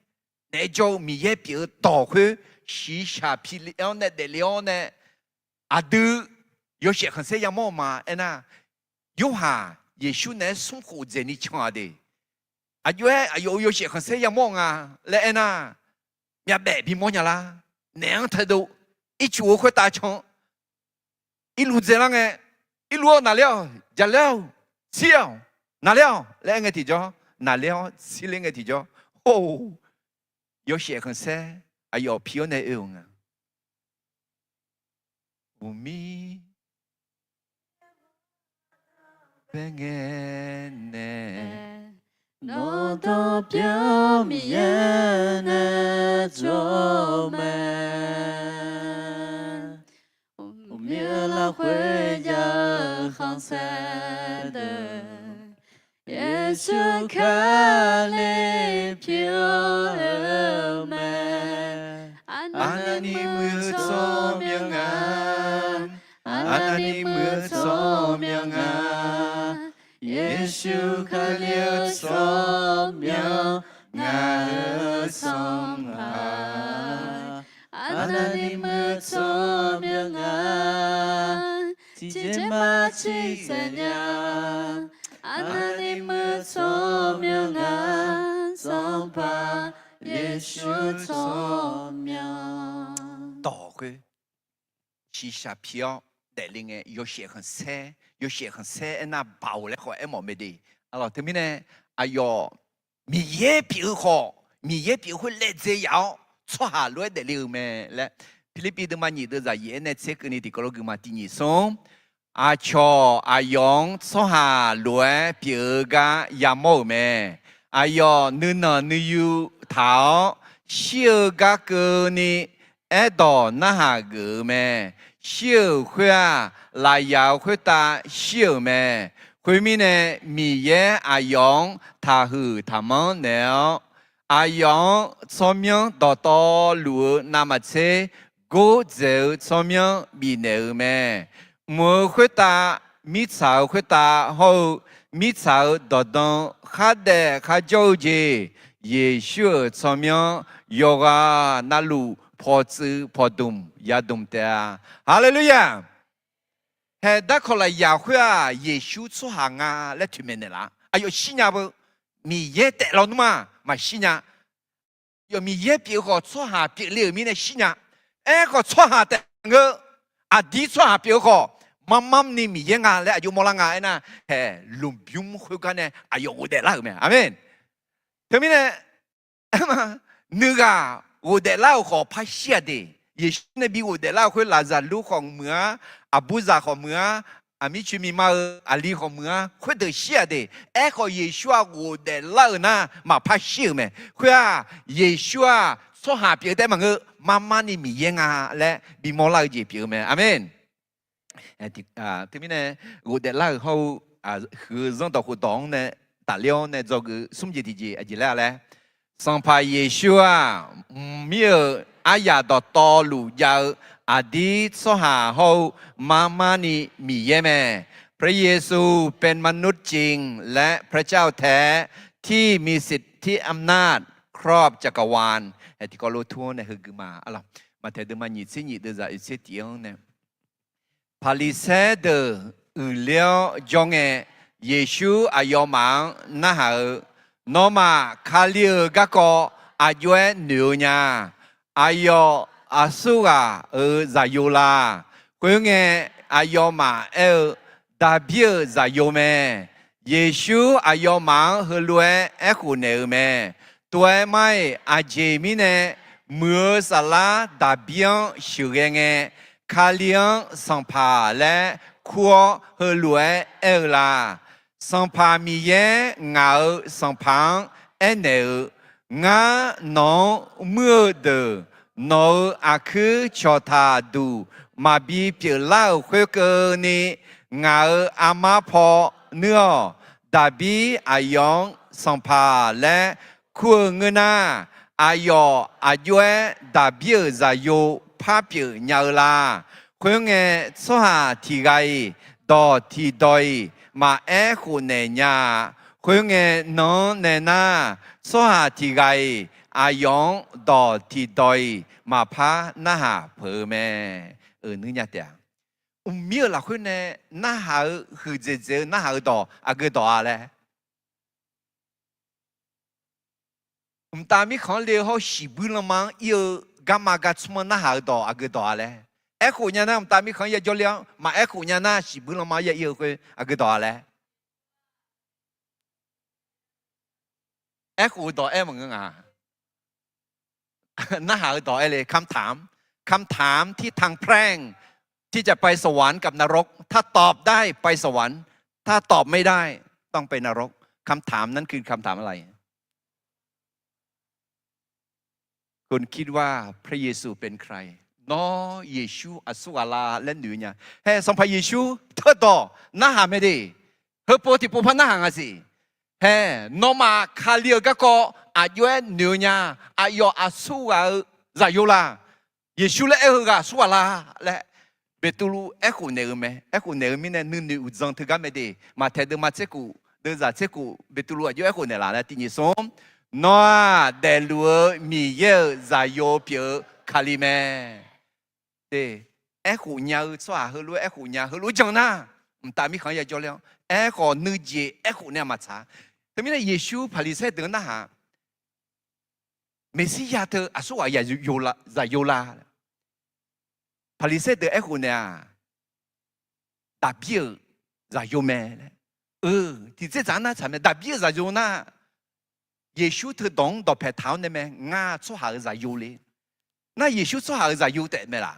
那就米耶表到去西下皮了呢得了呢，啊的有些很些亚毛嘛，哎那。有哈，耶稣呢生活在你家的，啊有些很谁样忙啊，来那，也白比么样啦，那样态度，一句话会打枪，一路这样个，一路拿了，吃了，吃了，拿了，来个提着，拿了，吃了个提着，哦，有些很谁，啊有皮那样啊，无米。pengen nó đó biểu mi yên cho mẹ miêu là quê nhà không xa đời Giêsu khá lê phiêu mẹ 하나님을 소명한 하나님을 소명한 예수 갈려 소명하의 성하 하나님을 소명한 지제마치 세냐 하나님을 소명한 성파 예수 소명 到去西夏票带领的有些很塞，有些很塞，那包了好，没没的。啊咯，对面呢，哎哟，米也表好，米也表会来这样，错下来的了没？来，菲律宾的嘛，你都在也呢，这个你的个罗个嘛，第二松，阿乔阿勇错下来表个也冇没？哎哟，你呢？你有头小个个呢？哎，到那下个咩？小会啊，来要会打小咩？后面呢，米耶阿勇他和他们呢，阿勇聪明到道路那么车，go走聪明米呢咩？没会打米草会打后，米草到东哈的哈交接，也学聪明有啊那路。พอซื้อพอดุมยาดุมแต่ฮาเลลูยาเฮดักคนละยาหัวเยซูสุหางาและทุเมนละอายุสิญาบุมีเยแต่เราหนูมาสิญาโยมีเยเปียวก็สุหาเปียวเลี้ยวมีในสิญาก็สุหาแต่เงออดีสุหาเปียวก็มัมนี่มีเยงาและอายุมลังงานะเฮลุมบิวมคุยกันเนี่ยอายุอุเดล่าเหมือนอาเมนเทมิเนี่ยเนื้อ我的老好拍写的，也是那比我的老会拉扎路ของเมืองอาบูซาของเมืองอามิชุมิมาอาลีของเมือง会的写的，ก็耶稣我的老นะมา拍写咩？会啊，耶稣所下表的มันก็慢慢的มีเงาและมีมอลาจี表咩？阿门。ที่นี่เนี่ย我的老เขาคือส่งต่อคุณตองเนี่ยตัดเลี้ยวเนี่ย做个สุ่มจีจีอะไรแล้วแหละ 上派耶稣没有阿亚的道路要阿弟所下后慢慢的มีเย咩พระเยซูเป็นมนุษย์จริงและพระเจ้าแท้ที่มีสิทธิอำนาจครอบจักรวาลที่ก็รู้ทั่วในฮึกมาอะไรมาแต่เดิมมาหยิบสิ่งหยิบเดิมจะเสียเดียวเนี่ยพาลิเซเดอร์เลี้ยวจงเยซูอายุมังน่าหา诺玛卡里尔个个阿约牛呀，阿哟阿苏啊在有啦，关键阿哟嘛代表在有咩？耶稣阿哟忙和路胡牛咩？对咪阿杰米呢？ มือสลาดาเบียงชิวเงคาเลียงสังพาและขัวเฮลวยเอลาสังพามีเยงาสังพังเอเนงานองมือเดนออาคือชอทาดูมาบีเปียเล่าเควเกนีงาอามาพอเนื้อดาบีอายองสัมภาและขัวเงินาอายออายุเอดาบีซาโยพาเปียญาลาเควงเงสหาทีไกดอทีดอยมาเอคูเนญาเควงเงนองเนนาสหาทีไกอายองดอทีดอยมาพานาหาเพอแม่นึกยากแต่มีอะไรคนเนี่ยนาหาคือเจนาหาดออาเกดออะไรตามีของเลี้ยวเขาสิบุลมังเยอะกามากัสมันนาหาดออาเกดออะไรคนเนี่ยนะตามีของเยอะจเลี้ยงมาคนเนี่ยนะสิบุลมังเยอะคนอาเกดออะไรคนดอมึงอ่ะน่าหาต่ออะไรคำถามที่ทางแพร่งที่จะไปสวรรค์กับนรกถ้าตอบได้ไปสวรรค์ถ้าตอบไม่ได้ต้องไปนรกคำถามนั้นคือคำถามอะไรคุณคิดว่าพระเยซูเป็นใครนอเยซูอสุอาลาและหนูเนี่ยเฮ้สัมภาเยซูเธอต่อน่าหาไม่ได้เฮ้ปกติปุ๊บน่าหาสิเฮ้นอมาคาเลียก็อายุเนื้อเนี่ยอายุอาสุอาจะอยู่ละเยซูเล่ก็สุอาลาและเบตูลูคนเนื้อไหมคนเนื้อมีเนี่ยนึ่งอุจจาระถึงกันไม่ได้มาเทเดมาเจกูเดินจากเจกูเบตูลูอายุคนเนื้อละและที่นี่ส่งนัวเดลูมีเยอะจะอยู่เปียคาลิเมเด้คนเนื้อส่วนฮัลโหลคนเนื้อฮัลโหลจังนะแต่มีคนอยากจะเลี้ยงคนนึกเจคนเนื้อมาช้าแต่มีเนี่ยเยซูพาลิเซเดินนะฮะเมสสิยาเธออาสุวายาโยลาจะโยลาพาลิเซเดอคนเนี่ยดาบิร์จะโยเมที่เจ้าหน้าใช่ไหมดาบิร์จะโยน่าเยซูเธอดองดอเพทาวเนี่ยไหมงาสุหาจะโยเลยน่าเยซูสุหาจะโยแต่ไหมล่ะ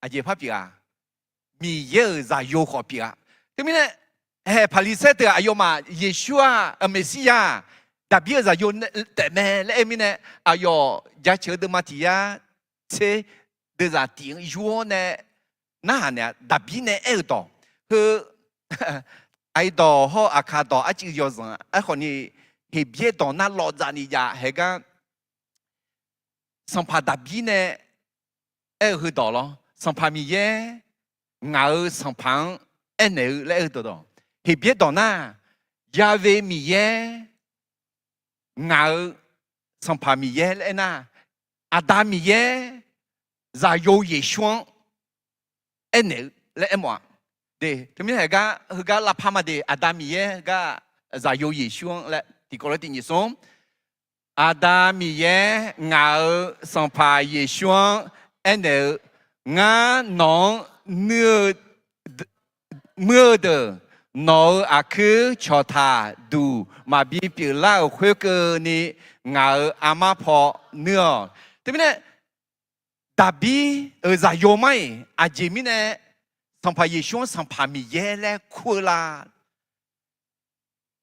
อาเจพับปีอ่ะมีเยอะจะโยขอปีอ่ะที่มีเนี่ยพาลิเซเดออายุมาเยซูอ่ะเมสสิยาดาบิร์จะโยแต่แม่และมีเนี่ยอายุยักษ์เชิดมาที่ยาเชเดี๋ยวจะทิ้งยัวเนี่ยน่าเนี่ยดาบิเนี่ยต่อคือไอ้ต่อเขาอาคาต่ออาจิยอสังไอ้คนนี้เฮียเบี้ยต่อน่าหล่อจานี่ยาเฮกันสัมภาดาบิเนี่ยคือต่อหรอสัมภามีเย่เงาสัมพังเนี่ยเลยต่อเฮียเบี้ยต่อน่ายาเวมีเย่เงาสัมภามีเย่เลยนะอาดามีเย่จะโยเยชวงเนี่ยและมั่วเดี๋ยวที่มีเหตุการณ์ลับพามาเดอาดามีเย่ก็จะโยเยชวงและที่คนละที่นี่ส่งอาดามีเย่เงาสัมภาเยชวงเนี่ยงาน้องเนื้อเมื่อเดน้องอาคือชอทาดูมาบีเปียเล่าคุยกันนี่เงาอามาพอเนื้อที่มีเนี่ยดาบีจะโยไม่อาเจมิเนี่ยสัมภาเยชวงสัมภามีเยและคุลา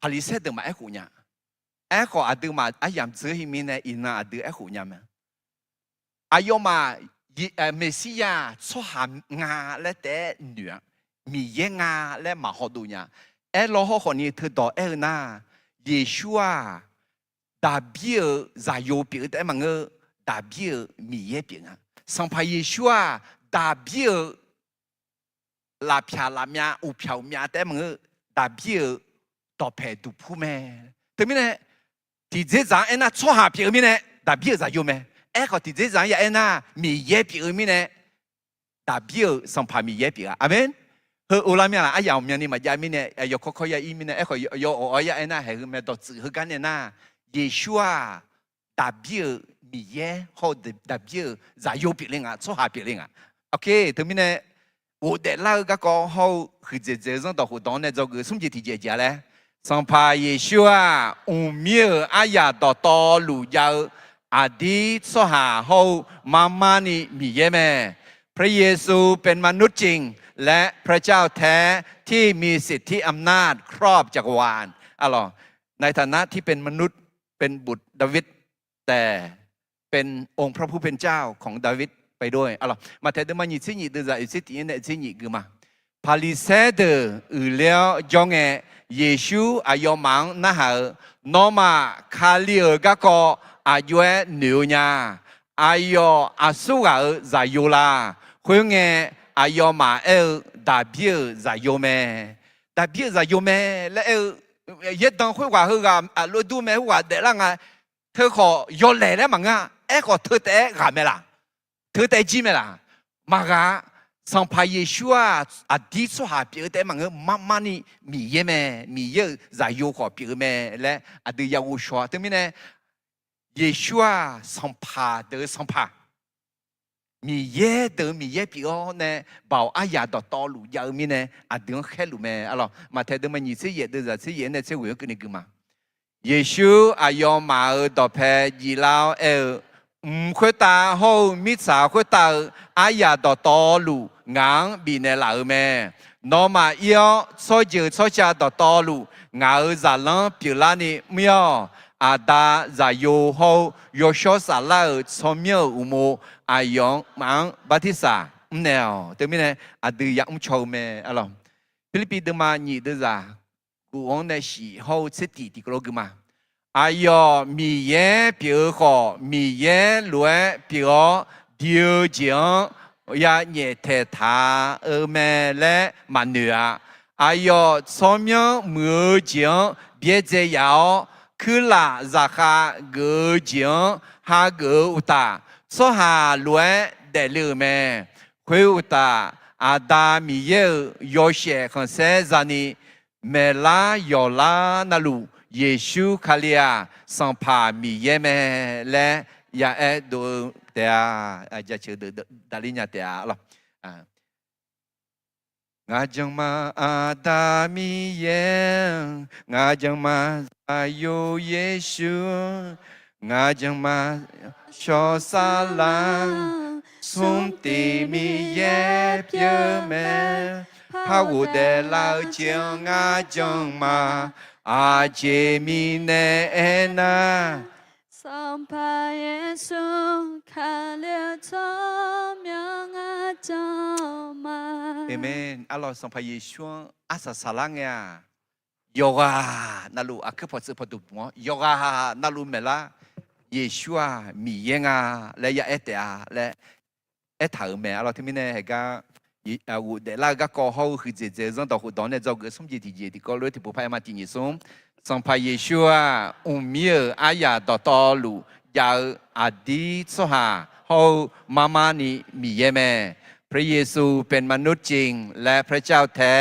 พาลิเซเดมาคนเนี่ยขออาดูมาอายามเจอหิมิเนี่ยอินาอาดูคนเนี่ยมั้ยอายุมาเมสสิยาชอบหางาและแต่เหนือมีเยงาและมาหอดูเนี่ยรอคนนี้เธอต่อน่าเยชูอาดาบีจะโยเปียแต่มังดาบีมีเยเปียงสัมภาเยชูอาดาบีลาพิอาลามีอุพิอามีแต่มึงดาบีต่อเพดูผู้แม่แต่มีเนี่ยที่เจ้าจังน่าชอบหาเปียมีเนี่ยดาบีจะอยู่ไหมก็ที่เจ้าจังน่ามีเยเปียมีเนี่ยดาบีสัมภามีเยเปียอาเมนเฮอโอลามีอะไรอายาวมีนี่มายามีเนี่ยยกข้อยาอีมีเนี่ยก็ยกอ้อยาน่าเห็นไหมต่อสื่อกันเนี่ยน่าเยชูอาดาบีมีเยเขาดาบีจะโยเปียลิงชอบหาเปียลิงโอเคถึงมีเนี่ย我哋拉個講好，佢這種到活動呢，就個甚至提姐姐咧，上排耶穌啊，唔妙阿呀到道路要อดีตสหาเฮามามานี่มีเยแม่พระเยซูเป็นมนุษย์จริง และพระเจ้าแท้ที่มีสิทธิอำนาจครอบจักรวาลในฐานะที่เป็นมนุษย์เป็นบุตรดาวิดแต่เป็นองค์พระผู้เป็นเจ้าของดาวิดไปด้วยมาเทเดมาญิสิญิเดซาอิสิติเนสิญิกมาพาลิเซเดอเลียวจงเอเยซูอายอมังนะฮะโนมาคาลิเอกะกออายุเอนิวญาอายออาสุกาซาโยลาคุยเงอายอมาดาบิเอซาโยเมดาบิเอซาโยเมและยัดดังคุยว่าคือกลุดูเมว่าเดลังเธอขอยอแหล่แล้วมั้งขอเธอแต่กาเมล่ะเธอแต่จีเมล่ะมากะสัมภาเยชัวอดีตสหายแต่มังมานี่มีเยเมมีเยซาโยขอปีเมและอดียาวุชัวแต่มิเนเยชัวสัมภาเดอสัมภามีเยเดอมีเยปีเนี่ยบ่าวอายาดตอลูยามิเนอดีแค่ลูเมมาเทเดมันยิ่งเสียเดอจะเสียเนี่ยเสียหัวกันนี่กูมาเยซูอายอมาดอเพยีลาวခွတ်တာဟုတ်မိစာခွတ်တာအာရတော်တော်လူငန်းဘီနေလာမဲနော်မယောစောကြစောချတော်တော်လူငါဇာလန်ပြလာနေမြောအာဒါဇာယိုဟောယောရှောစာလာဆောမြောဥမိုအာယောမန်ဘာတိစာနဲတမင်းအဒယမ်ချုံမဲဖိလိပ္ပိဒမညီဒဇာကူအောင်တဲ့ရှိဟောစစ်တီဒီကလောကမှာ哎呦，米耶表好，米耶乱表表情也热太他妹嘞蛮女啊！哎呦，上面没情别这样，去啦ราคาเกจิงหาเกอุตาสหาลวยเดลือแม่คุยอุตาอาดามีเยโยเชของเซซานีเมลายอลานาลูเยซูคาเลียสัมภามีเยเมและยาดูเดียจะชื่อดาลิญาเดียงาจังมาอาดามีเยงาจังมาอายุเยซูงาจังมาชอซาลังสุมตีมีเยเปียเมพาวุเดลาเจียงงาจังมาอาเจมีเนนาสัมภาเยซูคาเลียทอมยังอาจอมาเอเมนอัลลอฮ์สัมภาเยซูอาสาสลังยาโยกานาลูอักพอสืพอดุมัวโยกานาลูเมล่าเยซูมีเยงาและยาเอเตอาและเอถาเมอัลลอฮ์ที่มิเนเฮกา我的那个高好去这让到活动呢，这个什么的高楼的不拍嘛，第二种，上拍耶稣啊，米尔阿亚到道路要阿迪说哈，好妈妈你มีเยแม่พระเยซูเป็นมนุษย์จริงและพระเจ้าแท้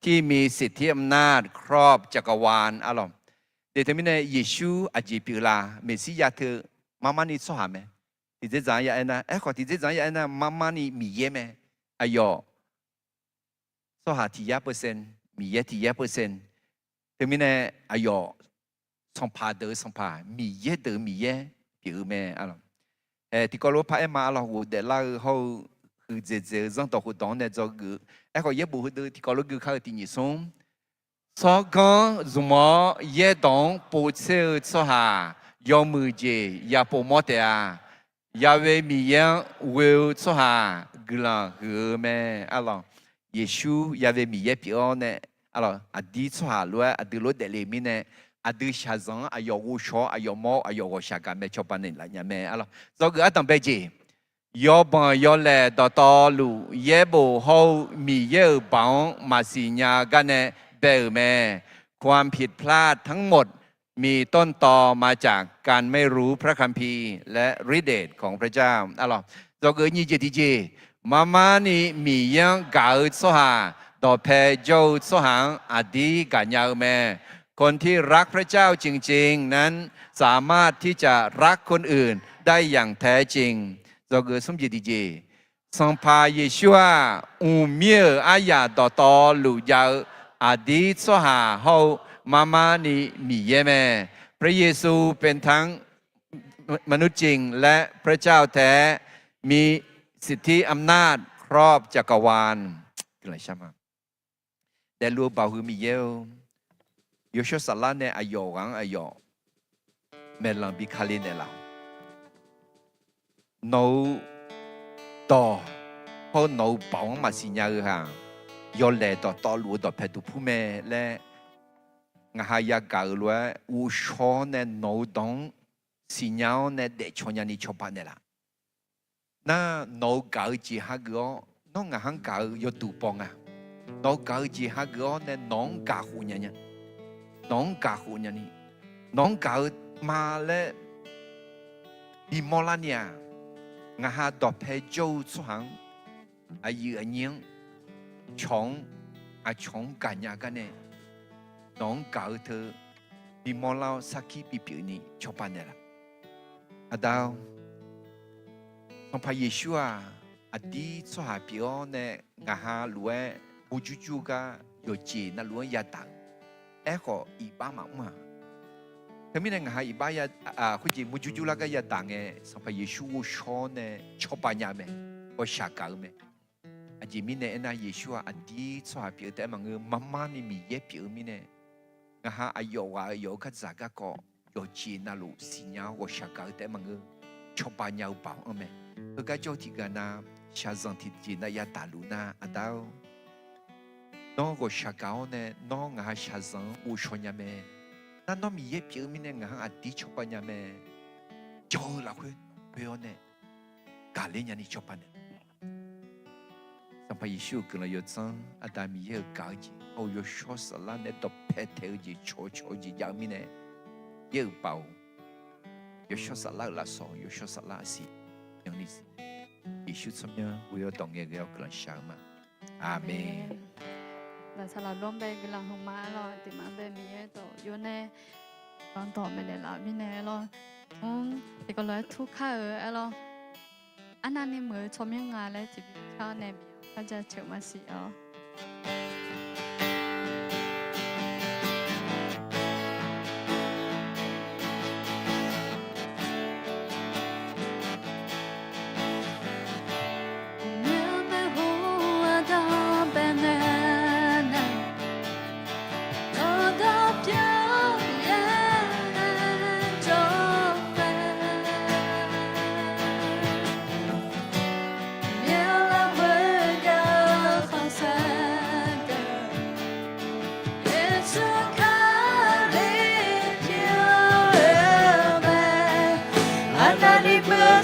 ที่มีสิทธิอำนาจครอบจักรวาลอารมณ์เดี๋ยวนี้เยซูอาจีปิลาเมสสิยาเธอมามานี่说哈咩？ที่这怎样呢？ขอที่这怎样呢？妈妈你มีเยแม่哎呦，说下ที่1%มีเยที่1%แต่มีเนี่ย哎呦，สัมภาเดอสัมภามีเยเดอมีเยผิวแม่อะไรที่ก็รู้พระเอ็มมาเราหูเดล่าเขาคือเจจังต่อหูตองเนี่ยจะคือเขาเยบุหูเดที่ก็รู้คือเขาที่นิสมสองคนจุมเยตองปูเชื่อสหายอมือเจยาปูมอเตียยาเวมีเยเวลสหากลางหือแม่อะไรเยซูยาเวมีเยผิวเนี่ยอะไรอดีตสหล้วนอดีตล้วนเดลิมิเนี่ยอดีตชาซังอายกูชออายมออายกูชากันเมชอปันนี่ละเนี่ยแม่อะไรจะคืออัตตาเบจียอบังยอเล่ต่อต่อลูเยบุเขามีเยบังมาสิญญากันเนี่ยเบลแม่ความผิดพลาดทั้งหมดมีต้นตอมาจากการไม่รู้พระคัมภีร์และฤทธิเดชของพระเจ้าอะไรจะคือยี่เจดีเจมามานี่มียังกาอุสหาต่อเพจโจสหางอดีกันยาวแม่คนที่รักพระเจ้าจริงๆนั้นสามารถที่จะรักคนอื่นได้อย่างแท้จริงเราเกิดสมจิตดีสัมภาเยชัวเมียอายาต่อต่อลุยาอดีตสหาเฮามามานี่มีเยแม่พระเยซูเป็นทั้ง มนุษย์จริงและพระเจ้าแท้มีสิทธิอำนาจครอบจักรวาลอะไรใช่ไหมแต่รู้เปล่าคือมีเยอะโยชสัลลันเนี่ยอายอกังอายอเมลังบิคาลินเนี่ยเราโนต่อเพราะโนเป่ามาสิญญาห่างยอเล่ต่อรู้ต่อเพตุผู้แม่และงหายากาลวยอุชอนเนี่ยโนดงสิญญาเนี่ยเด็กชนยันนี่ชอบเนี่ยละน่าโนกาจีฮักก็น้องงหังกายอดูปองอ่ะโนกาจีฮักก็เนี่ยน้องกาหูเนี่ยน้องกาหูเนี่ยนี่น้องกามาและบีมอลาเนี่ยงาหาดอกเพโจสุหังอายุอันยังชงอาชงกันยากันเนี่ยน้องกาเธอบีมอลาสักกี่ปีปีนี้ชอบเนี่ยละอาดาวน้องพระเยซูอดีตสหายเนี่ยงาหาล้วนบูจูก็有จีน่ะล้วนยาตังก็อีบ้ามาถ้ามีเนี่ยงาอีบ้ายาคุณจีบูจูแล้วก็ยาตังสัมภาเยซูชอนเนี่ยชอบปัญญาไหมว่าชักกันไหมอาจีมีเนี่ยนะเยซูอดีตสหายแต่มันมานี่มีเยปีมีเนี่ยงาอายุก็จะก็有จีน่ะรู้สิ่งนี้ว่าชักกันแต่มันชอบปัญญาเปล่าไหมก็การจะที่กันนะชาซังที่จีน่ะยาตาลูน่ะอาดาวน้องก็ชักกันเนี่ยน้องชาซังอุชอนยาเมนั่นน้องมีเยอะเพียงมีเนี่ยอดีตชอบปัญญาเมเจ้าละคนเพื่อนเนี่ยกาเลียนี่ชอบปัญญาสัมภาระชูกันเลยจังอาดามีเยอะกาจีเอาอยู่ชอบสลันเนี่ยตัวเพเทอจีโชจียามีเนี่ยเยอะเปล่าอยู่ชอบสลันละสองอยู่ชอบสลันสิอย่างนี้สิยิชูสมัยวิโอตองเงี้ยก็กลังชามาอาเมนเราสลับร่วมไปกันหลังของมาเราติมาเป็นมีต่ออยู่ในตอนต่อไม่ได้ละมีแน่เราแต่ก็เลยทุกข้าเราอันนั้นนี่เหมือนชมยังงานเลยที่ข้าวในมีเขาจะเชื่อมาสิ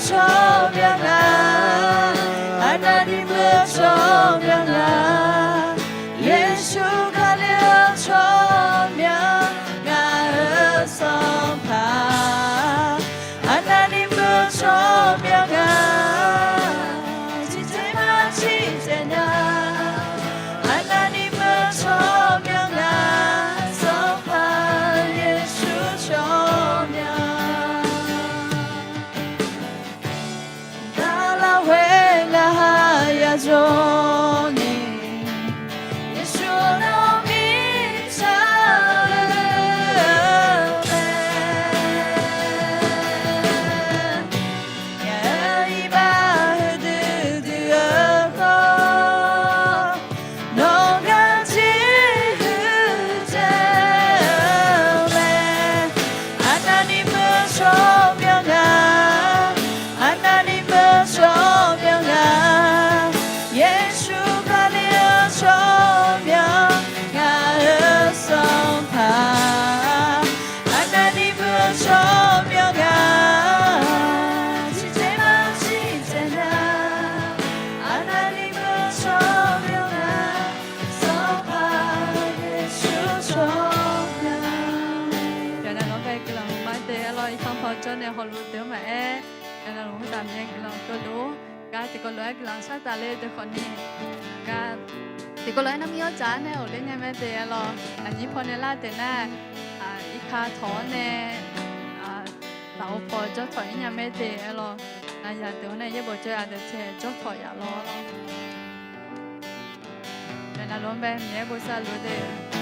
ชอบยังไงอันนั้นที่เมื่อชอบยังไงเยซูก็เลี้ยงชอบยังไงสัมผัสอันนั้นที่เมื่อชอบยังไงที่ใจมาที่ใจนาอันนั้นที่เมื่อชอบยังไงสัมผัสเยซูชอบยังJoni, Yeshua noเนี่ยเขารู้เดี๋ยวมาแล้วเรารู้ตามเนี่ยเราก็รู้การติดก็รู้กำลังชาตาเล่แต่คนนี้การติดก็รู้น้ำยอจานเนี่ยเล่นยังไม่เตะเราอันนี้พอเนี่ยลาเตะหน้าอีคาถอนเนี่ยเราพอจะถอยยังไม่เตะเราอยากเดี๋ยวเนี่ยยังบอกจะอาจจะเทจะถอยอย่ารอเราเวลาล้มไปเนี่ยบุษารู้เตะ